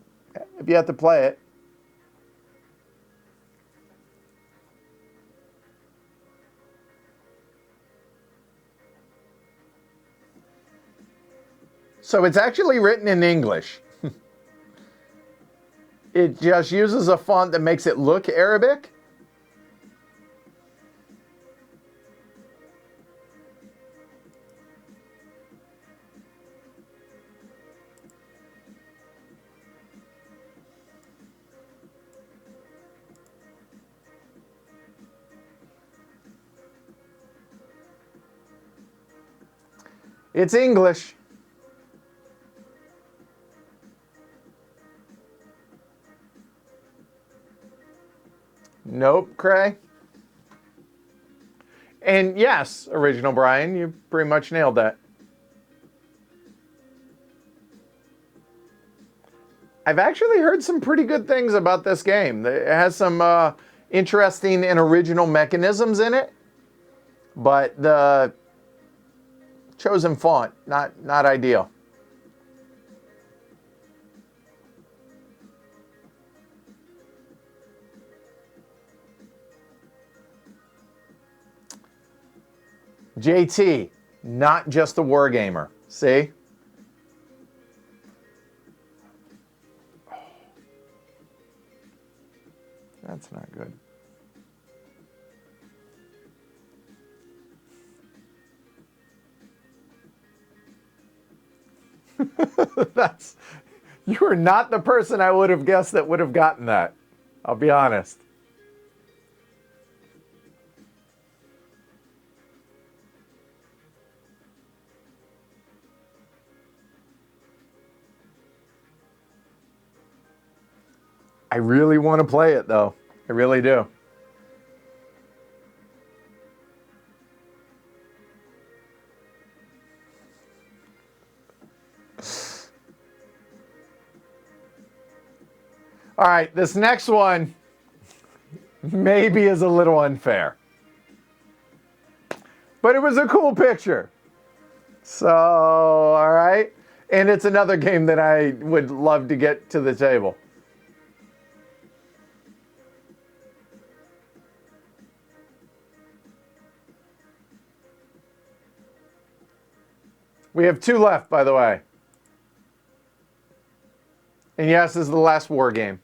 I've yet to play it. So it's actually written in English. It just uses a font that makes it look Arabic. It's English. Nope, Cray. And yes, original Brian, you pretty much nailed that. I've actually heard some pretty good things about this game. It has some interesting and original mechanisms in it, but the chosen font, not ideal. JT, not just a wargamer. See? That's not good. You are not the person I would have guessed that would have gotten that. I'll be honest. I really want to play it though. I really do. All right, this next one maybe is a little unfair. But it was a cool picture. So, all right. And it's another game that I would love to get to the table. We have 2 left, by the way. And yes, this is the last war game.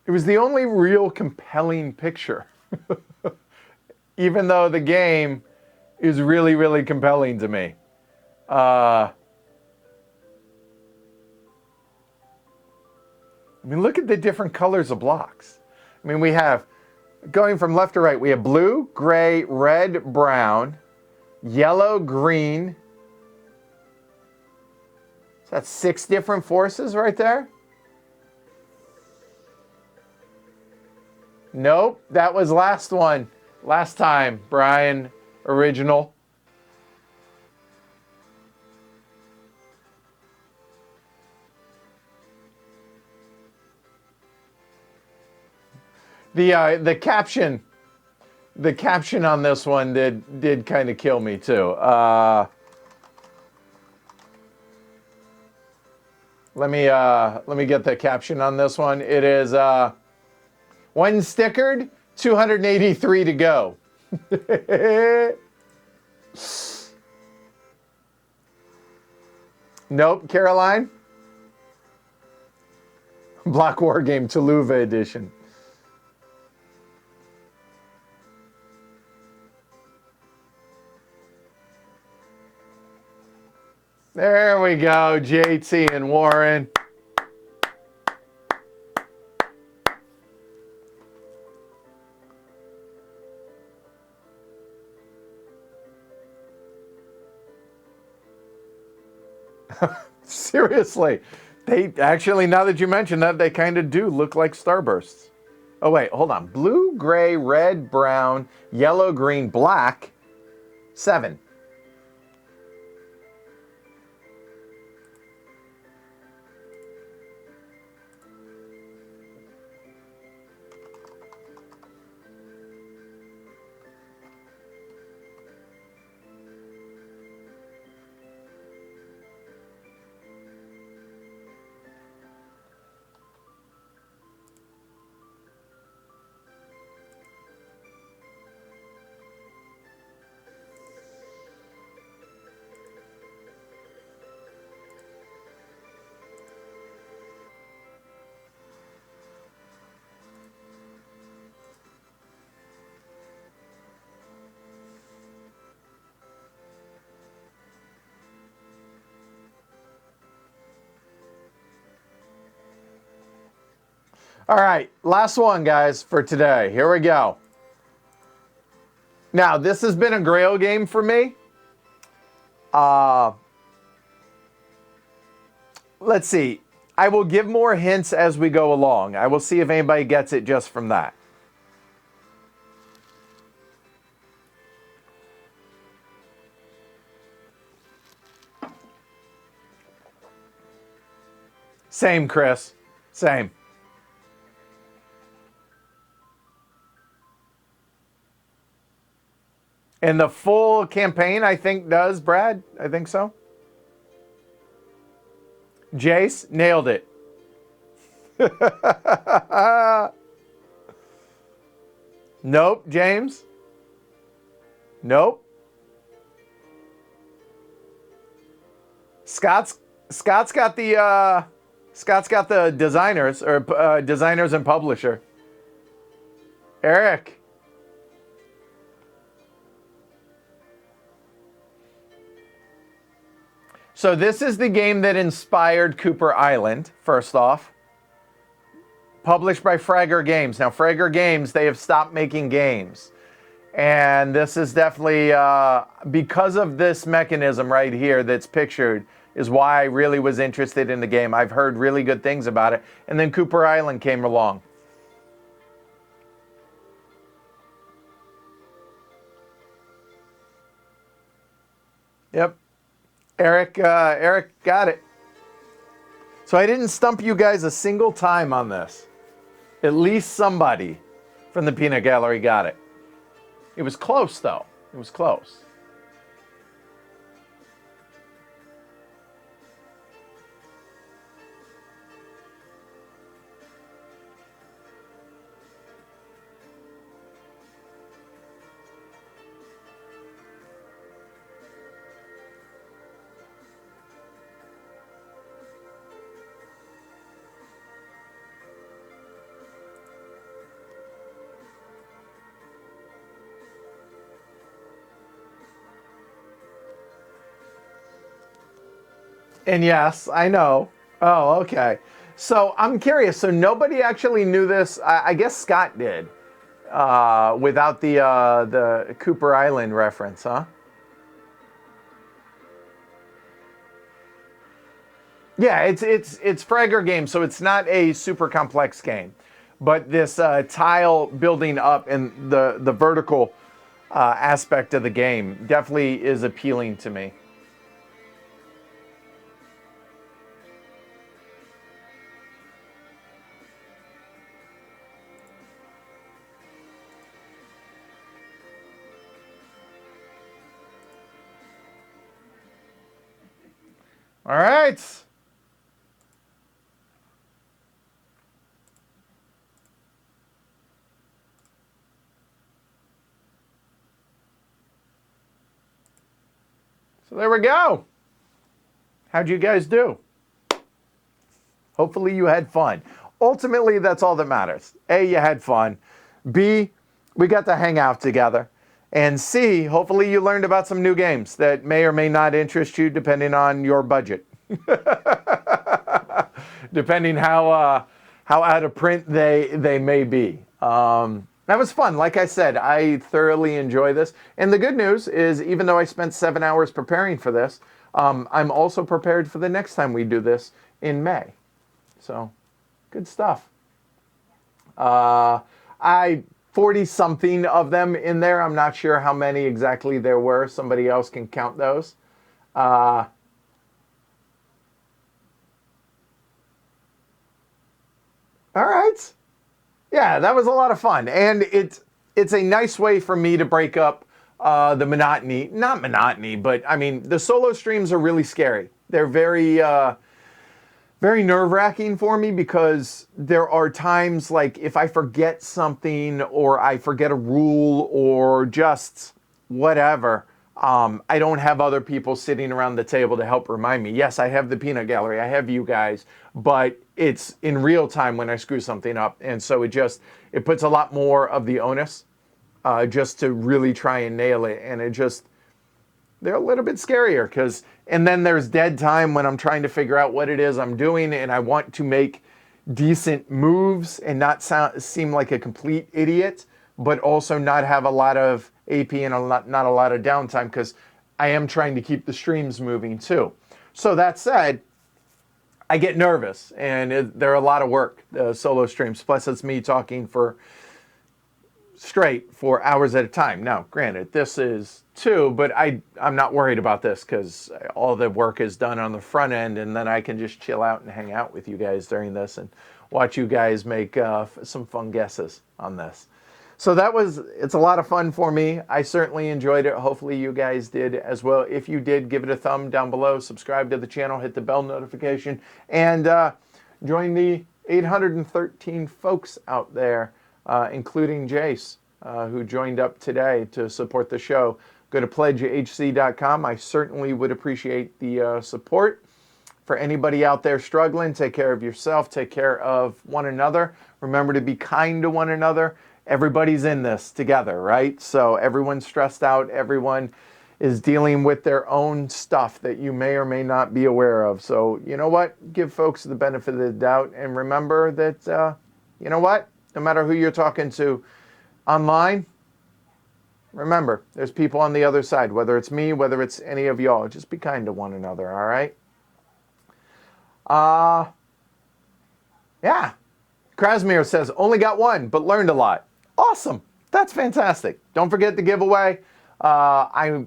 It was the only real compelling picture. Even though the game is really, really compelling to me. I mean, look at the different colors of blocks. I mean, we have, going from left to right, we have blue, gray, red, brown, yellow, green. So that's 6 different forces right there. Nope, that was last time, Brian, original. The caption on this one did kind of kill me too. Let me get the caption on this one. It is 1 stickered, 283 to go. Nope, Caroline. Block War Game Tuluva edition. There we go, JT and Warren. Seriously, they actually, now that you mention that, they kind of do look like starbursts. Oh wait, hold on. Blue, gray, red, brown, yellow, green, black, 7. All right, last one, guys, for today. Here we go. Now, this has been a Grail game for me. Let's see. I will give more hints as we go along. I will see if anybody gets it just from that. Same, Chris. Same. And the full campaign, I think, does, Brad? I think so. Jace, nailed it. Nope, James. Nope. Scott's got the designers, or designers and publisher. Eric. So this is the game that inspired Cooper Island, first off. Published by Fragger Games. Now, Fragger Games, they have stopped making games. And this is definitely, because of this mechanism right here that's pictured, is why I really was interested in the game. I've heard really good things about it. And then Cooper Island came along. Yep. Eric got it. So I didn't stump you guys a single time on this. At least somebody from the Peanut Gallery got it. It was close, though. It was close. And yes, I know. Oh, okay. So I'm curious. So nobody actually knew this. I guess Scott did, without the Cooper Island reference, huh? Yeah, it's Fragger game, so it's not a super complex game, but this tile building up and the vertical aspect of the game definitely is appealing to me. All right. So there we go. How'd you guys do? Hopefully you had fun. Ultimately, that's all that matters. A, you had fun. B, we got to hang out together. And C, hopefully you learned about some new games that may or may not interest you depending on your budget. Depending how out of print they may be. That was fun. Like I said, I thoroughly enjoy this. And the good news is, even though I spent 7 hours preparing for this, I'm also prepared for the next time we do this in May. So, good stuff. I 40 something of them in there. I'm not sure how many exactly there were. Somebody else can count those. All right. Yeah, that was a lot of fun, and it's a nice way for me to break up the monotony. Not monotony, but I mean the solo streams are really scary. They're very nerve-wracking for me because there are times like if I forget something or I forget a rule or just whatever, I don't have other people sitting around the table to help remind me. Yes, I have the peanut gallery, I have you guys, but it's in real time when I screw something up. And so it puts a lot more of the onus just to really try and nail it. And they're a little bit scarier and then there's dead time when I'm trying to figure out what it is I'm doing and I want to make decent moves and not seem like a complete idiot, but also not have a lot of AP and not a lot of downtime because I am trying to keep the streams moving too. So that said, I get nervous and they're a lot of work, solo streams. Plus it's me talking straight for hours at a time. Now, granted, this is 2, but I'm not worried about this because all the work is done on the front end, and then I can just chill out and hang out with you guys during this and watch you guys make some fun guesses on this. So it's a lot of fun for me. I certainly enjoyed it. Hopefully you guys did as well. If you did, give it a thumb down below, subscribe to the channel, hit the bell notification, and join the 813 folks out there, including Jace, who joined up today to support the show. Go to pledgehc.com. I certainly would appreciate the support. For anybody out there struggling, take care of yourself, take care of one another. Remember to be kind to one another. Everybody's in this together, right? So everyone's stressed out. Everyone is dealing with their own stuff that you may or may not be aware of. So you know what? Give folks the benefit of the doubt. And remember that, you know what? No matter who you're talking to online, remember, there's people on the other side, whether it's me, whether it's any of y'all. Just be kind to one another, all right? Yeah. Krasmir says, only got one, but learned a lot. Awesome. That's fantastic. Don't forget the giveaway. I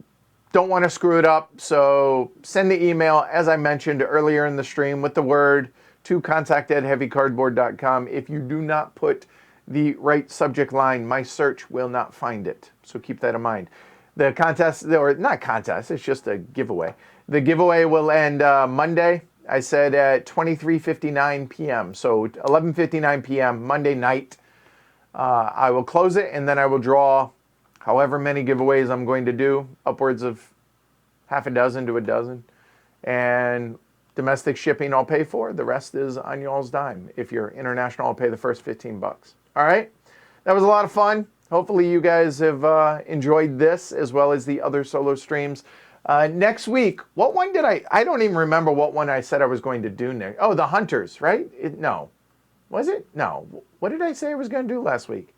don't want to screw it up, so send the email, as I mentioned earlier in the stream, with the word to contact@heavycardboard.com. If you do not put the right subject line, my search will not find it. So keep that in mind. The contest, or not contest, it's just a giveaway. The giveaway will end Monday, I said at 23:59 p.m. So 11:59 p.m. Monday night. I will close it, and then I will draw however many giveaways I'm going to do, upwards of half a dozen to a dozen. And domestic shipping I'll pay for. The rest is on y'all's dime. If you're international, I'll pay the first 15 bucks. All right? That was a lot of fun. Hopefully you guys have enjoyed this as well as the other solo streams. Next week, what one did I don't even remember what one I said I was going to do next. Oh, the Hunters, right? No. Was it? No. What did I say I was going to do last week?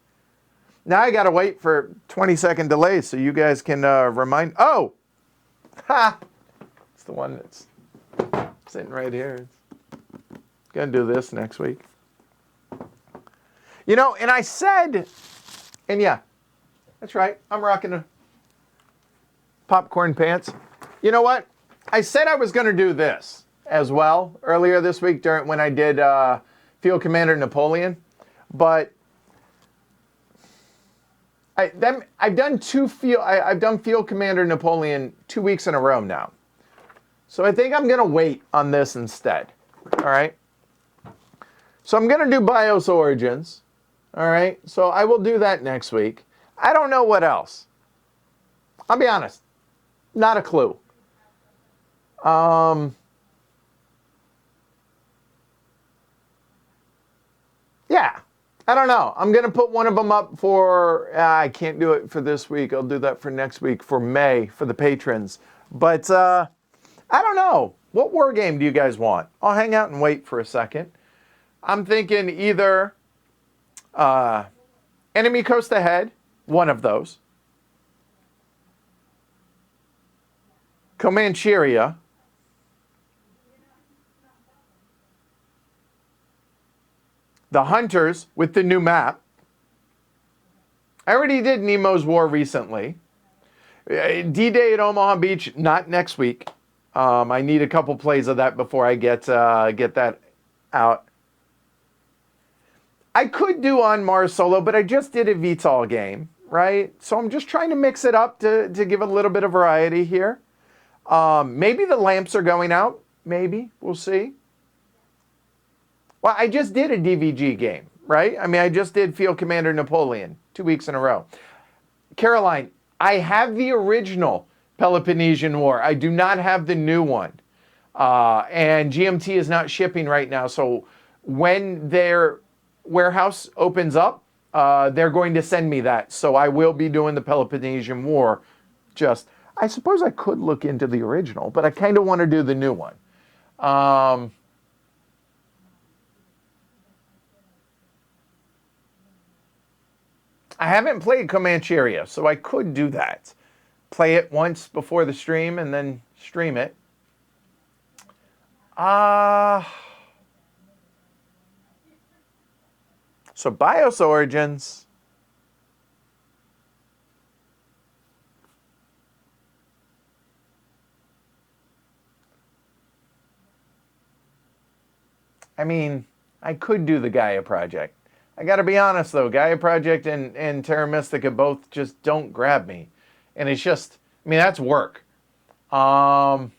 Now I got to wait for 20-second delays so you guys can remind. Oh! Ha! It's the one that's sitting right here. Going to do this next week. You know, and I said, and yeah, that's right. I'm rocking the popcorn pants. You know what? I said I was going to do this as well earlier this week when I did Field Commander Napoleon. But I've done Field Commander Napoleon 2 weeks in a row now. So I think I'm going to wait on this instead. All right. So I'm going to do BIOS Origins. All right. So I will do that next week. I don't know what else. I'll be honest. Not a clue. Yeah. I don't know. I'm going to put one of them up for, I can't do it for this week. I'll do that for next week for May for the patrons. But I don't know. What war game do you guys want? I'll hang out and wait for a second. I'm thinking either Enemy Coast Ahead, one of those. Comancheria. The Hunters with the new map. I already did Nemo's War recently. D-Day at Omaha Beach, not next week. I need a couple plays of that before I get that out. I could do on Mars Solo, but I just did a VTOL game, right? So I'm just trying to mix it up to give a little bit of variety here. Maybe the lamps are going out. Maybe. We'll see. Well, I just did a DVG game, right? I mean, I just did Field Commander Napoleon 2 weeks in a row. Caroline, I have the original Peloponnesian War. I do not have the new one. And GMT is not shipping right now. So when their warehouse opens up, they're going to send me that. So I will be doing the Peloponnesian War. I suppose I could look into the original, but I kind of want to do the new one. I haven't played Comancheria, so I could do that. Play it once before the stream and then stream it. So BIOS Origins. I mean, I could do the Gaia Project. I got to be honest, though. Gaia Project and Terra Mystica both just don't grab me. And it's just, I mean, that's work. Ham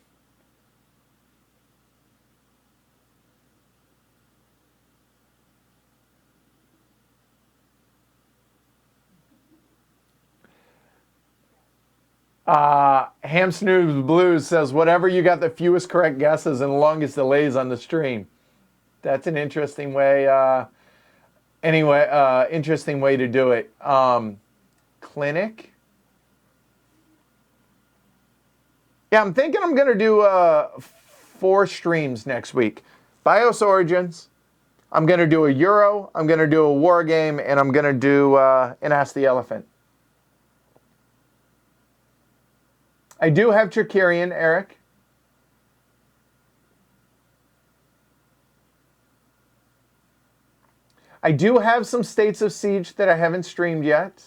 Snooze Blues says, whatever you got the fewest correct guesses and longest delays on the stream. That's an interesting way. Interesting way to do it. Clinic. Yeah, I'm thinking I'm going to do 4 streams next week. BIOS Origins. I'm going to do a Euro. I'm going to do a War Game. And I'm going to do an Ask the Elephant. I do have Tricarian, Eric. I do have some States of Siege that I haven't streamed yet.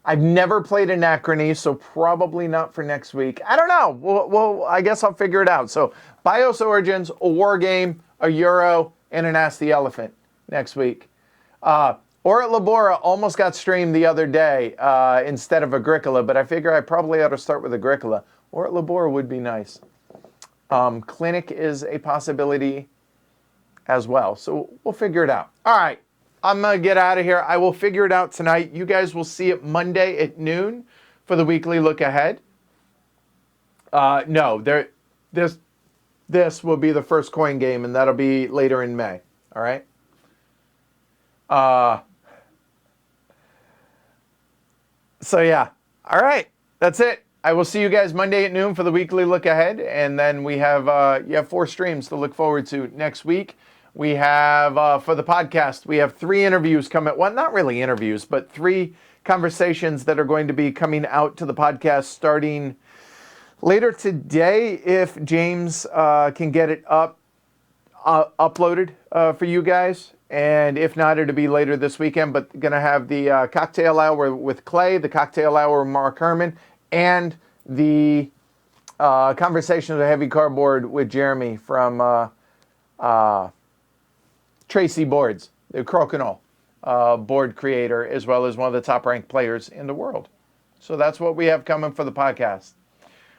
I've never played Anachrony, so probably not for next week. I don't know. Well, I guess I'll figure it out. So, BIOS Origins, a War Game, a Euro, and an Ask the Elephant next week. Or at Labora almost got streamed the other day instead of Agricola, but I figure I probably ought to start with Agricola. Or at Labora would be nice. Clinic is a possibility as well. So we'll figure it out. All right. I'm going to get out of here. I will figure it out tonight. You guys will see it Monday at noon for the weekly look ahead. No, this will be the first coin game, and that'll be later in May. All right. So yeah. All right. That's it. I will see you guys Monday at noon for the weekly look ahead, and then we have you have 4 streams to look forward to next week. We have for the podcast, we have 3 interviews coming. Well, not really interviews, but 3 conversations that are going to be coming out to the podcast starting later today, if James can get it uploaded for you guys. And if not, it'll be later this weekend. But going to have the cocktail hour with Clay, the cocktail hour with Mark Herman, and the conversation of the heavy cardboard with Jeremy from Tracy Boards, the Crokinole board creator, as well as one of the top ranked players in the world. So that's what we have coming for the podcast.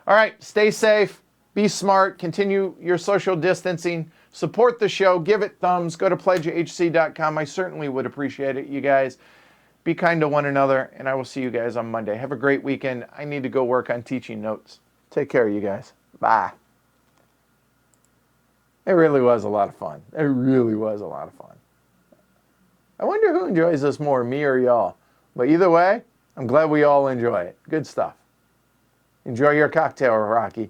All right, stay safe, be smart, continue your social distancing, support the show, give it thumbs, go to pledgehc.com. I certainly would appreciate it, you guys. Be kind to one another, and I will see you guys on Monday. Have a great weekend. I need to go work on teaching notes. Take care, you guys. Bye. It really was a lot of fun. It really was a lot of fun. I wonder who enjoys this more, me or y'all. But either way, I'm glad we all enjoy it. Good stuff. Enjoy your cocktail, Rocky.